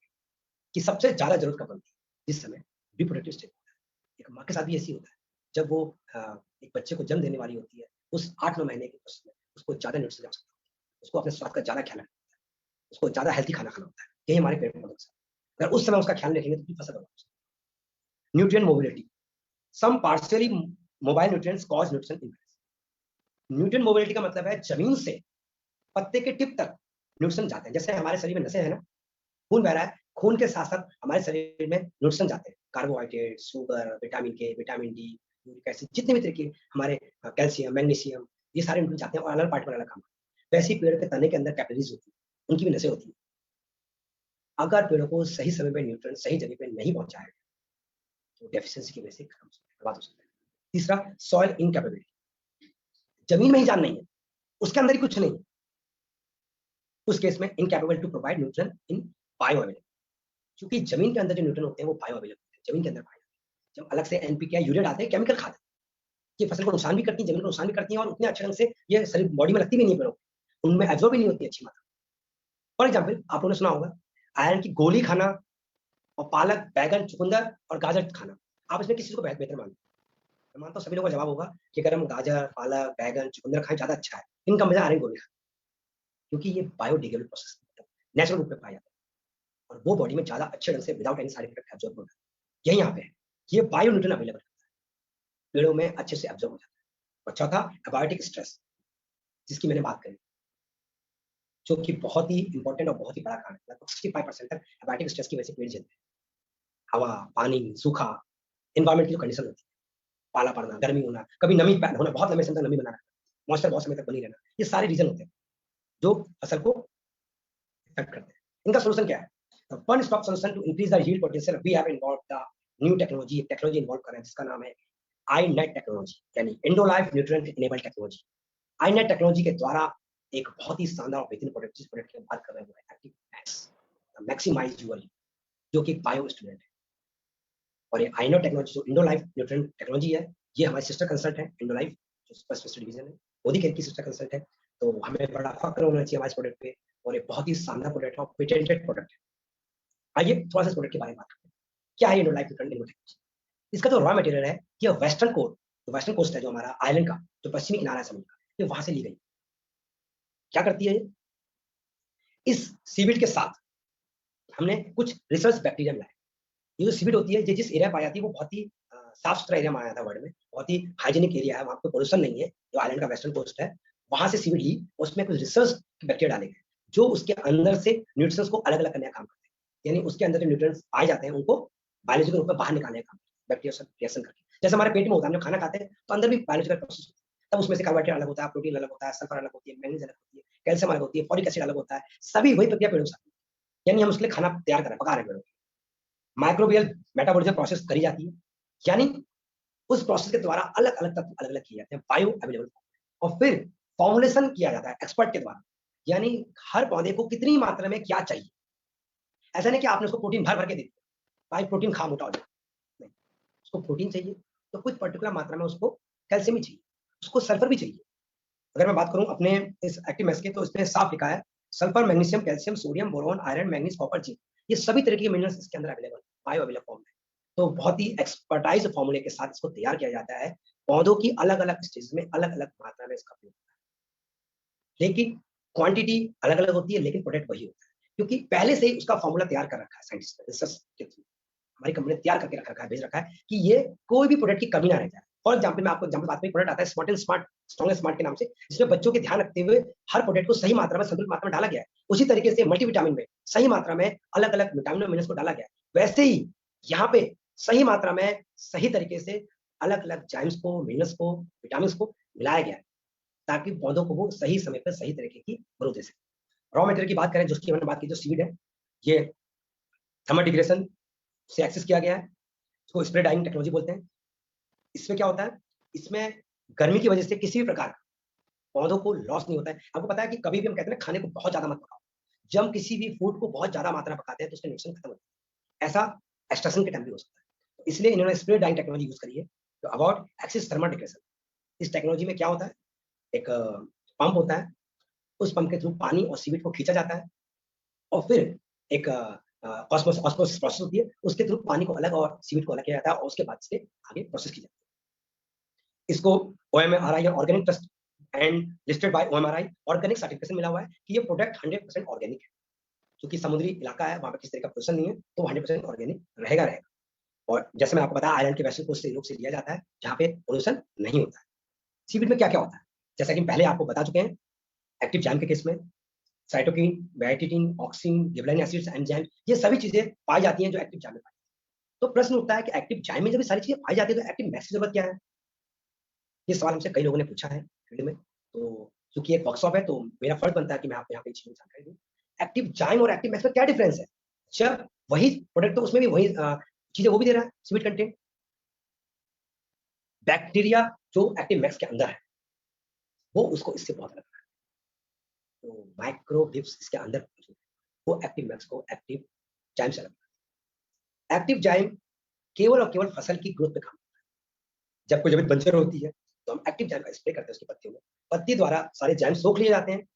कि सबसे ज्यादा जरूरत कब बनती है? जिस समय रिप्रोडक्टिव स्टेज होता है। एक माँ के साथ भी ऐसी होता है, जब वो एक बच्चे को जन्म देने वाली होती है, उस 8-9 महीने के उसमें उसको ज्यादा न्यूट्रिशन की आवश्यकता होती है, उसको अपने स्वास्थ्य का ज्यादा ख्याल रखना होता है, उसको ज्यादा हेल्थी खाना खाना होता है। यही हमारे पेड़ पौधों के साथ, अगर उस समय उसका ख्याल रखेंगे तो फसल बर्बाद हो सकती है। Nutrient mobility, some partially mobile nutrients cause nutrition imbalance. Nutrient mobility का मतलब है जमीन से पत्ते के टिप तक न्यूट्रिशन जाते हैं। जैसे हमारे शरीर में नसें हैं ना, खून बह रहा है, खून के साथ साथ हमारे शरीर में न्यूट्रिशन जाते हैं, कार्बोहाइड्रेट, शुगर, विटामिन के, विटामिन डी, यूरिक एसिड, जितने भी तरीके हमारे कैल्शियम, मैग्नीशियम, ये सारे न्यूट्रिएंट जाते हैं और अलग पार्ट पर अलग काम करते हैं। वैसे ही पेड़ के तने के अंदर कैपिलरीज होती है, उनकी भी नसें होती हैं। अगर पेड़ों को सही समय पे न्यूट्रिएंट सही जगह पे नहीं पहुंचाया गया तो डेफिशिएंसी की वजह से बर्बाद हो सकता है। तीसरा, सॉइल इनकैपेबिलिटी, जमीन में ही जान नहीं है, उसके अंदर ही कुछ नहीं, उस केस में incapable to provide nutrient in bioavailable, क्योंकि जमीन के अंदर जो न्यूट्रिएंट होते हैं वो बायो अवेलेबल होते हैं, जमीन के अंदर पाए जाते हैं। जब अलग से एनपीके या यूरिया डालते हैं, केमिकल खाद है, ये फसल को नुकसान भी करती है, जमीन को नुकसान भी करती है, और उतने अच्छे ढंग से ये शरीर बॉडी में लगती भी नहीं है, उनमें एब्जॉर्ब भी नहीं होती अच्छी मात्रा। फॉर एग्जाम्पल, आप लोगों ने सुना होगा आयरन की गोली खाना और पालक, बैगन, चुकंदर और गाजर खाना, आप इसमें किस चीज को बेहतर मानते हैं? मैं मानता हूँ सभी लोगों का जवाब होगा कि अगर हम गाजर, पालक, बैगन, चुकंदर खाएं ज्यादा अच्छा है, इनका मजा आयरन गोली खाना, क्योंकि ये बायोडिग्रेडेबल प्रोसेस नेचुरल रूप में पाया जाता है और वो बॉडी में ज्यादा अच्छे ढंग से without any side effect absorb होता है। यही यहाँ पे है, ये बायो न्यूट्रिएंट अवेलेबल करता है, पेड़ों में अच्छे से एब्जॉर्ब हो जाता है। और चौथा, एबायोटिक स्ट्रेस, जिसकी मैंने बात करी, जो कि बहुत ही इंपॉर्टेंट और बहुत ही बड़ा कारण है। लगभग 65% तक एबायोटिक स्ट्रेस की वजह से पेड़ जलते हैं। हवा, पानी, सूखा, एनवायरमेंट की जो कंडीशन होती है, पाला पड़ना, गर्मी होना, कभी नमी होना, बहुत लंबे समय तक नमी बना रहना, मॉइस्चर बहुत समय तक बनी रहना, ये सारे रीजन होते हैं जो फसल को इफेक्ट करते हैं। इनका सोल्यूशन क्या है? One stop solution to increase the yield potential, we have involve the new technology, technology involve कर रहे हैं जिसका नाम है iNet टेक्नोलॉजी, यानी एंडोलाइफ nutrient enable technology. iNet technology के द्वारा एक बहुत ही शानदार और बेहतरीन प्रोडक्ट, जिस प्रोडक्ट की बात कर रहे हैं वो है एक्टिव मैक्स, मैक्सिमाइज यूअर, जो कि बायो स्टूडेंट है। और ये iNet टेक्नोलॉजी जो इंडोलाइफ न्यूट्रिएंट टेक्नोलॉजी है, ये हमारी सिस्टर कंसल्ट है इंडोलाइफ, जो स्पेशलिस्ट डिवीजन है, मोदी केयर की सिस्टर कंसल्ट है। तो हमें बड़ा फक्र होना चाहिए हमारे प्रोडक्ट पे, और ये बहुत ही शानदार प्रोडक्ट है और पेटेंटेड प्रोडक्ट है। आइए थोड़ा सा इस प्रोडक्ट के बारे में बात करते हैं। क्या है इंडोलाइफ न्यूट्रिएंट टेक्नोलॉजी? इसका जो रॉ मटेरियल है, ये वेस्टर्न कोस्ट है, जो हमारा आइलैंड का जो पश्चिमी किनारा है समुद्र का, ये वहां से ली गई। क्या करती है? इस सीवीड के साथ हमने कुछ रिसर्च बैक्टीरिया मिलाया। ये जो सीवीड होती है, ये जिस एरिया पाई जाती है वो बहुत ही साफ सुथरा एरिया माना जाता है वर्ल्ड में, बहुत ही हाइजीनिक एरिया है, वहां पे पोल्यूशन नहीं है, जो आइलैंड का वेस्टर्न कोस्ट है। वहां से सीवीड ली, उसमें कुछ रिसर्च बैक्टीरिया डाले गए जो उसके अंदर से न्यूट्रिएंट्स को अलग अलग करने का काम करते हैं, यानी उसके अंदर जो न्यूट्रिएंट्स पाए जाते हैं उनको बायोलॉजिकल रूप में बाहर निकालने का काम बैक्टीरिया से रिएक्शन करके। जैसे हमारे पेट में होता है, हम जब खाना खाते हैं तो अंदर भी बायोलॉजिकल प्रोसेस होता है, तब उसमें से कार्बोहाइड्रेट अलग होता है, प्रोटीन अलग होता है, सल्फर अलग होती है, मैग्नीज अलग होती है, कैल्शियम अलग होती है, फॉलिक एसिड अलग होता है, सभी वही प्रक्रिया पेड़ों से, यानी हम उसके लिए खाना तैयार कर रहे हैं, पका रहे हैं पेड़ों। माइक्रोबियल मेटाबॉलिज्म प्रोसेस करी जाती है, यानी उस प्रोसेस के द्वारा अलग अलग तत्व अलग अलग किए जाते हैं बायो अवेलेबल, और फिर फॉर्मुलेशन किया जाता है एक्सपर्ट के द्वारा, यानी हर पौधे को कितनी मात्रा में क्या चाहिए। ऐसा नहीं कि आपने उसको प्रोटीन भर भर के दे दिया, भाई प्रोटीन खा मोटा हो जाए, नहीं, उसको प्रोटीन चाहिए तो कुछ पर्टिकुलर मात्रा में उसको कैल्शियम भी चाहिए, उसको सल्फर भी चाहिए। अगर मैं बात करूं अपने इस एक्टिव मैक्स की, तो इसमें साफ लिखा है sulphur, magnesium, calcium, sodium, boron, iron, manganese, copper, zinc, ये सभी तरह के मिनरल्स इसके अंदर अवेलेबल बायो अवेलेबल फॉर्म में। तो बहुत ही एक्सपर्टाइज फॉर्मूले के साथ इसको तैयार किया जाता है, पौधों की अलग अलग स्टेज में अलग अलग मात्रा में इसका प्रयोग होता है, लेकिन क्वांटिटी अलग अलग होती है, लेकिन प्रोडक्ट वही होता है, क्योंकि पहले से ही उसका फॉर्मूला तैयार कर रखा है साइंटिस्ट ने, रिसर्च के थ्रू हमारी कंपनी ने तैयार करके रख रखा है, भेज रखा है कि ये कोई भी प्रोडक्ट की कमी ना रह जाए। फॉर एग्जाम्पल, मैं आपको एग्जाम्पल बात में प्रोडक्ट आता है smart and smart, strong and smart के नाम से, जिसमें बच्चों के ध्यान रखते हुए हर प्रोडक्ट को सही मात्रा में, संतुलित मात्रा में डाला गया है। उसी तरीके से मल्टीविटामिन में सही मात्रा में अलग अलग विटामिन और मिनरल्स को डाला गया है, वैसे ही यहाँ पे सही मात्रा में सही तरीके से अलग अलग जाइम्स को, मिनरल्स को, विटामिन को मिलाया गया है, ताकि पौधों को वो सही समय पर सही तरीके की ग्रोथ दे सके। रॉ मटेरियल की बात करें, जिसकी हमने बात की, जो सीड है, ये थर्मोडिग्रेशन से एक्सेस किया गया है, इसको स्प्रे डाइंग टेक्नोलॉजी बोलते हैं। इसमें क्या होता है, इसमें गर्मी की वजह से किसी भी प्रकार का पौधों को लॉस नहीं होता है। आपको पता है कि कभी भी हम कहते हैं ना, खाने को बहुत ज्यादा मत पकाओ, जब हम किसी भी फूड को बहुत ज्यादा मात्रा में पकाते हैं तो उसका न्यूट्रिशन खत्म होता है, ऐसा एक्सट्रैक्शन के टाइम भी हो सकता है। तो इसलिए इन्होंने स्प्रे डाइंग टेक्नोलॉजी यूज करी है, तो अबाउट एक्सिस थर्मोडिग्रेशन। इस टेक्नोलॉजी में क्या होता है, एक पंप होता है, उस पंप के थ्रू पानी और सीवेज को खींचा जाता है, और फिर एक ऑस्मोसिस प्रोसेस होती है, उसके थ्रू पानी को अलग और सीवेज को अलग किया जाता है, और उसके बाद से आगे प्रोसेस की जाती है। इसको OMRI या organic trust and listed by OMRI organic certification मिला हुआ है कि ये प्रोडक्ट 100% ऑर्गेनिक है, क्योंकि समुद्री इलाका है, वहां पर किसी तरह का पोल्यूशन नहीं है, तो 100% ऑर्गेनिक रहेगा। और जैसे मैं आपको बताया, आयरलैंड के वेस्टर्न कोस्ट से लोग से लिया जाता है, जहाँ पे पोल्यूशन नहीं होता है। सीवीड में क्या क्या होता है, जैसा कि पहले आपको बता चुके हैं, एक्टिव जाइम के केस में साइटोकिन, बेटिडिन, ऑक्सिन, गिबरेलिक एसिड्स, एंजाइम, ये सभी चीजें पाई जाती हैं जो एक्टिव जाइम में पाई जाती हैं। तो प्रश्न उठता है कि एक्टिव जाइम में जब ये सारी चीजें पाई जाती है तो एक्टिव मैक्स की जरूरत क्या है? ये सवाल हमसे कई लोगों ने पूछा है फील्ड में। तो क्योंकि एक वर्कशॉप है, तो मेरा फर्ज बनता है कि मैं आपको यहाँ पे जानकारी दूं। एक्टिव जाइम और एक्टिव मैक्स में क्या डिफरेंस है? जब वही प्रोडक्ट तो उसमें भी वही चीजें वो भी दे रहा है सीवीड कंटेंट। बैक्टीरिया जो एक्टिव मैक्स के अंदर है वो उसको इससे बहुत अलग है। तो माइक्रोबिब्स इसके अंदर वो एक्टिव मैक्स को एक्टिव जाइम से अलग है। एक्टिव जाइम केवल और केवल फसल की ग्रोथ पे काम करता है। जब कोई जमीन बंजर होती है तो हम एक्टिव जाइम का स्प्रे करते हैं उसकी पत्तियों में। पत्ती द्वारा सारे जाइम सोख लिए जाते हैं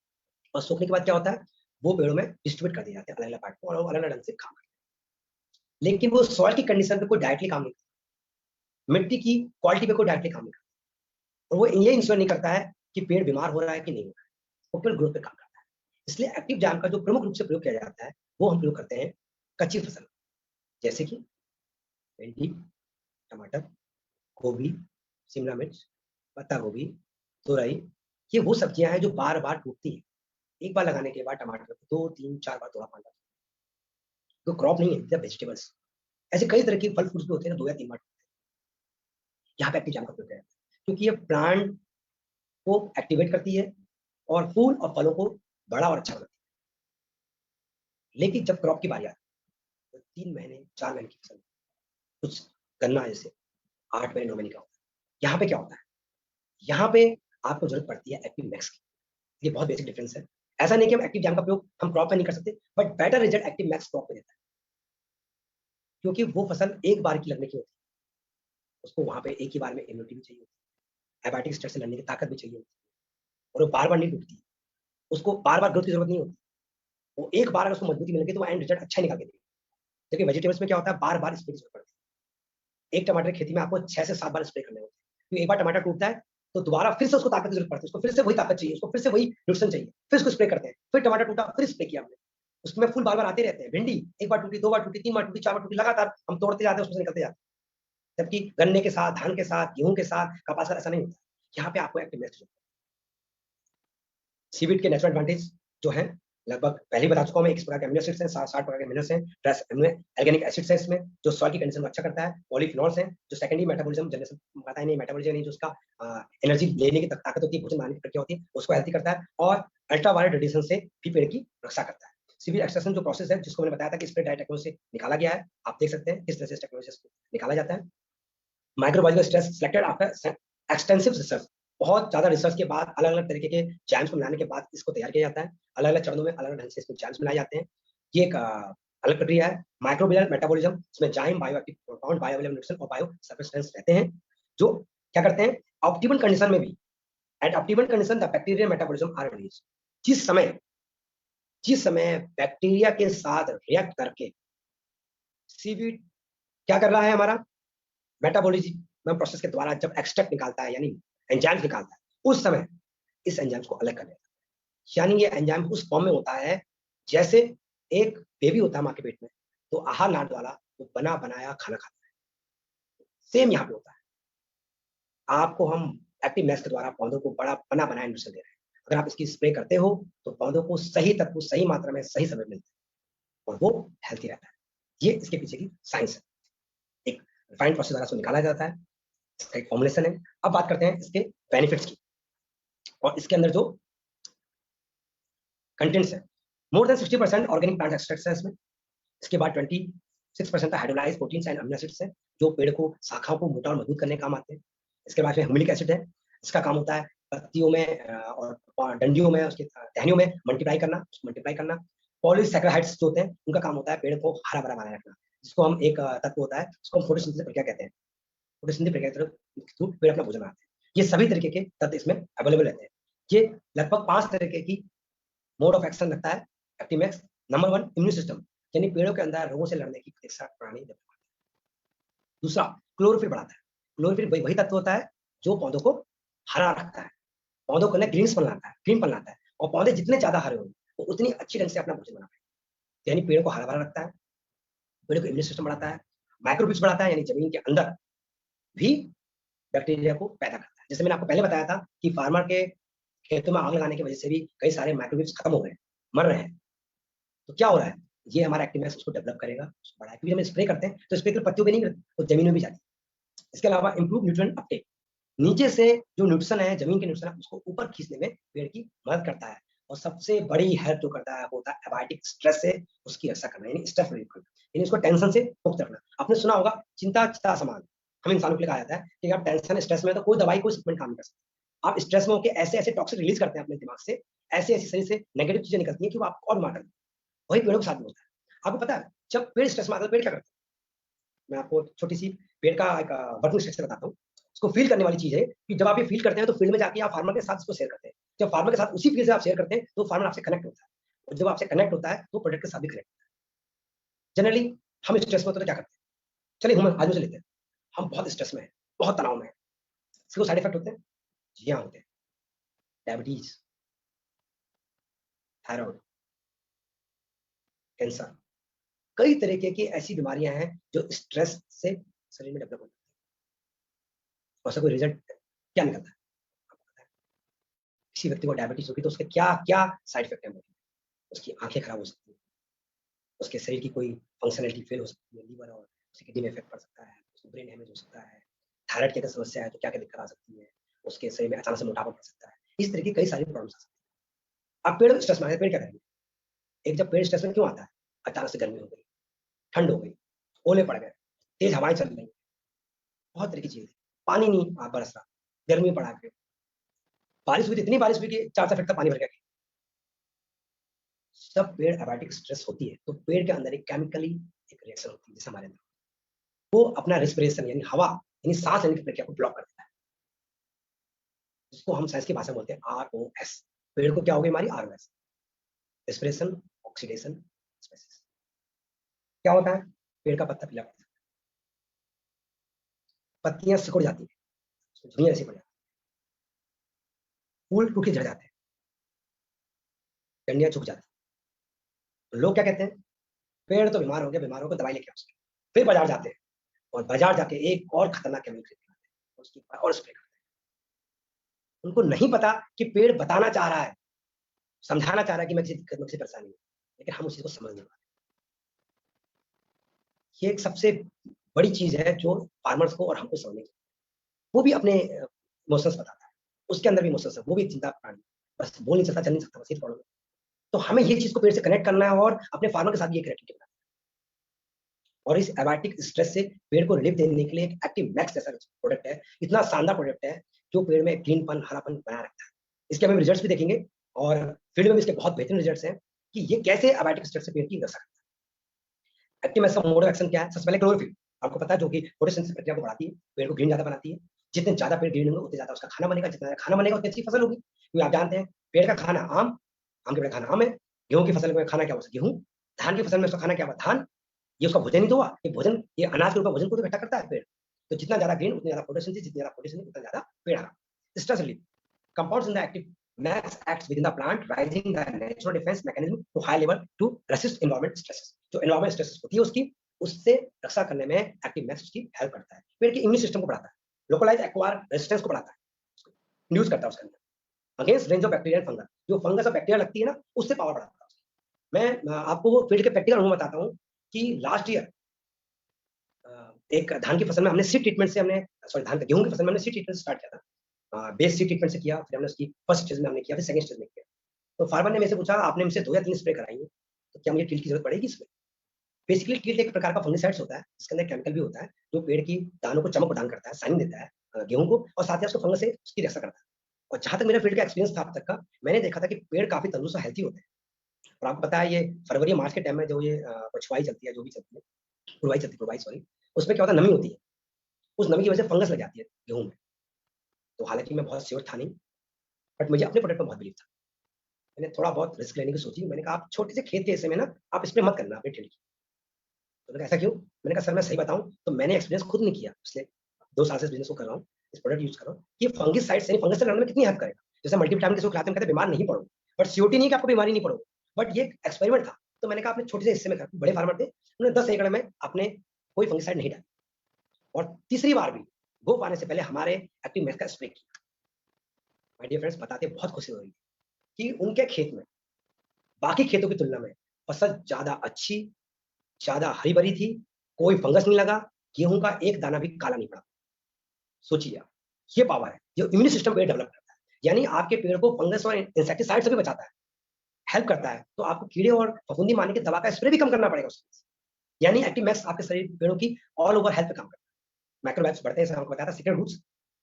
और सोखने के बाद क्या होता है, वो पेड़ों में डिस्ट्रीब्यूट कर दिए जाते हैं अलग अलग पार्ट को, और अलग अलग ढंग से काम करते हैं। लेकिन वो सॉइल की कंडीशन पे कोई डायरेक्टली काम नहीं करता, मिट्टी की क्वालिटी पे कोई डायरेक्टली काम नहीं करता, और वो ये इंश्योर नहीं करता है कि पेड़ बीमार हो रहा है कि नहीं हो रहा है, वो केवल ग्रोथ पे काम करता है। इसलिए एक्टिव जाइम का जो प्रमुख रूप से प्रयोग किया जाता है वो हम प्रयोग करते हैं कच्ची फसल, जैसे कि भिंडी, टमाटर, गोभी, शिमला मिर्च, पत्ता गोभी, तुरई। ये वो सब्जियां हैं जो बार बार टूटती हैं। एक बार लगाने के बाद टमाटर को 2, 3, 4 बार तोड़ा पाना, तो क्रॉप नहीं है, वेजिटेबल्स। ऐसे कई तरह के फल फ्रूट्स भी होते हैं 2 या 3 बार टूटते हैं। यहाँ पे एक्टिव जाइम का प्रयोग किया जाता है क्योंकि ये प्लांट को एक्टिवेट करती है और फूल और फलों को बड़ा और अच्छा बनाती है। लेकिन जब क्रॉप की बारी आती है तो 3 महीने 4 महीने की फसल, कुछ गन्ना जैसे 8 महीने 9 महीने का होता है। यहाँ पे क्या होता है, यहाँ पे आपको जरूरत पड़ती है एक्टिव मैक्स की। ये बहुत बेसिक डिफरेंस है। ऐसा नहीं कि हम एक्टिव जाइम का प्रयोग हम क्रॉप पे नहीं कर सकते, but better result active max crop पे देता है क्योंकि वो फसल एक बार की लगने की होती है। उसको वहां पे एक ही बार में इम्यूनिटी भी चाहिए होती है, एबायोटिक स्ट्रेस से लड़ने की ताकत भी चाहिए होती है, और वो बार बार नहीं टूटती, उसको बार बार ग्रोथ की जरूरत नहीं होती। वो एक बार अगर उसको मजबूती मिलेगी तो वो एंड रिजल्ट अच्छा निकाल के देगी। देखिए वेजिटेबल्स में क्या होता है, बार बार स्प्रे की जरूरत पड़ती है। एक टमाटर की खेती में आपको 6 से 7 बार स्प्रे करने होते हैं, क्योंकि एक बार टमाटर टूटता है तो दोबारा फिर से उसको ताकत की जरूरत पड़ती है, उसको फिर से वही ताकत चाहिए, उसको फिर से वही न्यूट्रिशन चाहिए, फिर उसको स्प्रे करते हैं, फिर टमाटर टूटा फिर स्प्रे किया हमने, उसमें फूल बार बार आते रहते हैं। भिंडी एक बार टूटी, 2 बार टूटी, 3 बार टूटी, 4 बार टूटी, लगातार हम तोड़ते जाते हैं, उसमें से निकलते जाते हैं। जबकि गन्ने के साथ, धान के साथ, गेहूं के साथ, कपास का ऐसा नहीं होता। यहाँ पे आपको एक्टिव मैक्स सीवीड के नेचुरल एडवांटेज जो है लगभग पहले ही बता चुका हूं मैं। 21 प्रकार के अमीनो एसिड्स हैं, 60 प्रकार के मिनरल्स हैं, ट्रेस ऑर्गेनिक एसिड्स हैं इसमें जो सॉइल की कंडीशन को अच्छा करता है, पॉलीफिनॉल्स हैं जो सेकेंडरी मेटाबॉलिज्म जनरेशन पता ही नहीं, मेटाबॉलिज्म नहीं जो उसका एनर्जी लेने की ताकत होती है, भोजन बनाने की प्रक्रिया होती है, उसको हेल्थी करता है, और अल्ट्रावायलेट रेडिएशन से भी पेड़ की रक्षा करता है। सीवीड एक्सट्रैक्शन जो प्रोसेस है जिसको मैंने बताया था कि स्प्रे डाई टेक्नोलॉजी से निकाला गया है, आप देख सकते हैं किस तरह से इस टेक्नोलॉजी से निकाला जाता है। Microbiological stress selected after extensive research, बहुत ज्यादा रिसर्च के बाद अलग अलग तरीके के जैम्स को मिलाने के बाद इसको तैयार किया जाता है। अलग अलग चरणों में अलग अलग ढंग से इसमें जैम्स मिलाए जाते हैं। ये एक अलग प्रक्रिया है। माइक्रोबियल मेटाबॉलिज्म, इसमें जाइम, बायोएक्टिव कंपाउंड, बायोअवेलेबल न्यूट्रिशन और बायो सब्सटेंस रहते हैं जो क्या करते हैं ऑप्टिमल कंडीशन में भी, at optimal condition the bacterial metabolism are release. जिस समय बैक्टीरिया के साथ रिएक्ट करके सीवीड क्या कर रहा है, हमारा मेटाबॉलिज्म प्रोसेस के द्वारा जब एक्सट्रैक्ट निकालता है यानी एंजाइम्स निकालता है, उस समय इस एंजाइम्स को अलग कर लेता है। यानी ये एंजाइम उस फॉर्म में होता है जैसे एक बेबी होता है मां के पेट में, तो आहार नाट वाला वो बना बनाया खाना खाता है, सेम यहाँ पे होता है। आपको हम एक्टिव मैक्स के द्वारा पौधों को बड़ा बना बनाया न्यूट्रिशन दे रहे हैं। अगर आप इसकी स्प्रे करते हो तो पौधों को सही तत्व सही मात्रा में सही समय मिलता है और वो हेल्थी रहता है। ये इसके पीछे की साइंस है। एक रिफाइंड प्रोसेस द्वारा निकाला जाता है, इसका एक फॉर्मुलेशन है। अब बात करते हैं इसके बेनिफिट्स की और इसके अंदर जो कंटेंट्स है। More than 60% organic plant extracts है इसमें। इसके बाद 26% hydrolysed proteins and amino acids हैं जो पेड़ को शाखाओं को मोटा और मजबूत करने का काम आते हैं। इसके बाद में ह्यूमिक एसिड है, इसका काम होता है पत्तियों में और डंडियों में, उसके टहनियों में मल्टीप्लाई करना। पॉलीसैकेराइड्स जो होते हैं उनका काम होता है पेड़ को हरा भरा बनाए रखना, जिसको हम एक तत्व होता है जिसको हम फोटोसिंथेसिस प्रक्रिया कहते हैं। फोटोसिंथेसिस प्रक्रिया के थ्रू पेड़ अपना भोजन बनाते हैं। ये सभी तरीके के तत्व इसमें अवेलेबल रहते हैं। ये लगभग 5 तरीके की मोड ऑफ एक्शन रखता है active max. Number 1 immune system, यानी पेड़ों के अंदर रोगों से लड़ने की प्रतिरक्षा प्रणाली डेवलप करता है। दूसरा क्लोरोफिल बढ़ाता है। क्लोरोफिल वही तत्व होता है जो पौधों को हरा रखता है, पौधों को ग्रीन बनाता है और पौधे जितने ज्यादा हरे होंगे वो उतनी अच्छी ढंग से अपना भोजन बना पाएंगे। यानी पेड़ को हरा भरा रखता है, पेड़ को इम्यून सिस्टम बढ़ाता है, माइक्रोबिट्स बढ़ाता है यानी जमीन के अंदर भी बैक्टीरिया को पैदा करता है। जैसे मैंने आपको पहले बताया था कि फार्मर के खेतों में आग लगाने की वजह से भी कई सारे माइक्रोबिट्स खत्म हो गए, मर रहे हैं। तो क्या हो रहा है, ये हमारा एक्टिव मैक्स उसको डेवलप करेगा, उसको बढ़ाएगा। क्योंकि हम स्प्रे करते हैं तो स्प्रे केवल पत्तियों पे नहीं करते, तो जमीन में भी जाती है। इसके अलावा इंप्रूव न्यूट्रिएंट अपटेक, नीचे से जो न्यूट्रिशन है जमीन के न्यूट्रिशन है उसको ऊपर खींचने में पेड़ की मदद करता है और सबसे बड़ी हेल्प जो करता है वो होता है एबायोटिक स्ट्रेस से उसकी रक्षा करना, यानी स्ट्रेस रिलीफ करना, यानी उसको टेंशन से मुक्त रखना। आपने सुना होगा चिंता चिता समान, हम इंसानों के लिए कहा जाता है कि आप टेंशन स्ट्रेस में तो कोई दवाई कोई सप्लीमेंट काम नहीं कर सकती। आप स्ट्रेस में होकर ऐसे ऐसे टॉक्सिक रिलीज करते हैं अपने दिमाग से, ऐसे ऐसी शरीर से नेगेटिव चीजें निकलती हैं कि वो आपको और बीमार करती है। वही पेड़ों के साथ भी होता है। आपको पता है जब पेड़ स्ट्रेस में आता है पेड़ क्या करता है? मैं आपको छोटी सी पेड़ का एक वर्किंग स्ट्रक्चर बताता हूँ। इसको फील करने वाली चीज है कि जब आप ये फील करते हैं तो फील्ड में जाके आप फार्मर के साथ इसको शेयर करते हैं। जब फार्मर के साथ उसी फील्ड से आप शेयर करते हैं तो फार्मर आपसे कनेक्ट होता है, और जब आपसे कनेक्ट होता है तो प्रोडक्ट के साथ भी कनेक्ट होता है। जनरली हम स्ट्रेस में होते तो क्या करते हैं? चलिए हम आज से लेते हैं, हम बहुत स्ट्रेस में हैं, बहुत तनाव में हैं, इसको साइड इफेक्ट होते हैं? जी हाँ होते हैं। डायबिटीज, थायराइड, कैंसर, कई तरीके की ऐसी बीमारियां हैं जो स्ट्रेस से शरीर में डेवलप होती है। उसका कोई रिजल्ट क्या निकलता है? किसी व्यक्ति को डायबिटीज होगी तो उसके क्या क्या साइड इफेक्ट है? उसकी आंखें खराब हो सकती हैं, उसके शरीर की कोई फंक्शनलिटी फेल हो सकती है, लीवर और उसकी किडनी में इफेक्ट पड़ सकता है, उसको ब्रेन डैमेज हो सकता है, थायराइड की अगर समस्या है तो क्या क्या दिक्कत आ सकती है, उसके शरीर में अचानक से मोटापा पड़ सकता है। इस तरह की कई सारी प्रॉब्लम्स आ सकती है। अब पेड़ स्ट्रेस में आए, पेड़ क्या करेंगे? एक जब पेड़ स्ट्रेस में क्यों आता है? अचानक से गर्मी हो गई, ठंड हो गई, ओले पड़ गए, तेज हवाएं चल रही, बहुत तरह की चीजें, पानी नहीं बरस रहा, गर्मी पड़ा के, बारिश हुई, इतनी बारिश हुई कि 4 फीट तक पानी भर गया। जब पेड़ एबायोटिक स्ट्रेस होती है तो पेड़ के अंदर एक केमिकली एक रिएक्शन होती है जैसे हमारे अंदर, वो अपना रेस्पिरेशन यानी हवा यानी सांस लेने की प्रक्रिया को ब्लॉक कर देता है, जिसको हम साइंस की भाषा में बोलते हैं ROS। पेड़ को क्या हो गई हमारी ROS, रेस्पिरेशन ऑक्सीडेशन स्पेसिस। क्या होता है? पेड़ का पत्ता पीला पड़ जाता है, पत्तियां सिकुड़ जाती है, झुर्रियां ऐसी पड़ जाती है, फूल टूट के झड़ जाते हैं, डंडियां झुक जाती है। तो लोग क्या कहते हैं? पेड़ तो बीमार हो गया, बीमार होकर दवाई लेके आओ उसकी। फिर बाजार जाते हैं और बाजार जाके एक और खतरनाक केमिकल खरीद के लाते हैं, उसके ऊपर और स्प्रे करते हैं। उनको नहीं पता कि पेड़ बताना चाह रहा है, समझाना चाह रहा है कि मैं किसी दिक्कत में, किसी परेशानी में, लेकिन हम उस चीज को समझ नहीं पाते। ये एक सबसे बड़ी चीज है जो फार्मर्स को और हमको समझने की, वो भी अपने इमोशंस बताता है, उसके अंदर भी इमोशंस है, वो भी चिंता प्राणी, बस बोल नहीं सकता, चल नहीं सकता, बस ये प्रॉब्लम है। तो हमें ये चीज को पेड़ से कनेक्ट करना है और अपने फार्मर के साथ ये कनेक्टिविटी बनाना है। और इस एबायोटिक स्ट्रेस से पेड़ को रिलीफ देने के लिए एक एक्टिव मैक्स जैसा प्रोडक्ट है, इतना शानदार प्रोडक्ट है जो पेड़ में ग्रीनपन हरापन बनाए रखता है। इसके हम रिजल्ट्स भी देखेंगे और फील्ड में भी इसके बहुत बेहतरीन रिजल्ट्स हैं कि ये कैसे एबायोटिक स्ट्रेस से पेड़ की रक्षा करता है। एक्टिव मैक्स का मोड ऑफ एक्शन क्या है? सबसे पहले क्लोरोफिल, आपको पता है, जो कि फोटोसिंथेसिस प्रक्रिया को बढ़ाती है, पेड़ को ग्रीन ज्यादा बनाती है। जितने ज्यादा पेड़ ग्रीन होंगे उतने ज्यादा उसका खाना बनेगा, जितना खाना बनेगा उतनी अच्छी फसल होगी। क्योंकि आप जानते हैं पेड़ का खाना आम, आम के पेड़ का खाना आम है, गेहूं की फसल में खाना क्या हुआ? गेहूं। धान की फसल में उसका खाना क्या हुआ? धान। ये उसका भोजन ही तो हुआ, ये भोजन, ये अनाज के रूप में भोजन को तो इकट्ठा करता है पेड़। तो जितना ज्यादा ग्रीन उतनी ज्यादा फोटोसिंथेसिस, जितनी ज्यादा फोटोसिंथेसिस उतना ज्यादा पेड़ हरा। Stress relief, compounds in the active mass acts within the plant, rising the natural defense mechanism to high level to resist environment stresses। जो environment stresses होती है उसकी, उससे रक्षा करने में एक्टिव मैक्स उसकी हेल्प करता है। पेड़ के इम्यून सिस्टम को बढ़ाता है, लोकलाइज एक्वायर रेजिस्टेंस को बढ़ाता है, इंड्यूस करता है उसके अंदर against range of bacteria and fungus. जो फंगस और बैक्टीरिया लगती है ना, उससे पावर बढ़ाता है। मैं आपको वो फील्ड के प्रैक्टिकल अनुभव बताता हूँ कि लास्ट ईयर एक धान की फसल में हमने सीड ट्रीटमेंट से हमने, सॉरी धान गेहूं की फसल में हमने सीड ट्रीटमेंट स्टार्ट किया था। बेस सीड ट्रीटमेंट से किया, फिर हमने उसकी फर्स्ट स्टेज में हमने किया, फिर सेकंड स्टेज में किया। तो फार्मर ने मेरे से पूछा आपने हमसे 2 या 3 स्प्रे कराई है, तो क्या मुझे टिल्ट की जरूरत पड़ेगी इसमें? बेसिकली टिल्ट एक प्रकार का फंगिसाइड्स होता है जिसके अंदर केमिकल भी होता है जो पेड़ की दानों को चमक प्रदान करता है, शाइनिंग देता है गेहूं को, और साथ ही उसको फंगस से उसकी रक्षा करता है। और जहां तक मेरा फील्ड का एक्सपीरियंस था अब तक का, मैंने देखा था कि पेड़ काफी तंदुरुस्त और हेल्थी होते हैं। और आपको पता है ये फरवरी मार्च के टाइम में जो ये पछुआई चलती है, जो भी चलती है, पुरवाई सॉरी, उसमें क्या होता है, नमी होती है, उस नमी की वजह से फंगस लग जाती है गेहूं में। तो हालांकि मैं बहुत श्योर था नहीं, बट मुझे अपने प्रोडक्ट पर बहुत बिलीव था। मैंने थोड़ा बहुत रिस्क लेने की सोची, मैंने कहा आप छोटे से खेत के हिस्से में ना आप स्प्रे मत करना अपने टिल्ट की। तो मैंने कहा ऐसा क्यों? मैंने कहा सर मैं सही बताऊं तो मैंने एक्सपीरियंस खुद नहीं किया, पिछले 2 साल से बिजनेस को कर रहा हूँ, इस प्रोडक्ट यूज कर रहा हूँ, ये फंगिसाइड से फंगस से लड़ने में कितनी हेल्प करेगा। जैसे मल्टीविटामिन किसी को खिलाते हैं, कहते हैं बीमार नहीं पड़ोगे, बट सीओटी नहीं कि आपको बीमारी नहीं पड़ोगे, बट ये एक्सपेरिमेंट था। तो मैंने कहा अपने छोटे से हिस्से में कर, बड़े फार्मर थे, उन्होंने 10 एकड़ में अपने कोई फंगिसाइड नहीं डाली, और तीसरी बार भी वो पाने से पहले हमारे एक्टिव मैक्स का स्प्रे किया। माय डियर फ्रेंड्स, बताते बहुत खुशी हो रही है कि उनके खेत में बाकी खेतों की तुलना में फसल ज्यादा अच्छी, ज्यादा हरी भरी थी, कोई फंगस नहीं लगा, गेहूं का एक दाना भी काला नहीं पड़ा। सोचिए आप, ये पावर है जो इम्यून सिस्टम पेड़ डेवलप करता है, यानी आपके पेड़ को फंगस और इंसेक्टिसाइड से भी बचाता है। हेल्प करता है तो आपको कीड़े और फफूंदी मारने की दवा का स्प्रे भी कम करना पड़ेगा उसमें। यानी एक्टिमैक्स आपके शरीर पेड़ों की ऑल ओवर हेल्थ पे काम करता है। माइक्रोवेव्स बढ़ते हैं, आपको बताया था सीक्रेट रूट्स,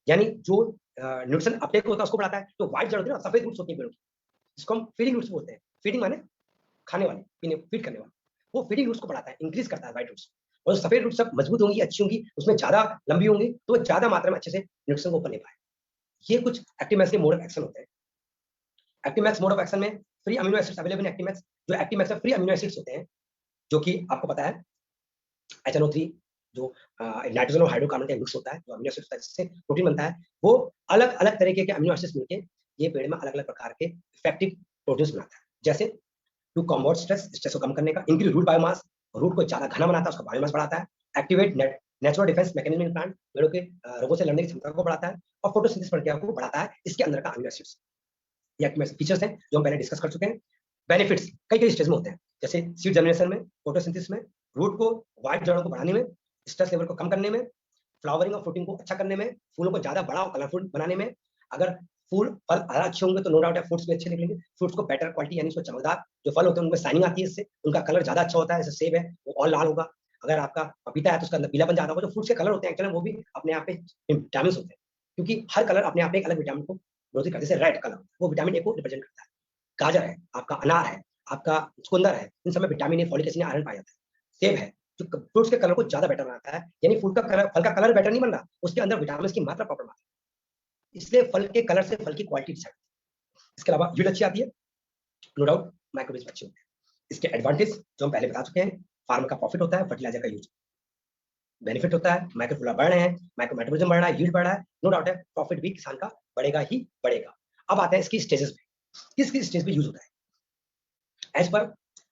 यानी जो न्यूट्रिशन अपटेक होता है उसको बढ़ाता है। तो व्हाइट जड़ होती है ना, सफेद रूट्स होती है पेड़ों की, जिसको हम फीडिंग रूट्स बोलते हैं। फीडिंग माने खाने वाले, पीने, फीड करने वाले। वो फीडिंग रूट्स को बढ़ाता है, इंक्रीज करता है व्हाइट रूट्स। और सफेद रूट्स सब मजबूत होंगी, अच्छी होंगी, उसमें ज्यादा लंबी होंगी, तो वो ज्यादा मात्रा में अच्छे से न्यूट्रिशन को ऊपर ले पाए। ये कुछ एक्टिमैक्स के मोड ऑफ एक्शन होते हैं। एक्टिमैक्स मोड ऑफ एक्शन में फ्री अमीनो एसिड्स अवेलेबल है। एक्टिमैक्स जो एक्टिमैक्स में फ्री अमीनो एसिड्स होते हैं, जो कि आपको पता है HNO3 जो नाइट्रोजन और हाइड्रोकार्बन का मिक्स होता है, जो अमीनो एसिड होता है जिससे प्रोटीन बनता है, वो अलग अलग तरीके के अमीनो एसिड्स मिलके ये पेड़ में अलग अलग प्रकार के इफेक्टिव प्रोटीन्स बनाता है। जैसे टू कॉम्बैट स्ट्रेस, स्ट्रेस को कम करने का, इंक्रीज रूट बायोमास, रूट को ज्यादा घना बनाता है, उसका बायोमास बढ़ाता है, activate natural defence mechanism in plant, पेड़ों के रोगों से लड़ने की क्षमता को बढ़ाता है, और फोटोसिंथेसिस प्रक्रिया को बढ़ाता है इसके अंदर का अमीनो एसिड्स। ये एक्टिव फीचर्स हैं जो हम पहले डिस्कस कर चुके हैं। बेनिफिट्स कई कई स्टेज में होते हैं, जैसे सीड जर्मिनेशन में, फोटोसिंथेसिस में, रूट को व्हाइट जड़ों को बढ़ाने में, स्ट्रेस लेवल को कम करने में, फ्लावरिंग और फ्रूटिंग को अच्छा करने में, फूलों को ज्यादा बड़ा और कलरफुल बनाने में। अगर फूल फल ज्यादा अच्छे होंगे तो नो डाउट है फ्रूट्स भी अच्छे निकलेंगे। फ्रूट्स को बेटर क्वालिटी यानी उसको चमकदार जो फल होते हैं उनमें शाइनिंग आती है, इससे उनका कलर ज्यादा अच्छा होता है। जैसे सेब है वो और लाल होगा, अगर आपका पपीता है तो उसका अंदर पीलापन ज्यादा होगा। जो फ्रूट्स के कलर होते हैं एक्चुअली वो भी अपने आप में विटामिन होते हैं, क्योंकि हर कलर अपने आप में एक अलग विटामिन को विरोधी करता है। जैसे रेड कलर वो विटामिन ए को रिप्रेजेंट करता है, गाजर है, आपका अनार है, आपका चुकंदर है, इन सब में vitamin A, folic acid, iron पाया जाता है। सेब है जो फ्रूट्स के कलर को ज्यादा बेटर बनाता है, यानी फल का कलर बेटर नहीं बन रहा, उसके अंदर विटामिन की मात्रा प्रॉपर आती है, इसलिए फल के कलर से फल की क्वालिटी डिसाइड होती है। इसके अलावा यील्ड अच्छी आती है, नो डाउट माइक्रोवेज अच्छे होते हैं। इसके एडवांटेज जो हम पहले बता चुके हैं, फार्म का प्रॉफिट होता है, फर्टिलाइजर का यूज बेनिफिट होता है, माइक्रोफुला बढ़ रहे हैं, माइक्रो मेटाबॉलिज्म बढ़ रहा है, यील्ड बढ़ रहा है, नो डाउट है प्रॉफिट भी किसान का बढ़ेगा ही बढ़ेगा। अब आते हैं इसकी स्टेजेस पे, किस किस स्टेज पे यूज होता है। एज पर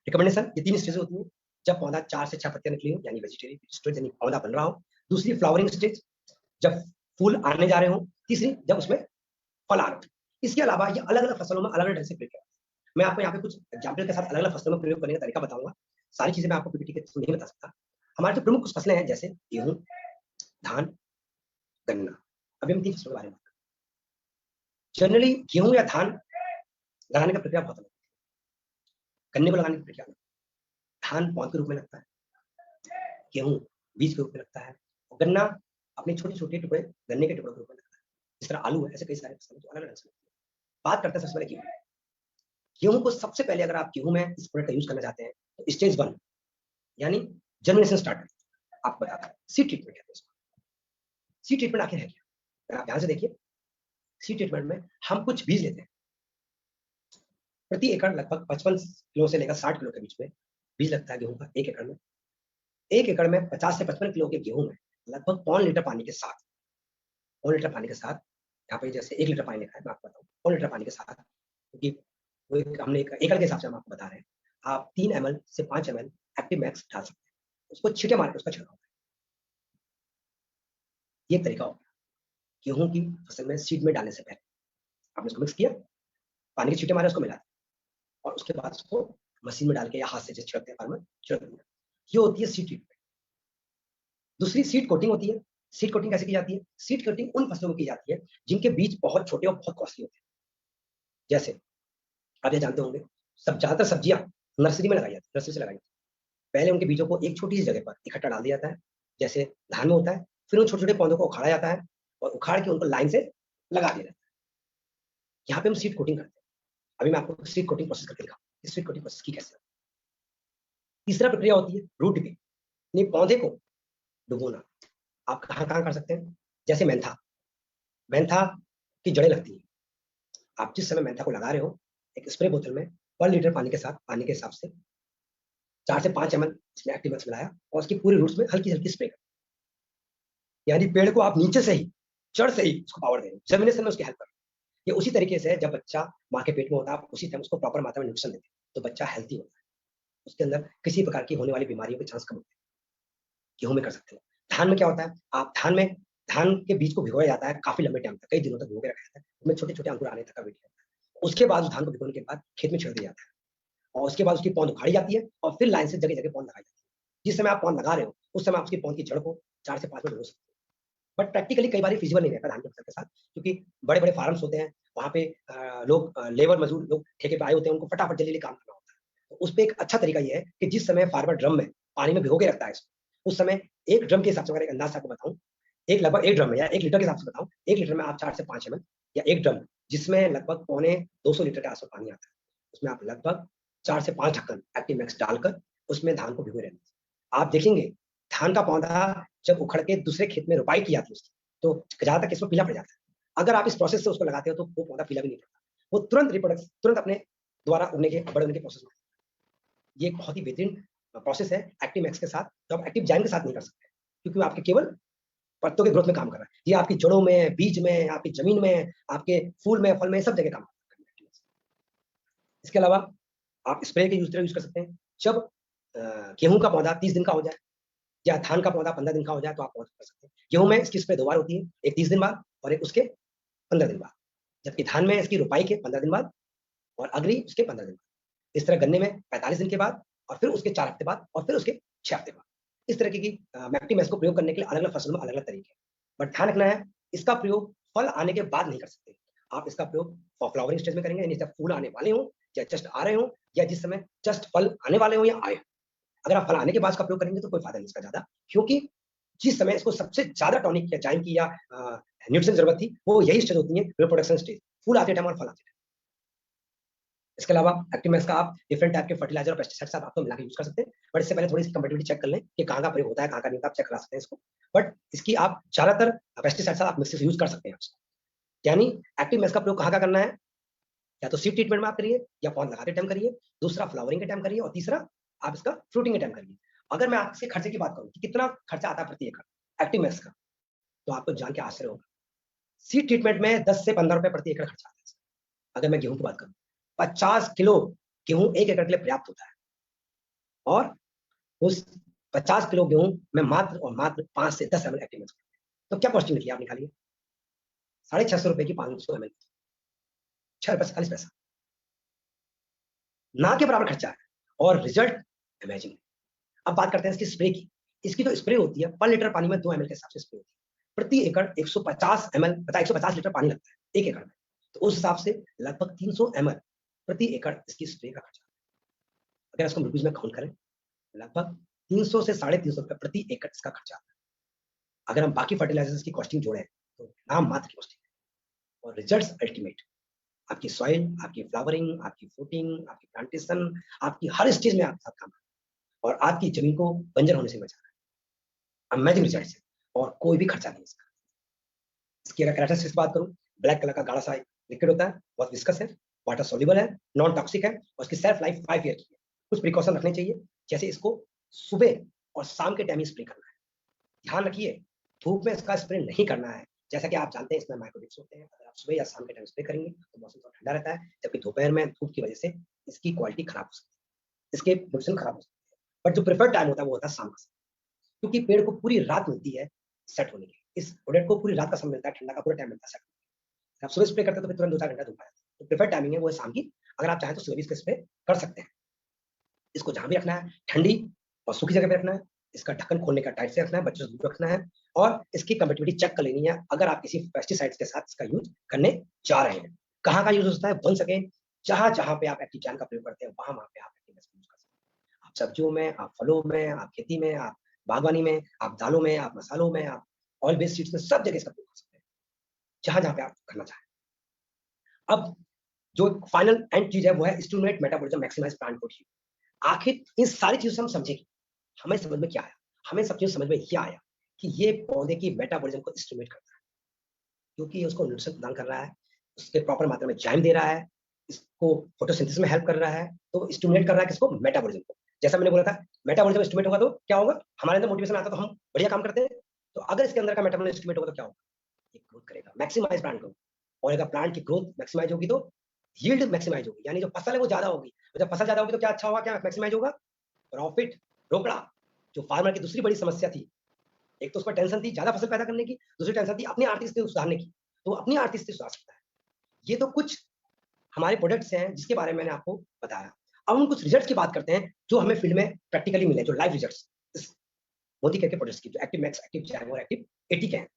रिकमेंडेशन ये 3 स्टेज होती है। जब पौधा 4 से 6 पत्तियां निकली हो यानी वेजिटेटिव स्टेज यानी पौधा बन रहा हो, दूसरी फ्लावरिंग स्टेज जब फूल आने जा रहे हो, तीसरी जब उसमें फल आ रहे हो। इसके अलावा ये अलग अलग फसलों में अलग अलग ढंग से प्रयोग किया। मैं आपको यहाँ पे कुछ एग्जाम्पल के साथ अलग अलग फसलों में प्रयोग करने का तरीका बताऊंगा। सारी चीजें मैं आपको पीपीटी के थ्रू नहीं बता सकता। हमारे जो प्रमुख कुछ फसलें हैं जैसे गेहूं, धान, गन्ना। अभी हम 3 फसलों के बारे में बात करें। जनरली गेहूं या धान लगाने का प्रक्रिया बहुत अलग है, गन्ने को लगाने की प्रक्रिया अलग। धान पौध के रूप में लगता है, गेहूं बीज के रूप में लगता है, और गन्ना अपने छोटे छोटे टुकड़े गन्ने के टुकड़ों के रूप में लगता है। इस तरह आलू है, ऐसे कई सारे फसलें जो अलग अलग लगते हैं। बात करते हैं सबसे पहले गेहूं। गेहूं को सबसे पहले अगर आप गेहूं में इस प्रोडक्ट का यूज करना चाहते हैं तो स्टेज 1 यानी जर्मिनेशन स्टार्ट करें। आपको बताता है सीड ट्रीटमेंट कहते हैं इसको। सीड ट्रीटमेंट आखिर है क्या, आप ध्यान से देखिए। सीड ट्रीटमेंट में हम कुछ बीज लेते हैं, प्रति एकड़ लगभग 55 किलो से लेकर 60 किलो के बीच में बीज लगता है गेहूं का एक एकड़ में। एक एकड़ में 50 से 55 किलो के गेहूं में लगभग 1 लीटर पानी के साथ, 1 लीटर पानी के साथ, यहाँ पे जैसे 1 लीटर पानी लिखा है, मैं आपको बताऊँ 1 लीटर पानी के साथ, क्योंकि वो हमने एक एकड़ के हिसाब से हम आपको बता रहे हैं, आप 3 ml से 5 ml एक्टिव मैक्स डाल सकते हैं, उसको छींटे मार के उसका छिड़काव करें। ये तरीका होगा गेहूं की फसल में सीड में डालने से पहले। आपने उसको मिक्स किया, पानी के छींटे मारे, उसको मिला और उसके बाद उसको मशीन में डाल के या हाथ से जैसे छिड़कते हैं फार्मर, छिड़क दिया। ये होती है सीड ट्रीटमेंट। दूसरी सीड कोटिंग होती है। सीड कोटिंग कैसे की जाती है? सीड कोटिंग उन फसलों में की जाती है जिनके बीज बहुत छोटे और बहुत कॉस्टली होते हैं। जैसे आप ये जानते होंगे, सब ज्यादातर सब्जियां नर्सरी में लगाई जाती है, नर्सरी से लगाई जाती है। पहले उनके बीजों को एक छोटी सी जगह पर इकट्ठा डाल दिया जाता है, जैसे धान में होता है। फिर उन छोटे छोटे पौधों को उखाड़ा जाता है और उखाड़ के उनको लाइन से लगा दिया जाता है। यहाँ पे हम सीड कोटिंग करते हैं। अभी मैं आपको सीड कोटिंग प्रोसेस करके दिखाऊँ, सीड कोटिंग प्रोसेस की कैसे। तीसरा प्रक्रिया होती है रूट डिपिंग, पौधे को डुबोना। आप कहाँ कहाँ कर सकते हैं? जैसे मेंथा, मेंथा की जड़ें लगती हैं। आप जिस समय मेंथा को लगा रहे हो, एक स्प्रे बोतल में 1 लीटर पानी के साथ, पानी के हिसाब से 4 से 5 ml इसमें एक्टिव मैक्स मिलाया और उसकी पूरी रूट्स में हल्की हल्की स्प्रे कर, यानी पेड़ को आप नीचे से ही, जड़ से ही उसको पावर दे रहे हो, जर्मिनेशन में उसकी हेल्प कर रहे हो। ये उसी तरीके से है जब बच्चा माँ के पेट में होता है, आप उसी टाइम उसको प्रॉपर मात्रा में न्यूट्रिशन देते हैं तो बच्चा हेल्थी होता है, उसके अंदर किसी प्रकार की होने वाली बीमारियों के चांस कम होते हैं। गेहूं में कर सकते हो। धान में क्या होता है, आप धान के बीज को भिगोया जाता है काफी लंबे टाइम तक, कई दिनों तक भिगो के रखा जाता है, उसमें छोटे छोटे अंकुर आने तक का वेट लगता है। उसके बाद उस धान को भिगोने के बाद खेत में छिड़ दिया जाता है और उसके बाद उसकी पौध उखाड़ी जाती है और फिर लाइन से जगह जगह पौध लगाई जाती है। जिस समय आप पौध लगा रहे हो उस समय आप उसकी पौध की जड़ को 4 से 5 मिनट ढो सकते हो। बट प्रैक्टिकली कई बार फिजिबल नहीं रहता धान की फसल के साथ, क्योंकि बड़े बड़े फार्म्स होते हैं वहाँ पे लोग लेबर मजदूर लोग ठेके पे आए होते हैं, उनको फटाफट जल्दी काम करना होता है। तो उस पे एक अच्छा तरीका ये है कि जिस समय फार्मर ड्रम में पानी में भिगो के रखता है इसको, उस समय एक ड्रम के हिसाब से अगर एक अंदाज आपको बताऊं, एक लगभग एक ड्रम में या 1 लीटर के हिसाब से बताऊं, 1 लीटर में आप 4 से 5 एमएल या एक ड्रम जिसमें लगभग पौने 200 लीटर के आसपास पानी आता है, उसमें आप लगभग 4 से 5 ढक्कन एक्टिव मैक्स डालकर उसमें धान को भिगोए रहना। आप देखेंगे धान का पौधा जब उखड़ के दूसरे खेत में रोपाई की जाती है उसकी, तो ज्यादा तक इसमें पीला पड़ जाता है। अगर आप इस प्रोसेस से उसको लगाते हो तो वो पौधा पीला भी नहीं पड़ता, वो तुरंत अपने द्वारा उगने के बड़े होने के प्रोसेस में। ये एक बहुत ही बेहतरीन प्रोसेस है एक्टिव मैक्स के साथ, जो आप एक्टिव जैम के साथ नहीं कर सकते, क्योंकि वो आपके केवल पत्तों के ग्रोथ में काम कर रहा है। ये आपकी जड़ों में, बीज में, आपकी जमीन में, आपके फूल में, फल में, सब जगह काम करता है। इसके अलावा आप स्प्रे के यूज कर सकते हैं। जब गेहूं का पौधा 30 दिन का हो जाए या धान का पौधा 15 दिन का हो जाए तो आप पौधा कर सकते हैं। गेहूं में इसकी स्प्रे 2 बार होती है, एक 30 दिन बाद और एक उसके 15 दिन बाद, जबकि धान में इसकी रोपाई के 15 दिन बाद और अगली उसके 15 दिन बाद। इस तरह गन्ने में 45 दिन के बाद और फिर उसके 4 हफ्ते बाद और फिर उसके 6 हफ्ते बाद। इस तरीके की मैक्टिमैक्स को प्रयोग करने के लिए अलग अलग फसलों में अलग अलग तरीके हैं, बट ध्यान रखना है इसका प्रयोग फल आने के बाद नहीं कर सकते। आप इसका प्रयोग फ्लावरिंग स्टेज में करेंगे, यानी जब फूल आने वाले हों या जस्ट आ रहे हों या जिस समय जस्ट फल आने वाले हों या आए। अगर आप फल आने के बाद इसका प्रयोग करेंगे तो कोई फायदा नहीं इसका ज्यादा, क्योंकि जिस समय इसको सबसे ज्यादा टॉनिक या जाइम की या न्यूट्रिशन जरूरत थी वो यही स्टेज होती है, रिप्रोडक्शन स्टेज, फूल आते टाइम और फल आते टाइम। इसके अलावा एक्टिव का आप डिफरेंट टाइप के फर्टिलाइजर और पेस्टिसाइड्स आप आपको मिला के यूज कर सकते हैं, बट इससे पहले थोड़ी सी कंपेटिबिलिटी चेक कर लें कि कहाँ का प्रयोग होता है, कहाँ का नहीं होता, आप चेक करा सकते हैं इसको। बट इसकी आप ज्यादातर पेस्टिसाइड्स आप मिक्स यूज कर सकते हैं। यानी एक्टिव का प्रयोग कहाँ का करना है, या तो सीड ट्रीटमेंट में आप करिए या पौध लगाते टाइम करिए, दूसरा फ्लावरिंग के टाइम करिए और तीसरा आप इसका फ्रूटिंग के टाइम करिए। अगर मैं आपसे खर्चे की बात करूं कि कितना खर्चा आता है प्रति एकड़ एक्टिव मैक्स का, तो आपको जान के आश्चर्य होगा। सीड ट्रीटमेंट में 10 से 15 रुपए प्रति एकड़ खर्चा आता है। अगर मैं गेहूं की बात करूं, 50 किलो गेहूं 1 एकड़ के लिए पर्याप्त होता है, और उस 50 किलो गेहूं में मात्र और मात्र 5 से 10 एमएल एक्टिव मैक्स। तो क्या कॉस्टिंग निकली आप निकालिए, 650 रुपए की 500 एमएल, 6 रुपए 40 पैसा, ना के बराबर खर्चा है और रिजल्ट अमेजिंग है। अब बात करते हैं इसकी स्प्रे की। इसकी जो स्प्रे होती है पर लीटर पानी में 2 एमएल के हिसाब से स्प्रे होती है। प्रति एकड़ 150 एमएल, पता 150 लीटर पानी लगता है 1 एकड़ में, तो उस हिसाब से लगभग 300 एमएल प्रति एकड़ इसकी स्प्रे का खर्चा। अगर इसको रुपीज में काउंट करें, लगभग 300 से 350 रुपए प्रति एकड़ इसका खर्चा आता है। अगर हम बाकी फर्टिलाइजर्स की कॉस्टिंग जोड़ें तो नाम मात्र की कॉस्टिंग है और रिजल्ट्स अल्टीमेट। आपकी सॉइल, आपकी फ्लावरिंग, आपकी फ्रूटिंग, आपकी प्लांटेशन, आपकी हर स्टेज में आपके साथ काम है और आपकी जमीन को बंजर होने से बचा रहा है। अमेजिंग रिजल्ट है और कोई भी खर्चा नहीं इसका। इसकी अगर कैरेक्टरिस्टिक्स बात करूं, ब्लैक कलर का गाढ़ा सा लिक्विड होता है, बहुत विस्कस है, वाटर सोल्यूबल है, नॉन टॉक्सिक है और इसकी सेल्फ लाइफ 5 ईयर की है। कुछ प्रिकॉशन रखने चाहिए, जैसे इसको सुबह और शाम के टाइम स्प्रे करना है। ध्यान रखिए धूप में इसका स्प्रे नहीं करना है, जैसा कि आप जानते हैं इसमें माइक्रोबिक्स होते हैं। अगर आप सुबह या शाम के टाइम स्प्रे करेंगे तो मौसम थोड़ा ठंडा रहता है, जबकि दोपहर में धूप की वजह से इसकी क्वालिटी खराब हो सकती है, इसके नुकसान खराब हो सकते हैं। बट जो प्रेफर्ड टाइम होता है वो होता है शाम का, क्योंकि पेड़ को पूरी रात मिलती है सेट होने की। इस प्रोडक्ट को पूरी रात का समय मिलता है, ठंडा का पूरा टाइम मिलता है सेट होने के। आप सुबह स्प्रे करते हैं तो फिर तुरंत 2-4 घंटा धूप आया, तो प्रेफर्ड टाइमिंग है वो है शाम की। अगर आप चाहें तो सुबह भी इसका स्प्रे कर सकते हैं। इसको जहां भी रखना है ठंडी और सूखी जगह पे रखना है, इसका ढक्कन खोलने का टाइट से रखना है, बच्चों से दूर रखना है और इसकी कंपेटिबिलिटी चेक कर लेनी है अगर आप किसी पेस्टिसाइड्स के साथ इसका यूज करने जा रहे हैं। कहाँ का यूज होता है, बन सके जहां जहां पे आप एक्टिव जैम का प्रयोग करते हैं वहां वहां पे आप एक्टिव यूज कर सकते हैं। आप सब्जियों में, आप फलों में, आप खेती में, आप बागवानी में, आप दालों में, आप मसालों में, आप ऑयल बेस्ड सीड्स में, सब जगह इसका प्रयोग कर सकते हैं जहां जहां पे आप करना चाहें। अब जो फाइनल एंड चीज है वो है stimulate metabolism, maximise plant protein. आखिर इन सारी चीजों से हम समझेंगे, हमें समझ में क्या आया, हमें सब चीज समझ में यह आया कि ये पौधे की मेटाबॉलिज्म को स्टिमुलेट करता है, क्योंकि उसको न्यूट्रिशन प्रदान कर रहा है, उसके प्रॉपर मात्रा में जाइम दे रहा है, इसको फोटोसिंथेसिस में हेल्प कर रहा है, तो स्टिमुलेट कर रहा है किसको, मेटाबॉलिज्म को। जैसा मैंने बोला था मेटाबॉलिज्म स्टिमुलेट होगा तो क्या होगा, हमारे अंदर मोटिवेशन आता तो हम बढ़िया काम करते हैं। तो अगर इसके अंदर का मेटाबॉलिज्म स्टिमुलेट होगा तो क्या होगा, ये ग्रोथ करेगा, मैक्सिमाइज प्लांट ग्रोथ। और अगर प्लांट की ग्रोथ मैक्सिमाइज होगी तो यील्ड मैक्सिमाइज होगी, यानी जो फसल है वो ज्यादा होगी। और जब फसल ज्यादा होगी तो क्या अच्छा होगा, क्या मैक्सिमाइज होगा, प्रॉफिट, रोकड़ा। जो फार्मर की दूसरी बड़ी समस्या थी, एक तो उसका टेंशन थी ज्यादा फसल पैदा करने की, दूसरी टेंशन थी अपनी आर्थिक स्थिति सुधारने की, तो अपनी आर्थिक स्थिति सुधार सकता है। ये तो कुछ हमारे प्रोडक्ट्स हैं जिसके बारे में मैंने आपको बताया। अब हम कुछ रिजल्ट्स की बात करते हैं जो हमें फील्ड में प्रैक्टिकली मिले, जो लाइव रिजल्ट्स मोदी के प्रोडक्ट्स की, जो एक्टिव मैक्स, एक्टिव जैम और एक्टिव 80 के हैं।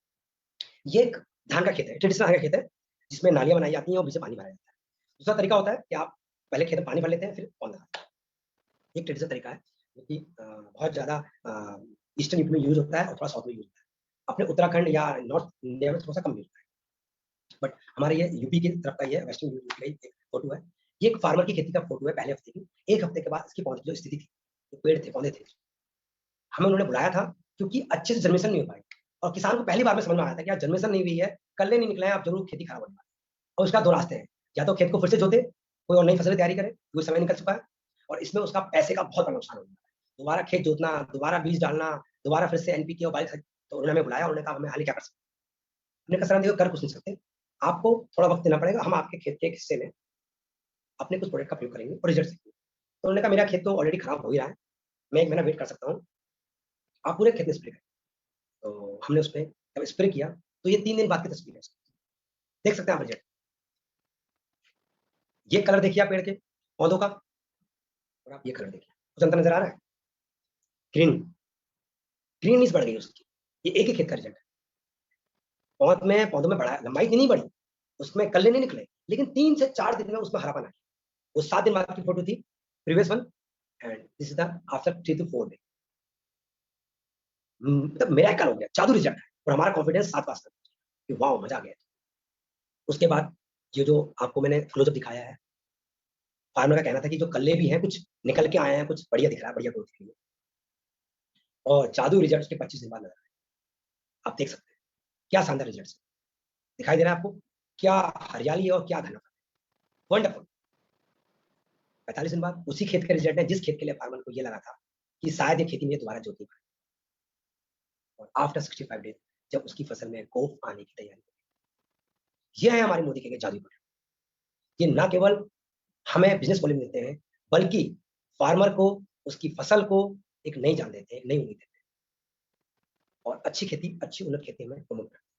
ये एक धान का खेत है, ट्रेडिशनल धान का खेत है, जिसमें नालियां बनाई जाती हैं और बीच से पानी भरा जाता है। दूसरा तरीका होता है कि आप पहले खेत में पानी भर लेते हैं, फिर पौधा लगाते हैं। एक ट्रेडिशनल तरीका है जो कि बहुत ज़्यादा ईस्टर्न यूपी में यूज़ होता है और थोड़ा साउथ में यूज़ होता है। अपने उत्तराखंड या नॉर्थ इंडिया में थोड़ा-सा कम यूज़ होता है। बट हमारे ये यूपी की तरफ का ही है, वेस्टर्न यूपी का ही एक फ़ोटो है। ये एक फार्मर की खेती का फ़ोटो है पहले हफ्ते की। 1 हफ्ते के बाद इसकी पौधे की जो स्थिति थी, जो पेड़ थे, पौधे थे, हमें उन्होंने बुलाया था क्योंकि अच्छे से जर्मिनेशन नहीं हो पाई और किसान को पहली बार में समझ में आया था कि यार जर्मिनेशन नहीं हुई है, कल्ले नहीं निकले हैं, अब ज़रूर खेती खराब होने वाली है। और उसका 2 रास्ते हैं, या तो खेत को फिर से जोते, कोई और नई फसल की तैयारी करे, क्योंकि समय निकल चुका है और इसमें उसका पैसे का बहुत बड़ा नुकसान होने वाला है। दोबारा खेत जोतना, दोबारा बीज डालना, दोबारा फिर से एनपीके और बायो तो उन्होंने हमें बुलाया, उन्होंने कहा हमें हाल क्या कर सकते हैं? हमने कहा सर हम देखो कर कुछ नहीं सकते, आपको थोड़ा वक़्त देना पड़ेगा, हम आपके खेत के एक हिस्से में अपने कुछ प्रोडक्ट का प्रयोग करेंगे और रिजल्ट देखेंगे। तो उन्होंने कहा मेरा खेत तो ऑलरेडी खराब हो ही रहा है, मैं 1 महीना वेट कर सकता हूँ, आप पूरे खेत में स्प्रे करें। तो हमने उसपे जब स्प्रे किया, तो ये 3 दिन बाद की तस्वीर है उसकी। देख सकते हैं आप रिजल्ट। ये कलर देखिए आप पेड़ के, पौधों का और आप ये कलर देखिए। कुछ अंतर नज़र आ रहा है? ग्रीन, ग्रीननेस बढ़ गई उसकी। ये एक ही खेत का रिजल्ट है। पौधों में बढ़ा लंबाई इतनी नहीं बढ़ी, उसमें कल्ले नहीं निकले, लेकिन 3 से 4 दिन में उसमें हरापन आ गया। वो 7 दिन बाद की फोटो थी, previous one and this is the after 3 to 4 day. मतलब मिरेकल हो गया, जादू रिजल्ट है और हमारा कॉन्फिडेंस 7 पास कर कि वाओ मज़ा आ गया। उसके बाद ये जो आपको मैंने क्लोज़अप दिखाया है, फार्मर का कहना था कि जो कल्ले भी हैं, कुछ निकल के आए हैं, कुछ बढ़िया दिख रहा है, बढ़िया ग्रोथ दिख रही है और जादू रिजल्ट उसके 25 दिन बाद नज़र आए। आप देख सकते हैं, क्या शानदार रिजल्ट्स दिखाई दे रहा है आपको? क्या हरियाली है और क्या घना है। वंडरफुल। 45 दिन बाद उसी खेत का रिजल्ट है, जिस खेत के लिए फार्मर को ये लगा था कि शायद ये खेती में दोबारा जोत नहीं पाए और आफ्टर 65 डेज जब उसकी फसल में कोफ आने की तैयारी, ये है हमारे मोदी के जादू। ये ना केवल हमें बिजनेस वॉल्यूम देते हैं, बल्कि फार्मर को, उसकी फसल को एक नई जान देते हैं, एक नई उम्मीद देते हैं और अच्छी खेती, अच्छी उन्नत खेती में प्रमोट करते हैं।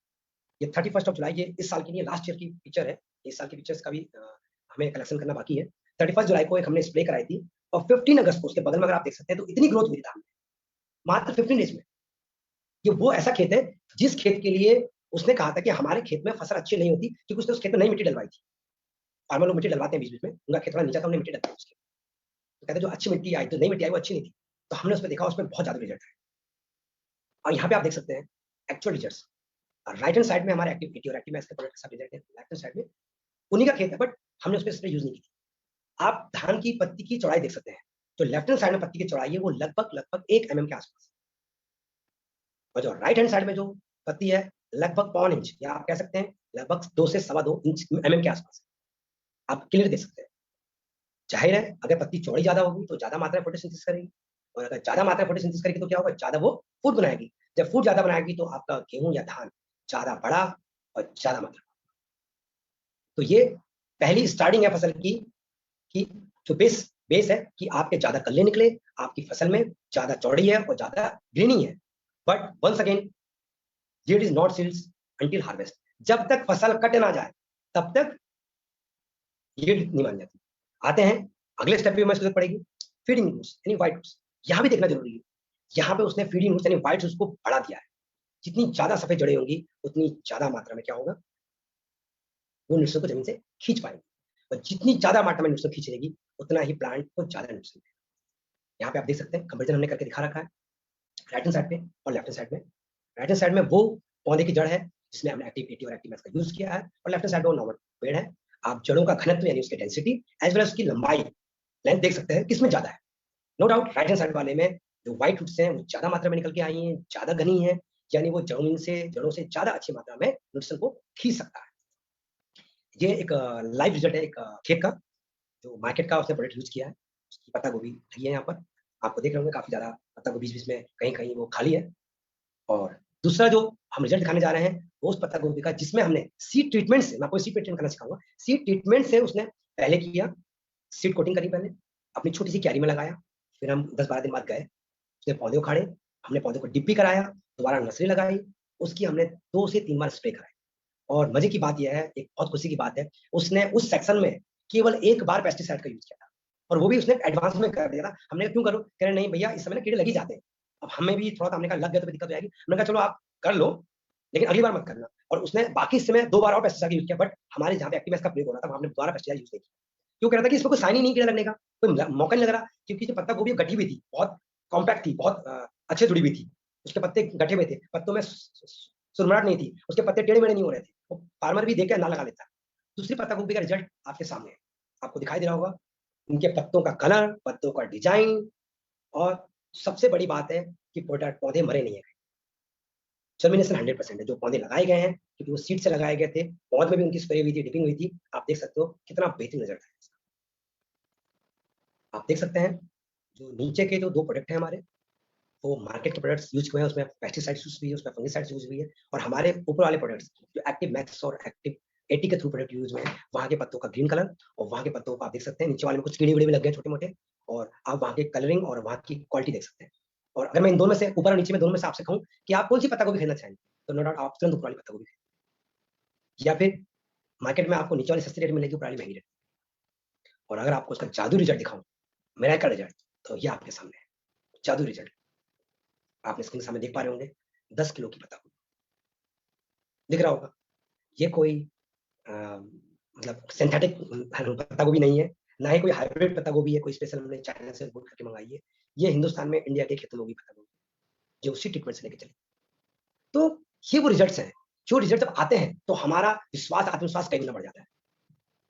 ये 31 ऑफ जुलाई, ये इस साल की नहीं, लास्ट ईयर की पिक्चर है। इस साल की पिक्चर्स का भी हमें कलेक्शन करना बाकी है। 31 जुलाई को एक हमने स्प्रे कराई थी और 15 अगस्त को उसके बगल में अगर आप देख सकते हैं तो इतनी ग्रोथ हुई थी धान में, मात्र 15 डेज में। ये वो ऐसा खेत है जिस खेत के लिए उसने कहा था कि हमारे खेत में फसल अच्छी नहीं होती क्योंकि उसने उस खेत में नई मिट्टी डलवाई थी। फार्मर लोग मिट्टी डलवाते हैं बीच-बीच में, उनका खेत थोड़ा नीचा था, हमने मिट्टी डलवाई उसके। तो कहते हैं जो अच्छी मिट्टी आई, जो नई मिट्टी आई वो अच्छी नहीं थी। तो हमने उसमें देखा, उसमें बहुत ज़्यादा रिजल्ट है और यहाँ पे आप देख सकते हैं actual results. Right hand side में हमारे एक्टिविटी और एक्टिव मैक्स के प्रोडक्ट का रिजल्ट है, लेफ्ट हैंड साइड में उन्हीं का खेत है बट हमने उसपे स्प्रे यूज़ नहीं की थी। आप धान की पत्ती की चौड़ाई देख सकते हैं, जो लेफ्ट हैंड साइड में पत्ती की चौड़ाई है वो लगभग 1 एमएम के आसपास और जो राइट हैंड साइड में जो पत्ती है लगभग पौन इंच या आप कह सकते हैं लगभग 2 से सवा 2 इंच एमएम के आसपास। आप क्लियर देख सकते हैं। जाहिर है अगर पत्ती चौड़ी ज़्यादा होगी तो ज़्यादा मात्रा में फोटोसिंथेसिस करेगी और अगर ज़्यादा मात्रा में फोटोसिंथेसिस करेगी तो क्या होगा, ज़्यादा वो फूड बनाएगी। जब फूड ज़्यादा बनाएगी तो आपका गेहूँ या धान ज़्यादा बड़ा और ज़्यादा मात्रा। तो ये पहली स्टार्टिंग है फसल की कि जो बेस है कि आपके ज़्यादा कल्ले निकले, आपकी फसल में ज़्यादा चौड़ी है और ज़्यादा ग्रीनी है। But once again yield is not seals until harvest. जब तक फसल कट ना जाए तब तक यील्ड नहीं मान जाती। आते हैं अगले स्टेप पे हमें जरूरत पड़ेगी फीडिंग रूट्स यानी व्हाइट रूट्स। यहाँ भी देखना जरूरी है। यहाँ पे उसने फीडिंग रूट्स यानी व्हाइट रूट्स को बढ़ा दिया है। जितनी ज़्यादा सफेद जड़ें होंगी उतनी ज़्यादा मात्रा में क्या होगा, वो न्यूट्रिशन को जमीन से खींच पाएंगे और जितनी ज़्यादा मात्रा में न्यूट्रिशन खींच लेगी उतना ही प्लांट को ज़्यादा न्यूट्रिशन देगा। यहाँ पे आप देख सकते हैं कंपेरिजन हमने करके दिखा रखा है राइट हैंड साइड पे और लेफ्ट हैंड साइड में। राइट हैंड साइड में वो पौधे की जड़ है जिसमें हमने एक्टिव 80 और एक्टिव मैक्स का यूज किया है और लेफ्ट हैंड साइड में वो नॉर्मल पेड़ है। आप जड़ों का घनत्व यानी उसकी डेंसिटी एज वेल उसकी लंबाई लेंथ देख सकते हैं किसमें ज्यादा है। No doubt right hand side वाले में जो व्हाइट रूट्स हैं वो ज्यादा मात्रा में निकल के आई हैं, ज्यादा घनी है, यानी वो जड़ों से ज्यादा अच्छी मात्रा में न्यूट्रिशन को खींच सकता है। ये एक लाइव रिजल्ट है एक खेत का जो मार्केट का उसने प्रोडक्ट यूज किया है। उसकी पत्ता गोभी लगी है यहाँ पर, आपको देख रहे होंगे काफी ज्यादा पत्ता गोभी बीच में कहीं कहीं वो खाली है। और दूसरा जो हम रिजल्ट दिखाने जा रहे हैं वो उस पत्ता गोभी का जिसमें हमने सीड ट्रीटमेंट से, मैं आपको सीड ट्रीटमेंट करना सिखाऊंगा, सीड ट्रीटमेंट से उसने पहले किया, सीड कोटिंग करी पहले, अपनी छोटी सी क्यारी में लगाया, फिर हम 10-12 दिन बाद गए, उसने पौधे उखाड़े, हमने पौधे को डिप्पी कराया, दोबारा नर्सरी लगाई, उसकी हमने 2 से 3 बार स्प्रे कराई। और मजे की बात यह है, एक बहुत खुशी की बात है, उसने उस सेक्शन में केवल 1 बार पेस्टिसाइड का यूज किया था और वो भी उसने एडवांस में कर दिया था। हमने कहा क्यों करो, कह रहे नहीं भैया इस समय ना कीड़े लग ही जाते हैं। अब हमें भी थोड़ा, हमने कहा लग गए तो दिक्कत हो जाएगी, हमने कहा चलो आप कर लो लेकिन अगली बार मत करना। और उसने बाकी समय 2 बार और पेस्टिसाइड यूज किया, बट हमारे जहाँ पे एक्टिव का प्रयोग हो रहा था वहां हमने दोबारा पेस्टिसाइड यूज नहीं किया। क्यों कह रहा था कि इसमें कोई साइन ही नहीं कीड़ा लगने का, कोई मौका नहीं लग रहा, क्योंकि जो पत्ता गोभी गठी हुई थी, बहुत कॉम्पैक्ट थी, बहुत अच्छे जुड़ी हुई थी, उसके पत्ते गठे हुए थे, पत्तों में सुरमराहट नहीं थी, उसके पत्ते टेढ़े मेढ़े नहीं हो रहे थे, वो फार्मर भी देख के ना लगा लेता। दूसरी पत्ता गोभी का रिजल्ट आपके सामने है, आपको दिखाई दे रहा होगा, उनके पत्तों का कलर, पत्तों का डिजाइन, और सबसे बड़ी बात है कि पौधे मरे नहीं है, जर्मिनेशन 100% है। जो पौधे लगाए गए हैं, क्योंकि वो सीड से लगाए गए थे, पौध में भी उनकी स्प्रे हुई थी, डिपिंग हुई थी, आप देख सकते हो कितना बेहतरीन रिजल्ट है। आप देख सकते हैं जो नीचे के जो 2 प्रोडक्ट हैं हमारे, वो मार्केट के प्रोडक्ट्स यूज हुए हैं, उसमें पेस्टिसाइड्स यूज हुई है, उसमें फंगिसाइड्स यूज हुई है, और हमारे ऊपर वाले प्रोडक्ट्स जो एक्टिव मैक्स और एक्टिव 80 के थ्रू प्रोडक्ट यूज हुए हैं, वहाँ के पत्तों का ग्रीन कलर और वहाँ के पत्तों को आप देख सकते हैं, नीचे वाले में कुछ कीड़े वीड़े भी लग गए छोटे मोटे, और आप वहाँ के कलरिंग और वहाँ की क्वालिटी देख सकते हैं। और अगर मैं इन दोनों में से, ऊपर और नीचे में दोनों में से आपसे कहूँ कि आप कौन सी पत्ता गोभी खरीदना चाहेंगे, तो नो डाउट आप तुरंत ऊपर वाली पत्ता गोभी खरीदें, या फिर मार्केट में आपको नीचे वाली सस्ती रेट में मिलेगी, ऊपर वाली महंगी रेट। और अगर आपको उसका जादू रिजल्ट दिखाऊं, मेरा रिजल्ट, तो ये आपके सामने है, जादू रिजल्ट। आपने स्क्रीन के सामने देख पा रहे होंगे 10 किलो की पत्ता गोभी दिख रहा होगा। ये कोई मतलब सिंथेटिक पत्ता गोभी नहीं है, ना ही कोई हाइब्रिड पत्ता गोभी है, कोई स्पेशल हमने चाइना से इम्पोर्ट करके मंगाई है। ये हिंदुस्तान में इंडिया के खेतों में होगी पत्ता गोभी, जो उसी ट्रीटमेंट से लेके चली। तो ये वो रिजल्ट्स हैं, जो रिजल्ट जब आते हैं तो हमारा विश्वास, आत्मविश्वास कई गुना बढ़ जाता है।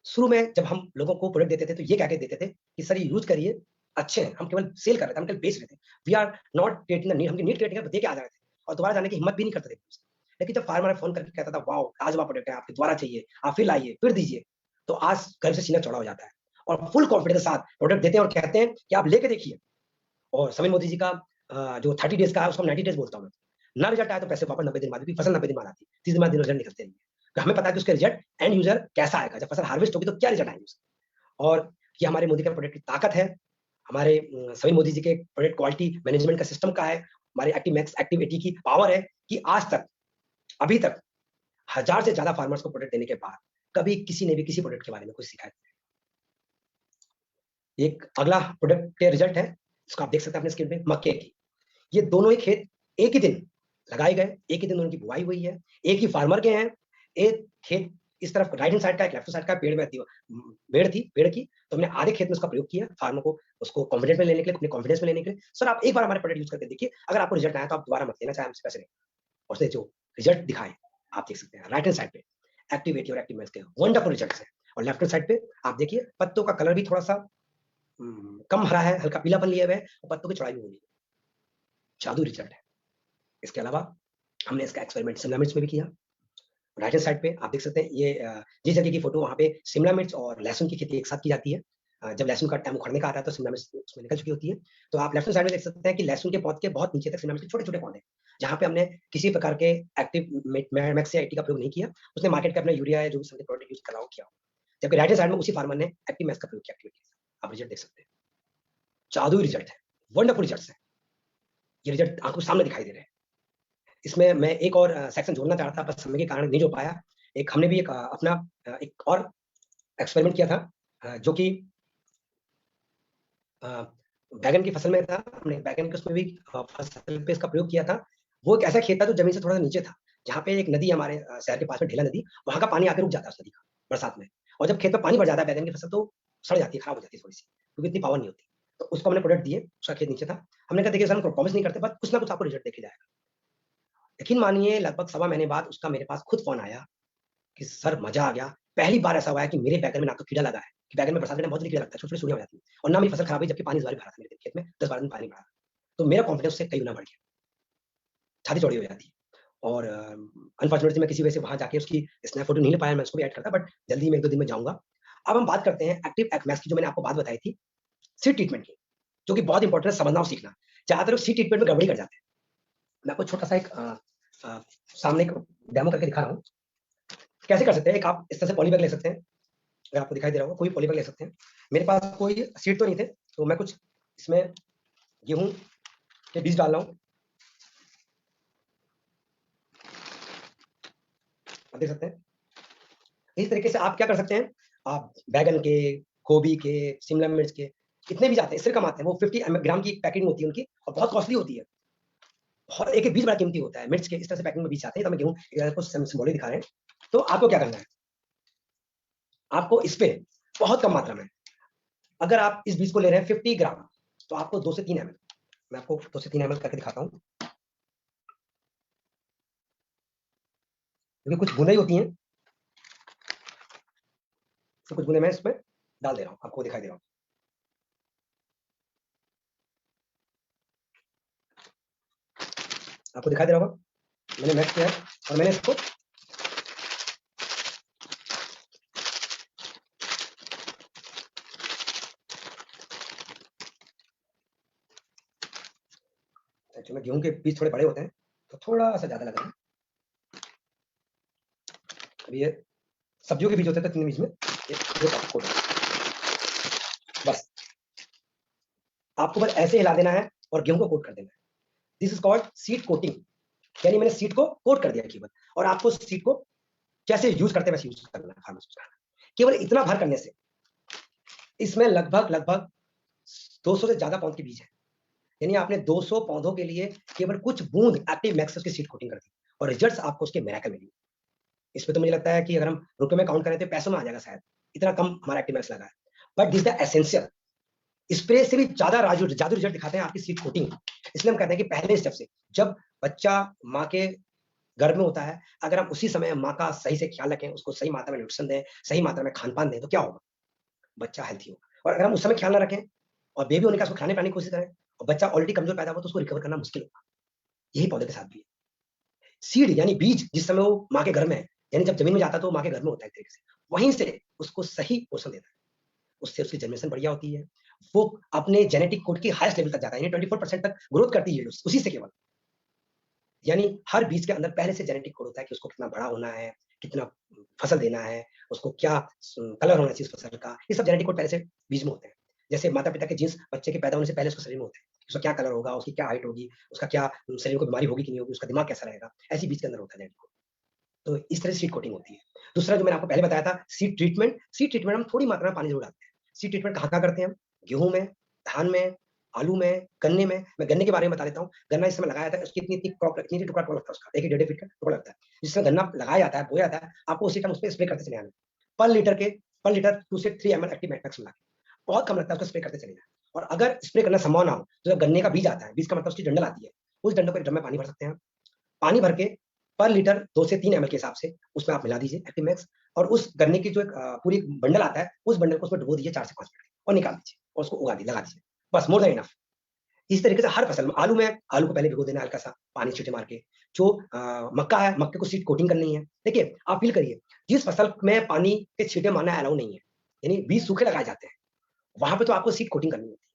शुरू में जब हम लोगों को प्रोडक्ट देते थे तो ये कह के देते थे कि सर ये यूज करिए, अच्छे हैं, हम केवल सेल कर रहे थे, हम केवल बेच रहे थे, we are not creating the need, हमकी नीड क्रिएटिंग दे के आ जा रहे थे, और दोबारा जाने की हिम्मत भी नहीं करते थे। लेकिन जब फार्मर फोन करके कहता था वाओ लाजवाब प्रोडक्ट है, आपके दोबारा चाहिए, आप फिर लाइए, फिर दीजिए, तो आज गर्व से सीना चौड़ा हो जाता है और फुल कॉन्फिडेंस के साथ प्रोडक्ट देते हैं और कहते हैं कि आप लेके देखिए। और समीर मोदी जी का जो 30 डेज का है उसको 90 डेज बोलता हूँ मैं, ना रिजल्ट आया तो पैसे वापस 90 दिन बाद, क्योंकि फसल 90 दिन बाद आती है, 30 दिन बाद रिजल्ट निकलते नहीं है, तो हमें पता है कि उसका रिजल्ट एंड यूजर कैसा आएगा, जब फसल हार्वेस्ट होगी तो क्या रिजल्ट आएंगे। और ये हमारे मोदी का प्रोडक्ट की ताकत है, हमारे समीर मोदी जी के प्रोडक्ट क्वालिटी मैनेजमेंट का सिस्टम का है, हमारे एक्टिव मैक्स एक्टिव 80 की पावर है कि आज तक, अभी तक 1000 से ज्यादा फार्मर्स को प्रोडक्ट देने के बाद कभी किसी ने भी किसी प्रोडक्ट के बारे में कुछ शिकायत नहीं। एक अगला प्रोडक्ट के रिजल्ट है, इसको आप देख सकते हैं अपने स्क्रीन पे, मक्के की। ये दोनों ही खेत एक ही दिन लगाए गए, एक ही दिन उनकी बुआई हुई है, एक ही फार्मर के हैं। एक खेत इस तरफ राइट हैंड साइड का, एक लेफ्ट साइड का पेड़ में पेड़ की, तो हमने आधे खेत में उसका प्रयोग किया फार्मर को, उसको कॉन्फिडेंस में लेने के लिए, अपने कॉन्फिडेंस में लेने के लिए। सर आप एक बार हमारे प्रोडक्ट यूज करके देखिए, अगर आपको रिजल्ट आया तो आप दोबारा मत लेना, चाहे हमसे पैसे नहीं। और उसने जो रिजल्ट दिखाए आप देख सकते हैं, राइट हैंड साइड पे एक्टिवेटी और एक्टिव मैक्स के वंडरफुल रिजल्ट्स हैं, और लेफ्ट हैंड साइड पे आप देखिए पत्तों का कलर भी थोड़ा सा कम हरा है, हल्का पीलापन लिया हुआ है, और पत्तों की चौड़ाई भी होनी है, जादू रिजल्ट है। इसके अलावा हमने इसका एक्सपेरिमेंट शिमला मिर्च में भी किया। राइट हैंड साइड पे आप देख सकते हैं, ये जिस जगह की फोटो, वहाँ पे शिमला मिर्च और लहसुन की खेती एक साथ की जाती है। जब लहसुन का टाइम उखड़ने का आता है तो शिमला मिर्च उसमें निकल चुकी होती है। तो आप लेफ्ट साइड में देख सकते हैं कि लहसुन के पौध के बहुत नीचे तक शिमला मिर्च के छोटे छोटे पौधे, जहाँ पे हमने किसी प्रकार के एक्टिव मैक्स या 80 का प्रयोग नहीं किया, उसने मार्केट का अपना यूरिया है जो भी प्रोडक्ट यूज कर रहा हो किया। जबकि राइट हैंड साइड में उसी फार्मर ने एक्टिव मैक्स का प्रयोग किया, आप रिजल्ट देख सकते हैं, जादू रिजल्ट है, वंडरफुल रिजल्ट है, ये रिजल्ट आपको सामने दिखाई दे रहे हैं। इसमें मैं एक और सेक्शन जोड़ना चाह रहा था, बस समय के कारण नहीं जो पाया। एक हमने भी एक अपना एक और एक्सपेरिमेंट किया था, जो कि बैगन की फसल में था। हमने बैगन के उसमें भी फसल पे इसका प्रयोग किया था। वो एक ऐसा खेत था जो जमीन से थोड़ा सा नीचे था, जहाँ पे एक नदी हमारे शहर के पास में, ढेला नदी, वहाँ का पानी आके रुक जाता है उस नदी का बरसात में, और जब खेत में पानी भर जाता है बैगन की फसल तो सड़ जाती है, खराब हो जाती है थोड़ी सी, क्योंकि इतनी पावर नहीं होती। तो उसको हमने प्रोडक्ट दिए, उसका खेत नीचे था। हमने कहा देखिए सर हम प्रॉमिस नहीं करते, बट कुछ ना कुछ आपको रिजल्ट देखे जाएगा। यकीन मानिए लगभग 1.25 महीने बाद उसका मेरे पास खुद फोन आया कि सर मजा आ गया, पहली बार ऐसा हुआ है कि मेरे बैगन में ना तो कीड़ा लगा है, कि बैगन में बरसात के टाइम बहुत जल्दी कीड़ा लगता है, छोटी-छोटी सुड़ियाँ हो जाती हैं, और ना मेरी फसल खराब हुई, जबकि पानी इस बार भी भरा था मेरे खेत में, 10-12 दिन पानी भरा। तो मेरा कॉन्फिडेंस उससे कई गुना बढ़ गया, छाती चौड़ी हो जाती है। और अनफॉर्चुनेटली मैं किसी वजह से वहाँ जाके उसकी स्नैप फोटो नहीं ले पाया, मैं उसको भी ऐड करता, बट जल्दी मैं 1-2 दिन में जाऊँगा। अब हम बात करते हैं एक्टिव एक्मैक्स की, जो मैंने आपको बात बताई थी, सीड ट्रीटमेंट की, जो कि बहुत इंपॉर्टेंट है समझना और सीखना। ज़्यादातर लोग सीड ट्रीटमेंट में गड़बड़ी कर जाते हैं। मैं आपको छोटा-सा एक सामने एक डेमो करके दिखा रहा हूँ। कैसे कर सकते हैं, एक आप इस तरह से पॉली बैग ले सकते हैं, अगर आपको दिखाई दे रहा होगा, कोई पॉली बैग ले सकते हैं। मेरे पास कोई सीड तो नहीं थे, तो मैं कुछ इसमें गेहूँ के बीज डाल रहा हूँ। आप देख सकते हैं। इस तरीके से आप क्या कर सकते हैं, आप बैगन के, गोभी के, शिमला मिर्च के, कितने भी जाते हैं, इससे कम आते हैं, वो 50 ग्राम की पैकेटिंग होती है उनकी, और बहुत कॉस्टली होती है, बहुत एक बीज बड़ा कीमती होता है, मिर्च के इस तरह से पैकिंग में बीज आते हैं। तो मैं गेहूं आपको सिंबॉलिक दिखा रहे हैं। तो आपको क्या करना है, आपको इस पे बहुत कम मात्रा में, अगर आप इस बीज को ले रहे हैं 50 ग्राम, तो आपको 2 से 3 ml, मैं आपको 2 से 3 ml करके दिखाता हूँ, क्योंकि कुछ बूंदें होती हैं, तो कुछ बूंदे मैं इसमें डाल दे रहा हूँ, आपको दिखाई दे रहा हूँ। आपको दिखाई दे रहा होगा, मैंने मैच किया है और मैंने इसको एक्चुअली गेहूं के बीज थोड़े बड़े होते हैं, तो थोड़ा सा ज्यादा लग रहा है। अब ये सब्जियों के बीज होते हैं, तो 3 बीज में ये बस आपको बस ऐसे हिला देना है और गेहूं को कोट कर देना है। This is called seed coating, यानी मैंने सीड को कोट कर दिया केवल, और आपको सीड को कैसे यूज करते हैं वैसे यूज करना है, फार्मर्स को केवल इतना भर करने से इसमें लगभग 200 से ज्यादा पौध के बीज है, यानी आपने 200 पौधों के लिए केवल कुछ बूंद एक्टिव मैक्स की सीड कोटिंग कर दी और रिजल्ट्स आपको उसके मिरेकल मिली। इसमें तो मुझे लगता है कि अगर हम रुपए में काउंट करें तो पैसों में आ जाएगा शायद, इतना कम हमारा एक्टिव मैक्स लगा है। But this the essential, spray से भी ज्यादा जादू रिजल्ट दिखाते हैं आपकी सीड कोटिंग। इसलिए हम कहते हैं कि पहले स्टेप से, जब बच्चा माँ के गर्भ में होता है, अगर हम उसी समय माँ का सही से ख्याल रखें, उसको सही मात्रा में न्यूट्रिशन दें, सही मात्रा में खान पान दें, तो क्या होगा, बच्चा हेल्थी होगा। और अगर हम उस समय ख्याल ना रखें और बेबी होने का उसको खाने पाने की कोशिश करें और बच्चा ऑलरेडी कमजोर पैदा हुआ, तो उसको रिकवर करना मुश्किल होगा। यही पौधे के साथ भी है। सीड यानी बीज जिस समय वो माँ के घर में है, यानी जब जमीन में जाता है तो माँ के घर में होता है एक तरीके से, वहीं से उसको सही पोषण देता है, उससे उसकी जनरेशन बढ़िया होती है, वो अपने जेनेटिक कोड की हाईएस्ट लेवल तक जाता है, यानी 24% तक ग्रोथ करती है उसी से केवल। यानी हर बीज के अंदर पहले से जेनेटिक कोड होता है कि उसको कितना बड़ा होना है, कितना फसल देना है, उसको क्या कलर होना चाहिए उस फसल का, ये सब जेनेटिक कोड पहले से बीज में होते हैं। जैसे माता पिता के जीन्स बच्चे के पैदा होने से पहले उसके शरीर में होते हैं, उसका क्या कलर होगा, उसकी क्या हाइट होगी, उसका क्या शरीर को बीमारी होगी कि नहीं होगी, उसका दिमाग कैसा रहेगा, ऐसी बीज के अंदर होता है जेनेटिक कोड। तो इस तरह से सीड कोटिंग होती है। दूसरा जो मैंने आपको पहले बताया था, सीड ट्रीटमेंट हम थोड़ी मात्रा में पानी जरूर डालते हैं। सीड ट्रीटमेंट कहाँ करते हैं हम, गेहूं में, धान में, आलू में, गन्ने में। मैं गन्ने के बारे में बता देता हूँ। गन्ना इस समय लगाया था, उसकी इतनी क्रॉप, इतनी टुकड़ा लगता है उसका, 1-1.5 फीट का टुकड़ा लगता है। जिसमें गन्ना लगाया जाता है, बोया जाता है, आपको उसी टाइम उस पर स्प्रे करते चले आना पर लीटर 2 से 3 ml एक्टिव मैक्स मिला के, बहुत कम लगता है, उसको स्प्रे करते चले जाना। और अगर स्प्रे करना संभव ना हो, तो जब गन्ने का बीज आता है, बीज का मतलब उसकी डंडल आती है, उस डंडल को ड्रम में पानी भर सकते हैं। पानी भर के पर लीटर 2 से 3 ml के हिसाब से उसमें आप मिला दीजिए एक्टिव मैक्स, और उस गन्ने की जो एक पूरी बंडल आता है, उस बंडल को उसमें डुबो दीजिए 4 से 5 मिनट और निकाल दीजिए और उसको उगा दीजिए, लगा दीजिए, बस मोर देन इनफ। इस तरीके से हर फसल में, आलू को पहले भिगो देना हल्का सा पानी छींटे मार के। जो मक्का है, मक्के को सीड कोटिंग करनी है। देखिए आप फील करिए, जिस फसल में पानी के छींटे मारना अलाउ नहीं है, यानी बीज सूखे लगाए जाते हैं, वहां पे तो आपको सीड कोटिंग करनी होती है।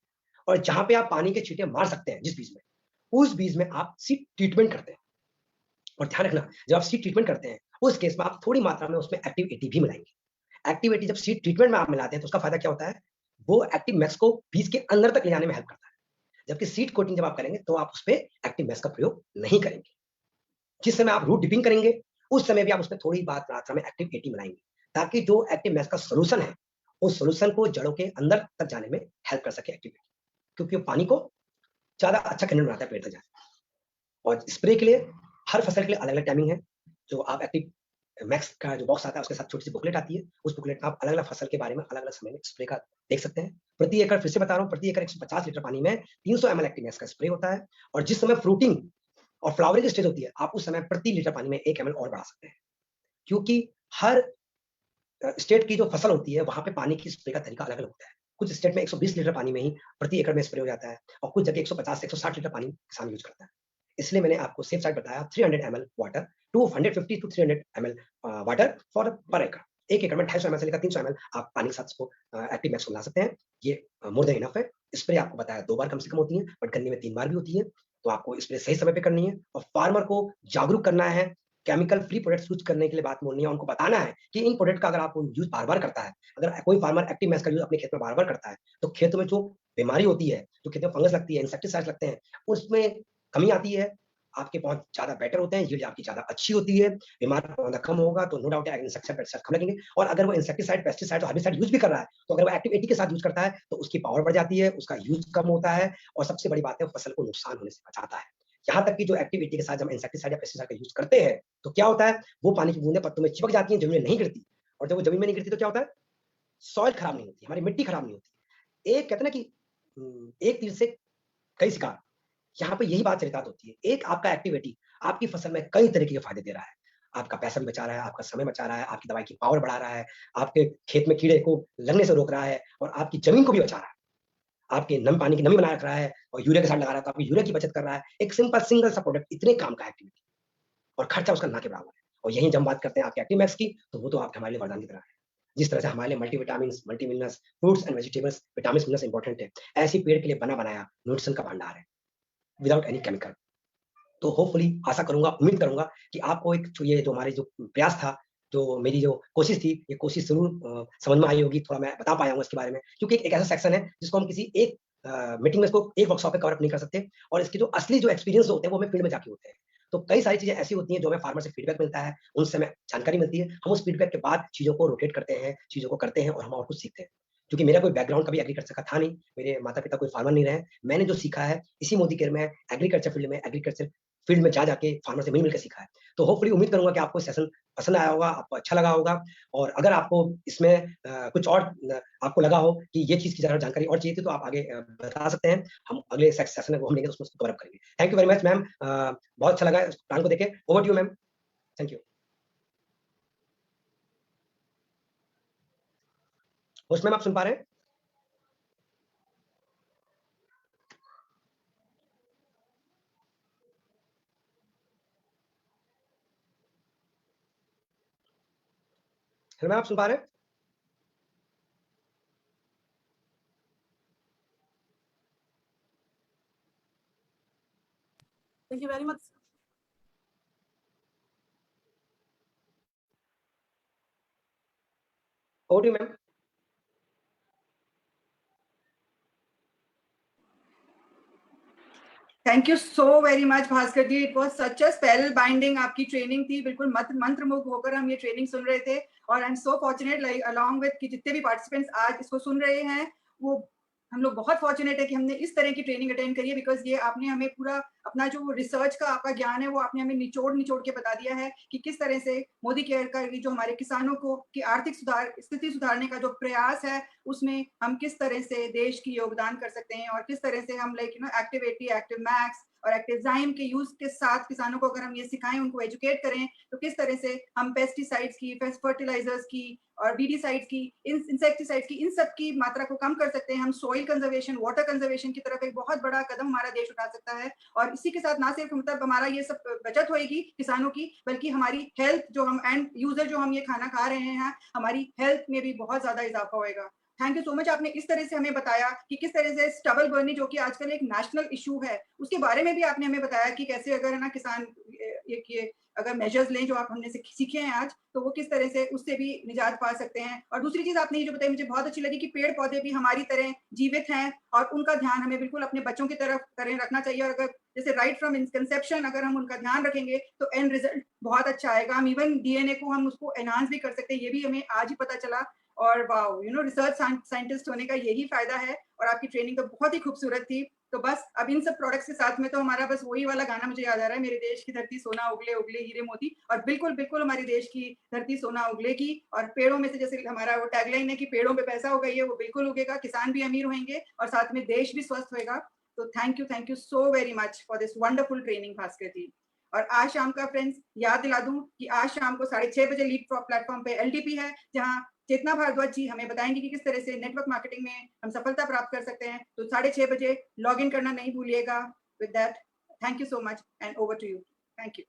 और जहां पे आप पानी के छींटे मार सकते हैं जिस बीज में, उस बीज में आप सीड ट्रीटमेंट करते हैं। और ध्यान रखना, जब आप सीड ट्रीटमेंट करते हैं, उस केस में आप थोड़ी मात्रा में उसमें एक्टिव एटी भी मिलाएंगे। एक्टिव एटी जब सीड ट्रीटमेंट में आप मिलाते हैं, तो उसका फायदा क्या होता है, वो एक्टिव मैक्स को बीज के अंदर तक ले जाने में हेल्प करता है। जबकि सीड कोटिंग जब आप करेंगे, तो आप उस पर एक्टिव मैक्स का प्रयोग नहीं करेंगे। जिस समय आप रूट डिपिंग करेंगे, उस समय भी आप उसमें थोड़ी मात्रा में एक्टिव एटी मिलाएंगे, ताकि जो एक्टिव मैक्स का सोल्यूशन है, उस सोल्यूशन को जड़ों के अंदर तक जाने में हेल्प कर सके एक्टिव एटी, क्योंकि वो पानी को ज्यादा अच्छा कंटेंट बनाता है पेड़ तक जाने। और स्प्रे के लिए हर फसल के लिए अलग अलग टाइमिंग है। जो आप एक्टिव मैक्स का जो बॉक्स आता है, उसके साथ छोटी सी बुकलेट आती है, उस बुकलेट में आप अलग अलग फसल के बारे में अलग अलग समय में स्प्रे का देख सकते हैं। प्रति एकड़, फिर से बता रहा हूँ, प्रति एकड़ 150 लीटर पानी में 300 ml एक्टिव मैक्स का स्प्रे होता है। और जिस समय फ्रूटिंग और फ्लावरिंग स्टेज होती है, आप उस समय प्रति लीटर पानी में 1 ml और बढ़ा सकते हैं, क्योंकि हर स्टेट की जो फसल होती है, वहां पे पानी की स्प्रे का तरीका अलग अलग होता है। कुछ स्टेट में 120 लीटर पानी में ही प्रति एकड़ में स्प्रे हो जाता है, और कुछ जगह 150 से 160 लीटर पानी किसान यूज करता है। इसलिए मैंने आपको सेफ साइड बताया, 300 ml water to 150 to 300 ml water for per एकड़। एक एकड़ में 250 ml से लेकर 300 ml आप पानी के साथ इसको एक्टिव मैक्स को मिला सकते हैं। ये मोर देन इनफ है। स्प्रे आपको बताया 2 बार कम से कम होती है, बट गन्ने में 3 बार भी होती है। तो आपको स्प्रे सही समय पे करनी है, और फार्मर को जागरूक करना है। केमिकल फ्री प्रोडक्ट्स यूज करने के लिए बात बोलनी है, उनको बताना है कि इन प्रोडक्ट का अगर आप यूज बार बार करता है, अगर कोई फार्मर एक्टिव मैक्स का यूज अपने खेत में बार बार करता है, तो खेत में जो बीमारी होती है, जो खेत में फंगस लगती है, इंसेक्टिसाइड लगते हैं, उसमें कमी आती है। आपके पौध ज्यादा बेटर होते हैं, यील्ड आपकी ज्यादा अच्छी होती है, बीमार पौधा कम होगा, तो नो डाउट इंसेक्टिसाइड पेस्टिसाइड कम लगेंगे। और अगर वो इंसेक्टिसाइड पेस्टिसाइड और हर्बिसाइड यूज भी कर रहा है, तो अगर वो एक्टिव एटी के साथ यूज करता है, तो उसकी पावर बढ़ जाती है, उसका यूज कम होता है, और सबसे बड़ी बात है, फसल को नुकसान होने से बचाता है। यहाँ तक कि जो एक्टिविटी के साथ जब इंसेक्टिसाइड या पेस्टिसाइड का यूज करते हैं तो क्या होता है, वो पानी की बूंदें पत्तों में चिपक जाती हैं, जमीन में नहीं गिरती, और जब वो जमीन में नहीं गिरती तो क्या होता है, सॉइल खराब नहीं होती, हमारी मिट्टी खराब नहीं होती। एक कहते हैं ना कि एक तीर से कई शिकार, यहाँ पे यही बात चरितार्थ होती है। एक आपका एक्टिविटी आपकी फसल में कई तरीके के फायदे दे रहा है, आपका पैसा भी बचा रहा है, आपका समय बचा रहा है, आपकी दवाई की पावर बढ़ा रहा है, आपके खेत में कीड़े को लगने से रोक रहा है, और आपकी जमीन को भी बचा रहा है, आपके नम पानी की नमी बनाए रख रहा है, और यूरिया के साथ लगा रहा है तो आपकी यूरिया की बचत कर रहा है। एक सिंगल सा प्रोडक्ट इतने काम का एक्टिविटी, और खर्चा उसका ना के बराबर है। और यही जब हम बात करते हैं आपके एक्टिव मैक्स की, तो वो तो आपके हमारे लिए वरदान की तरह है। जिस तरह से हमारे लिए multivitamin, multiminerals, fruits and vegetables, vitamin minerals important है, ऐसी पेड़ के लिए बना बनाया न्यूट्रिशन का भंडार है, विदाउट एनी केमिकल। तो होपफुली आशा करूंगा, उम्मीद करूंगा कि आपको एक ये जो हमारे जो प्रयास था, जो मेरी जो कोशिश थी, ये कोशिश जरूर समझ में आई होगी, थोड़ा मैं बता पाया हूँ इसके बारे में, क्योंकि एक ऐसा सेक्शन है जिसको हम किसी एक मीटिंग में, इसको एक वर्कशॉप में कवर अप नहीं कर सकते, और इसके जो असली जो एक्सपीरियंस होते हैं वो हमें फील्ड में जाके होते हैं। तो कई सारी चीजें ऐसी होती हैं जो हमें फार्मर से फीडबैक मिलता है, उनसे हमें जानकारी मिलती है, हम उस फीडबैक के बाद चीजों को रोटेट करते हैं, चीजों को करते हैं, और हम और कुछ सीखते हैं। क्योंकि मेरा कोई बैकग्राउंड कभी एग्रीकल्चर का था नहीं, मेरे माता पिता कोई फार्मर नहीं रहे, मैंने जो सीखा है इसी मोदी केयर में एग्रीकल्चर फील्ड में, एग्रीकल्चर फील्ड में जा जाके फार्मर से मिल के सीखा है। तो होपफुली उम्मीद करूंगा कि आपको सेशन पसंद आया होगा, आपको अच्छा लगा होगा, और अगर आपको इसमें कुछ और आपको लगा हो कि ये चीज की ज्यादा जानकारी और चाहिए थी, तो आप आगे बता सकते हैं, हम अगले सेशन में वो हम लेंगे, उसमें कवर अप करेंगे। Thank you very much ma'am, बहुत अच्छा लगा प्लान को देखे। Over to you ma'am, thank you. Host ma'am, आप सुन पा रहे हैं? हेलो मैम, आप सुन पा रहे हैं? Thank you very much. Over to you ma'am. Thank you so very much Bhaskar ji, it was such a spellbinding आपकी ट्रेनिंग थी, बिल्कुल मंत्रमुग्ध होकर हम ये ट्रेनिंग सुन रहे थे। और I am so fortunate, like along with कि जितने भी पार्टिसिपेंट्स आज इसको सुन रहे हैं, वो हम लोग बहुत फॉर्चुनेट है कि हमने इस तरह की ट्रेनिंग अटेंड करी है, बिकॉज ये आपने हमें पूरा अपना जो रिसर्च का आपका ज्ञान है वो आपने हमें निचोड़ के बता दिया है कि किस तरह से मोदी केयर का जो हमारे किसानों को की आर्थिक स्थिति सुधारने का जो प्रयास है, उसमें हम किस तरह से देश की योगदान कर सकते हैं, और किस तरह से हम लाइक एक्टिव 80, एक्टिव मैक्स और एक्टिवजाइम के यूज के साथ किसानों को अगर हम ये सिखाएं, उनको एजुकेट करें, तो किस तरह से हम पेस्टिसाइड्स की, फर्टिलाइजर्स की और वीडीसाइड्स की, इंसेक्टिसाइड्स की, इन सब की मात्रा को कम कर सकते हैं। हम सॉइल कंजर्वेशन, वाटर कंजर्वेशन की तरफ एक बहुत बड़ा कदम हमारा देश उठा सकता है। और इसी के साथ ना सिर्फ मतलब हमारा ये सब बचत होगी किसानों की, बल्कि हमारी हेल्थ जो हम एंड यूजर जो हम ये खाना खा रहे हैं, हमारी हेल्थ में भी बहुत ज्यादा इजाफा होएगा। थैंक यू सो मच, आपने इस तरह से हमें बताया कि किस तरह से स्टबल बर्निंग जो कि आजकल एक नेशनल इशू है, उसके बारे में भी आपने हमें बताया कि कैसे अगर है ना किसान ये अगर मेजर्स लें जो आप हमने सीखे हैं आज, तो वो किस तरह से उससे भी निजात पा सकते हैं। और दूसरी चीज आपने ये जो बताई मुझे बहुत अच्छी लगी कि पेड़ पौधे भी हमारी तरह जीवित हैं, और उनका ध्यान हमें बिल्कुल अपने बच्चों की तरफ रखना चाहिए। और अगर जैसे राइट फ्रॉम कंसेप्शन अगर हम उनका ध्यान रखेंगे तो एंड रिजल्ट बहुत अच्छा आएगा। हम इवन डीएनए को हम उसको एनहांस भी कर सकते हैं, ये भी हमें आज ही पता चला। और वाओ, रिसर्च साइंटिस्ट होने का यही फायदा है। और आपकी ट्रेनिंग तो बहुत ही खूबसूरत थी। तो बस अब इन सब प्रोडक्ट्स के साथ में तो हमारा बस वही वाला गाना मुझे याद आ रहा है, मेरे देश की धरती सोना उगले उगले हीरे मोती। और बिल्कुल बिल्कुल हमारे देश की धरती सोना उगलेगी, और पेड़ों में से जैसे हमारा वो टैगलाइन है कि पेड़ों पे पैसा उगा, वो बिल्कुल उगेगा, किसान भी अमीर होंगे और साथ में देश भी स्वस्थ होगा। तो thank you so very much for this wonderful training Bhaskar ji. और आज शाम का फ्रेंड्स याद दिला दूं कि आज शाम को 6:30 बजे लीड प्लेटफॉर्म पे एलटीपी है, जहां चेतना भारद्वाज जी हमें बताएंगे कि किस तरह से नेटवर्क मार्केटिंग में हम सफलता प्राप्त कर सकते हैं। तो 6:30 बजे लॉग इन करना नहीं भूलिएगा। With that, thank you so much and over to you. Thank you.